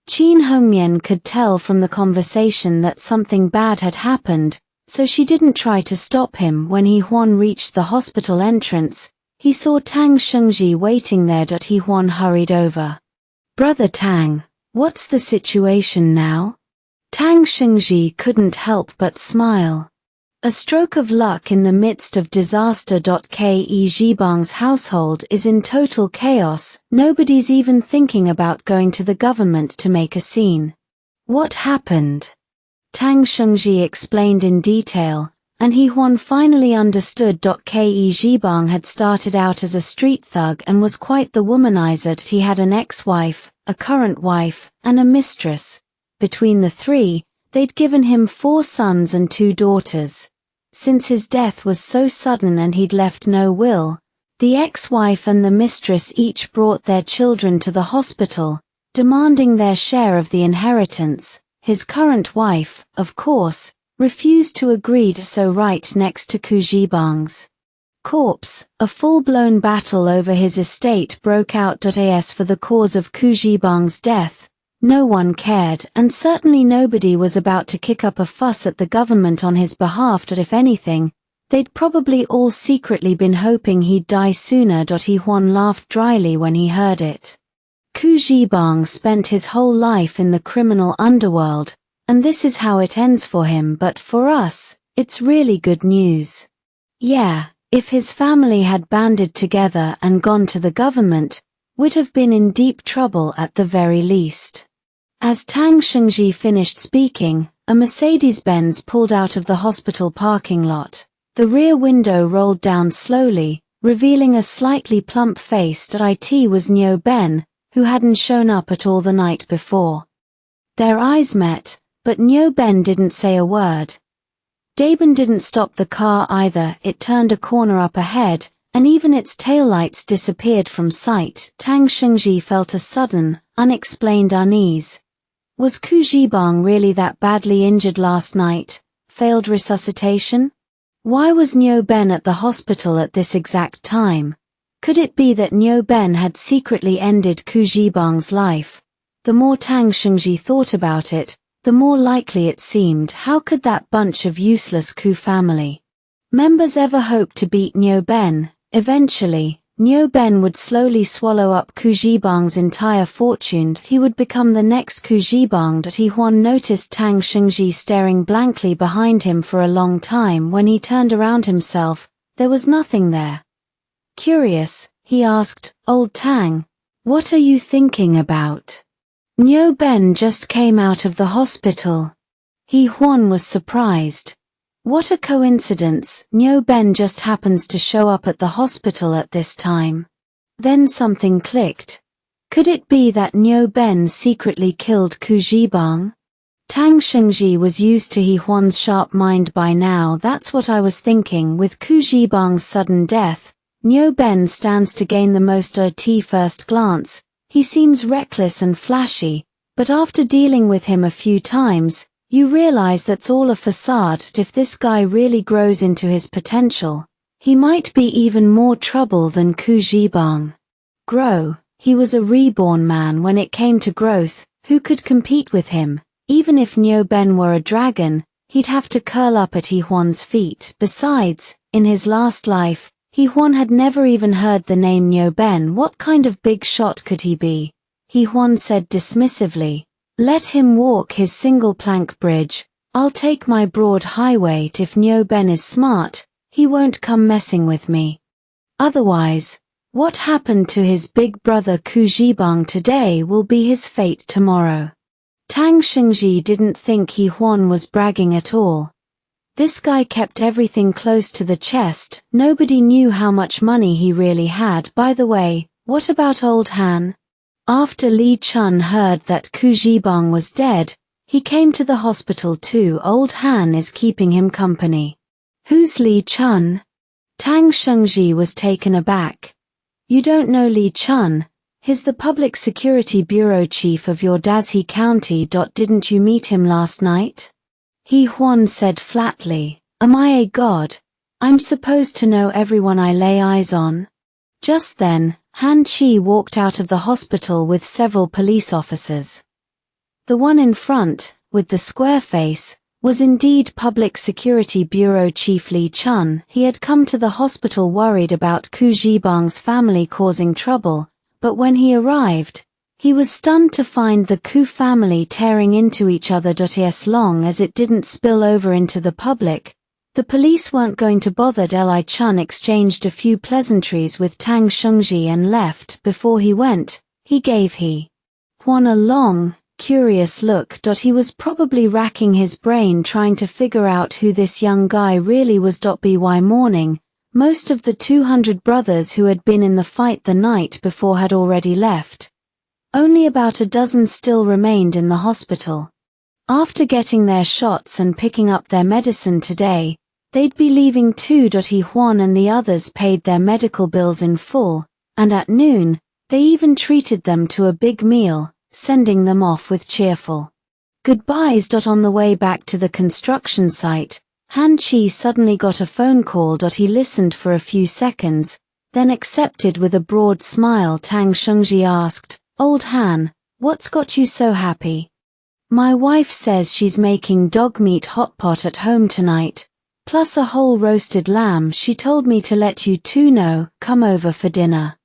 Qin Hongmian could tell from the conversation that something bad had happened, so she didn't try to stop him. When Huan reached the hospital entrance, he saw Tang Shengji waiting there. Huan hurried over. Brother Tang, what's the situation now? Tang Shengji couldn't help but smile. A stroke of luck in the midst of disaster. Kejibang's household is in total chaos. Nobody's even thinking about going to the government to make a scene. What happened? Tang Shengji explained in detail, and Huan finally understood. Kejibang had started out as a street thug and was quite the womanizer. He had an ex-wife, a current wife, and a mistress. Between the three, they'd given him 4 sons and 2 daughters. Since his death was so sudden and he'd left no will, the ex-wife and the mistress each brought their children to the hospital, demanding their share of the inheritance. His current wife, of course, refused to agree to so. Right next to Kujibang's corpse, a full-blown battle over his estate broke out. As for the cause of Kujibang's death, no one cared, and certainly nobody was about to kick up a fuss at the government on his behalf. If anything, they'd probably all secretly been hoping he'd die sooner. Huan laughed dryly when he heard it. Kujibang spent his whole life in the criminal underworld, and this is how it ends for him. But for us, it's really good news. Yeah, if his family had banded together and gone to the government, we'd have been in deep trouble at the very least. As Tang Shengji finished speaking, a Mercedes-Benz pulled out of the hospital parking lot. The rear window rolled down slowly, revealing a slightly plump-faced It was Nyo Ben, who hadn't shown up at all the night before. Their eyes met, but Nyo Ben didn't say a word. Daben didn't stop the car either. It turned a corner up ahead, and even its taillights disappeared from sight. Tang Shengji felt a sudden, unexplained unease. Was Kujibang really that badly injured last night? Failed resuscitation? Why was Nyo Ben at the hospital at this exact time? Could it be that Nyo Ben had secretly ended Kujibang's life? The more Tang Shengji thought about it, the more likely it seemed. How could that bunch of useless Ku family members ever hope to beat Nyo Ben? Eventually, Nyo Ben would slowly swallow up Kujibang's entire fortune. He would become the next Kujibang. Huan noticed Tang Shengji staring blankly behind him for a long time. When he turned around himself, there was nothing there. Curious, he asked, "Old Tang, what are you thinking about?" Nyo Ben just came out of the hospital. Huan was surprised. What a coincidence, Nyo Ben just happens to show up at the hospital at this time. Then something clicked. Could it be that Nyo Ben secretly killed Kujibang? Tang Shengji was used to Huan's sharp mind by now. That's what I was thinking. With Kujibang's sudden death, Nyo Ben stands to gain the most at first glance. He seems reckless and flashy, but after dealing with him a few times, you realize that's all a facade. If this guy really grows into his potential, he might be even more trouble than Kujibang. Grow, he was a reborn man. When it came to growth, who could compete with him? Even if Nyo Ben were a dragon, he'd have to curl up at Huan's feet. Besides, in his last life, Huan had never even heard the name Nyo Ben. What kind of big shot could he be? Huan said dismissively, "Let him walk his single plank bridge. I'll take my broad highway. If Nyo Ben is smart, he won't come messing with me. Otherwise, what happened to his big brother Ku Zhibang today will be his fate tomorrow." Tang Shengji didn't think Huan was bragging at all. This guy kept everything close to the chest. Nobody knew how much money he really had. By the way, what about old Han? After Li Chun heard that Ku Zhibang was dead, he came to the hospital too. Old Han is keeping him company. Who's Li Chun? Tang Shengji was taken aback. You don't know Li Chun? He's the Public Security Bureau chief of your Dazi County. Didn't you meet him last night? Huan said flatly, "Am I a god? I'm supposed to know everyone I lay eyes on." Just then, Han Chi walked out of the hospital with several police officers. The one in front, with the square face, was indeed Public Security Bureau Chief Li Chun. He had come to the hospital worried about Ku Zhibang's family causing trouble, but when he arrived, he was stunned to find the Ku family tearing into each other. As long as it didn't spill over into the public, the police weren't going to bother. Li Chun exchanged a few pleasantries with Tang Shengji and left. Before he went, he gave Huan a long, curious look. He was probably racking his brain trying to figure out who this young guy really was. By morning, most of the 200 brothers who had been in the fight the night before had already left. Only about a dozen still remained in the hospital. After getting their shots and picking up their medicine today, they'd be leaving too. Huan and the others paid their medical bills in full, and at noon, they even treated them to a big meal, sending them off with cheerful goodbyes. On the way back to the construction site, Han Chi suddenly got a phone call. He listened for a few seconds, then accepted with a broad smile. Tang Shengji asked, "Old Han, what's got you so happy?" "My wife says she's making dog meat hot pot at home tonight, plus a whole roasted lamb. She told me to let you two know. Come over for dinner."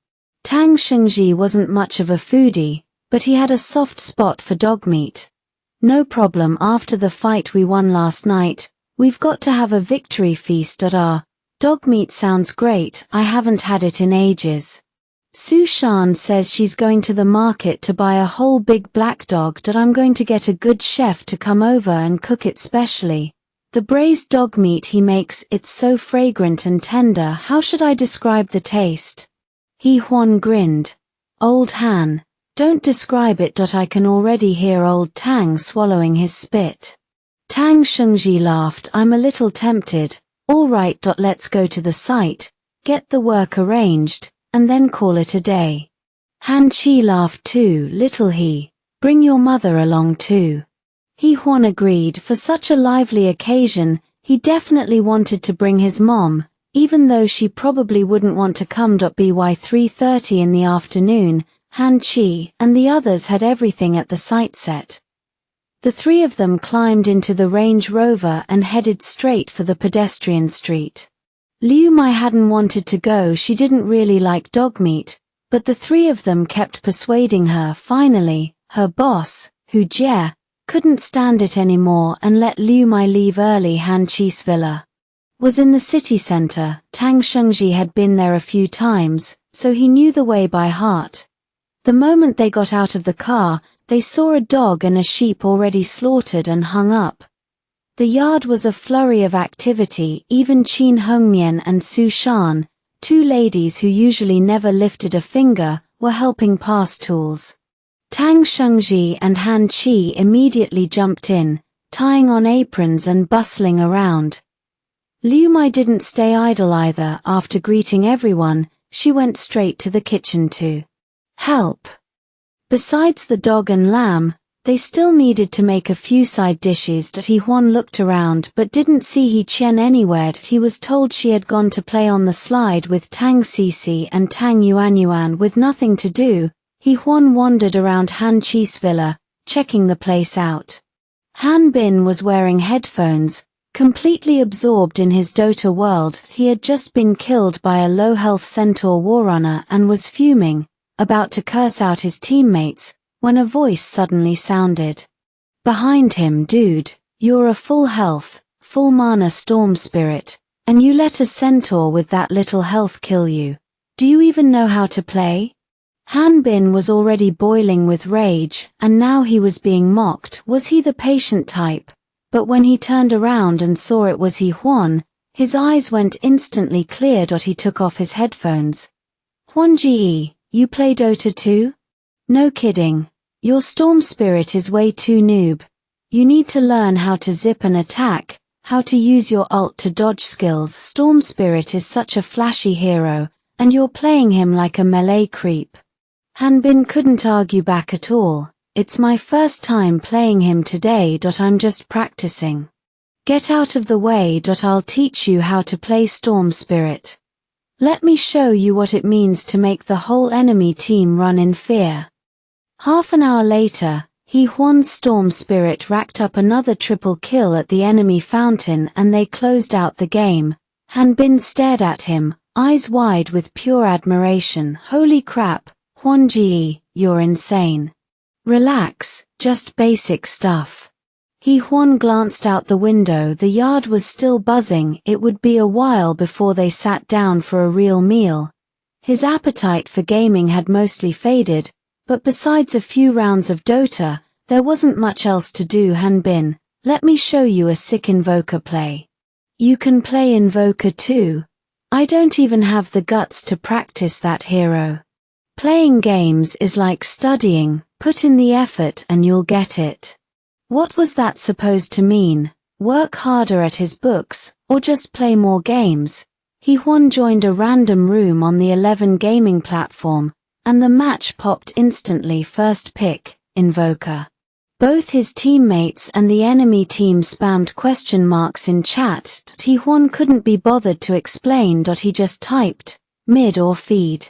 Tang Shengji wasn't much of a foodie, but he had a soft spot for dog meat. "No problem. After the fight we won last night, we've got to have a victory feast. Our dog meat sounds great. I haven't had it in ages. Su Shan says she's going to the market to buy a whole big black dog. I'm going to get a good chef to come over and cook it specially. The braised dog meat he makes, it's so fragrant and tender. How should I describe the taste?" Huan grinned. "Old Han, don't describe it. I can already hear old Tang swallowing his spit." Tang Shengji laughed. "I'm a little tempted. All right. Let's go to the site, get the work arranged, and then call it a day." Han Chi laughed too. "Little he, bring your mother along too." Huan agreed. For such a lively occasion, he definitely wanted to bring his mom, even though she probably wouldn't want to come. By 3:30 in the afternoon, Han Chi and the others had everything at the site set. The three of them climbed into the Range Rover and headed straight for the pedestrian street. Liu Mai hadn't wanted to go. She didn't really like dog meat, but the three of them kept persuading her. Finally, her boss, Hu Jie, couldn't stand it anymore and let Liu Mai leave early. Han Chi's villa was in the city center. Tang Shengji had been there a few times, so he knew the way by heart. The moment they got out of the car, they saw a dog and a sheep already slaughtered and hung up. The yard was a flurry of activity. Even Qin Hongmian and Su Shan, two ladies who usually never lifted a finger, were helping pass tools. Tang Shengji and Han Chi immediately jumped in, tying on aprons and bustling around. Liu Mai didn't stay idle either. After greeting everyone, she went straight to the kitchen to help. Besides the dog and lamb, they still needed to make a few side dishes. Huan looked around but didn't see He Qian anywhere. He was told she had gone to play on the slide with Tang Sisi and Tang Yuanyuan. With nothing to do, Huan wandered around Han Chi's villa, checking the place out. Han Bin was wearing headphones, completely absorbed in his DOTA world. He had just been killed by a low-health centaur warrunner and was fuming, about to curse out his teammates, when a voice suddenly sounded. Behind him, dude, you're a full health, full mana storm spirit, and you let a centaur with that little health kill you. Do you even know how to play? Han Bin was already boiling with rage, and now he was being mocked. Was he the patient type? But when he turned around and saw it was Huan, his eyes went instantly clear. He took off his headphones. Huan Ge, you play Dota too? No kidding. Your storm spirit is way too noob. You need to learn how to zip and attack, how to use your ult to dodge skills. Storm spirit is such a flashy hero, and you're playing him like a melee creep. Han Bin couldn't argue back at all. It's my first time playing him today. I'm just practicing. Get out of the way. I'll teach you how to play Storm Spirit. Let me show you what it means to make the whole enemy team run in fear. Half an hour later, Huan's Storm Spirit racked up another triple kill at the enemy fountain and they closed out the game. Han Bin stared at him, eyes wide with pure admiration. Holy crap, Huan Ge, you're insane. Relax, just basic stuff. Huan glanced out the window. The yard was still buzzing. It would be a while before they sat down for a real meal. His appetite for gaming had mostly faded, but besides a few rounds of Dota, there wasn't much else to do. Han Bin, let me show you a sick invoker play. You can play invoker too. I don't even have the guts to practice that hero. Playing games is like studying. Put in the effort and you'll get it. What was that supposed to mean? Work harder at his books, or just play more games? Huan joined a random room on the 11 gaming platform, and the match popped instantly. First pick, Invoker. Both his teammates and the enemy team spammed question marks in chat. Huan couldn't be bothered to explain. He just typed, mid or feed.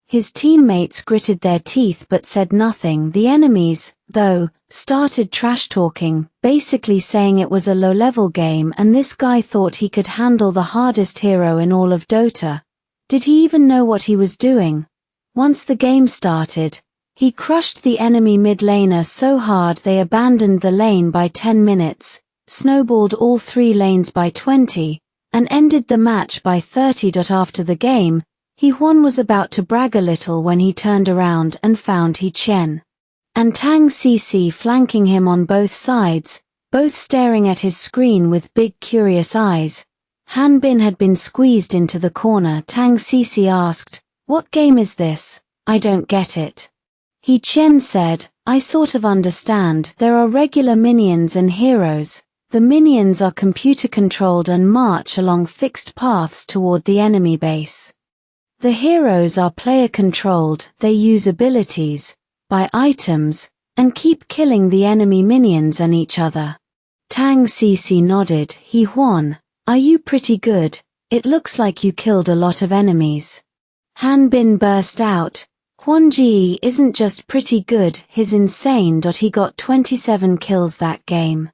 His teammates gritted their teeth but said nothing. The enemies, though, started trash-talking, basically saying it was a low-level game and this guy thought he could handle the hardest hero in all of Dota. Did he even know what he was doing? Once the game started, he crushed the enemy mid-laner so hard they abandoned the lane by 10 minutes, snowballed all 3 lanes by 20, and ended the match by 30. After the game, Huan was about to brag a little when he turned around and found Chen and Tang Cici flanking him on both sides, both staring at his screen with big curious eyes. Han Bin had been squeezed into the corner. Tang Cici asked, "What game is this? I don't get it." Chen said, "I sort of understand. There are regular minions and heroes. The minions are computer controlled and march along fixed paths toward the enemy base. The heroes are player-controlled. They use abilities, buy items, and keep killing the enemy minions and each other." Tang Cici nodded. "Huan, are you pretty good? It looks like you killed a lot of enemies." Han Bin burst out, "Huan Ge isn't just pretty good, he's insane. He got 27 kills that game."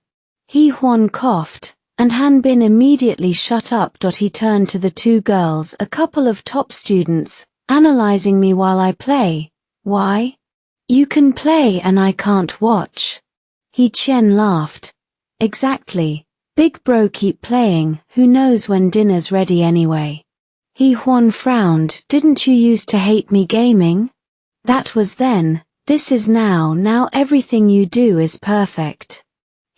Huan coughed, and Han Bin immediately shut up. He turned to the 2 girls, "A couple of top students, analyzing me while I play. Why? You can play and I can't watch." Chen laughed. "Exactly. Big bro, keep playing. Who knows when dinner's ready anyway." Huan frowned. "Didn't you used to hate me gaming?" "That was then. This is now. Now everything you do is perfect."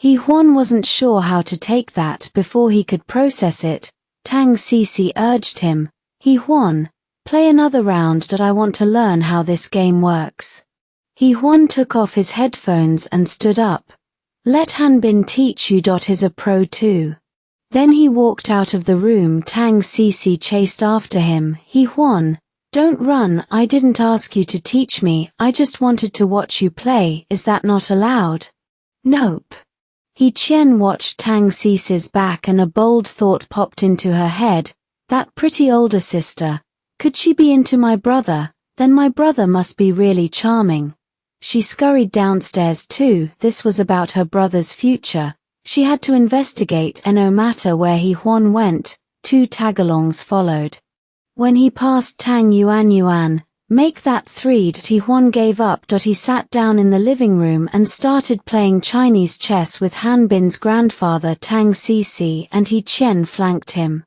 Huan wasn't sure how to take that. Before he could process it, Tang Cici urged him, "Huan, play another round. I want to learn how this game works." Huan took off his headphones and stood up. "Let Han Bin teach you. He's a pro too." Then he walked out of the room. Tang Cici chased after him. "Huan, don't run. I didn't ask you to teach me. I just wanted to watch you play. Is that not allowed?" "Nope." Chen watched Tang Cici's back and a bold thought popped into her head. That pretty older sister. Could she be into my brother? Then my brother must be really charming. She scurried downstairs too. This was about her brother's future. She had to investigate, and no matter where Huan went, 2 tagalongs followed. When he passed Tang Yuan, make that 3. Huan gave up. He sat down in the living room and started playing Chinese chess with Han Bin's grandfather Tang Cici, and He Qian flanked him.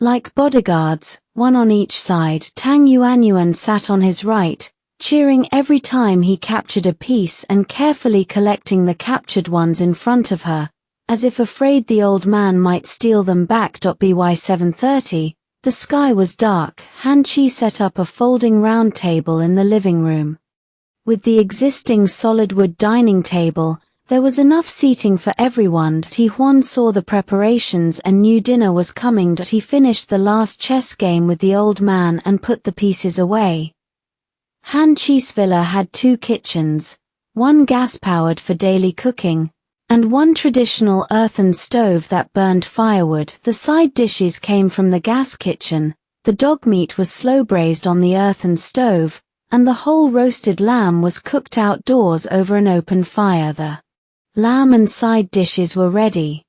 Like bodyguards, 1 on each side, Tang Yuan sat on his right, cheering every time he captured a piece and carefully collecting the captured ones in front of her, as if afraid the old man might steal them back. By 7:30, the sky was dark. Han Qi set up a folding round table in the living room. With the existing solid wood dining table, there was enough seating for everyone. Huan saw the preparations and knew dinner was coming. He finished the last chess game with the old man and put the pieces away. Han Qi's villa had 2 kitchens, 1 gas-powered for daily cooking, and 1 traditional earthen stove that burned firewood. The side dishes came from the gas kitchen, the dog meat was slow-braised on the earthen stove, and the whole roasted lamb was cooked outdoors over an open fire. The lamb and side dishes were ready.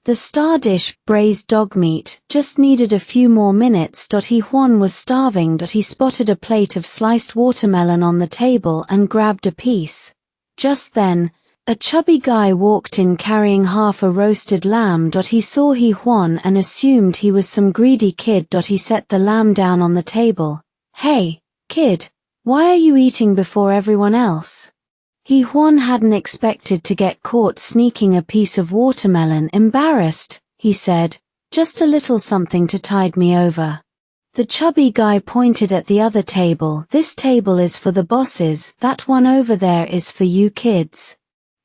The star dish, braised dog meat, just needed a few more minutes. Huan was starving. He spotted a plate of sliced watermelon on the table and grabbed a piece. Just then, a chubby guy walked in carrying half a roasted lamb. He saw Huan and assumed he was some greedy kid. He set the lamb down on the table. "Hey, kid, why are you eating before everyone else?" Huan hadn't expected to get caught sneaking a piece of watermelon. "Embarrassed," he said, "just a little something to tide me over." The chubby guy pointed at the other table. "This table is for the bosses, that one over there is for you kids."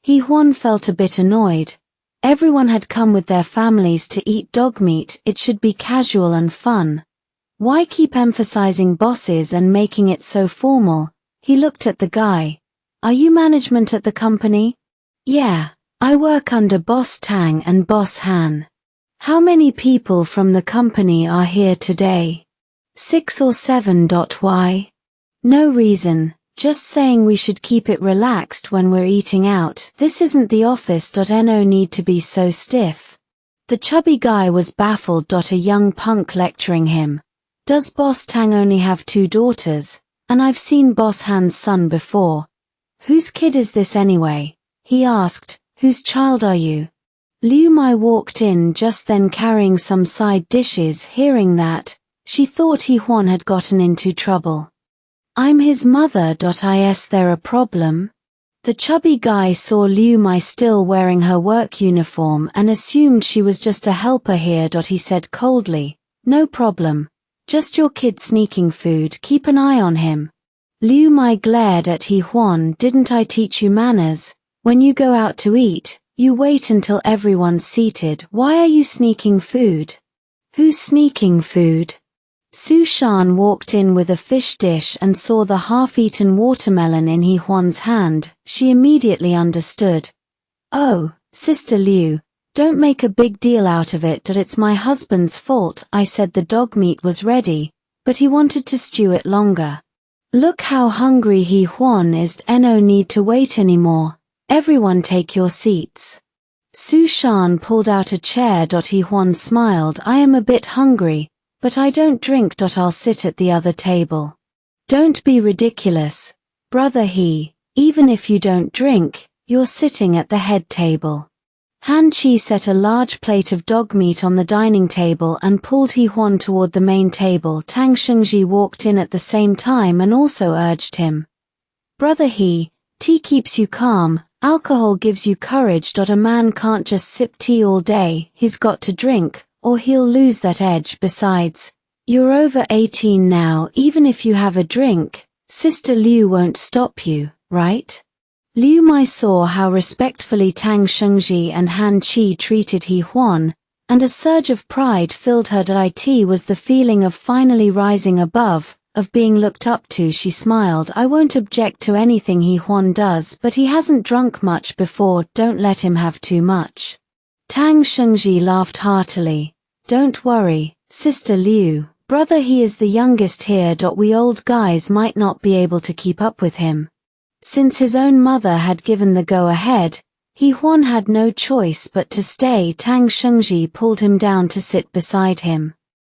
Huan felt a bit annoyed. Everyone had come with their families to eat dog meat. It should be casual and fun. Why keep emphasizing bosses and making it so formal? He looked at the guy. "Are you management at the company?" "Yeah, I work under Boss Tang and Boss Han." "How many people from the company are here today?" 6 or 7. Why? "No reason, just saying we should keep it relaxed when we're eating out. This isn't the office. No need to be so stiff." The chubby guy was baffled. A young punk lecturing him. "Does Boss Tang only have 2 daughters? And I've seen Boss Han's son before. Whose kid is this anyway?" he asked. "Whose child are you?" Liu Mai walked in just then carrying some side dishes. Hearing that, she thought Huan had gotten into trouble. "I'm his mother. Is there a problem?" The chubby guy saw Liu Mai still wearing her work uniform and assumed she was just a helper here. He said coldly, "No problem. Just your kid sneaking food. Keep an eye on him." Liu Mai glared at Huan. "Didn't I teach you manners? When you go out to eat, you wait until everyone's seated. Why are you sneaking food?" "Who's sneaking food?" Su Shan walked in with a fish dish and saw the half-eaten watermelon in Huan's hand. She immediately understood. "Oh, Sister Liu, don't make a big deal out of it. It's my husband's fault. I said the dog meat was ready, but he wanted to stew it longer. Look how hungry Huan is. No need to wait anymore. Everyone take your seats." Su Shan pulled out a chair. Huan smiled. "I am a bit hungry, but I don't drink. I'll sit at the other table." "Don't be ridiculous, brother He. Even if you don't drink, you're sitting at the head table." Han Qi set a large plate of dog meat on the dining table and pulled Huan toward the main table. Tang Shengji walked in at the same time and also urged him. "Brother He, tea keeps you calm, alcohol gives you courage. A man can't just sip tea all day. He's got to drink, or he'll lose that edge. Besides, you're over 18 now. Even if you have a drink, Sister Liu won't stop you, right?" Liu Mai saw how respectfully Tang Shengji and Han Qi treated Huan, and a surge of pride filled her. It was the feeling of finally rising above, of being looked up to. She smiled. "I won't object to anything Huan does, but he hasn't drunk much before. Don't let him have too much." Tang Shengji laughed heartily. "Don't worry, Sister Liu, brother He is the youngest here. We old guys might not be able to keep up with him." Since his own mother had given the go-ahead, Huan had no choice but to stay. Tang Shengji pulled him down to sit beside him.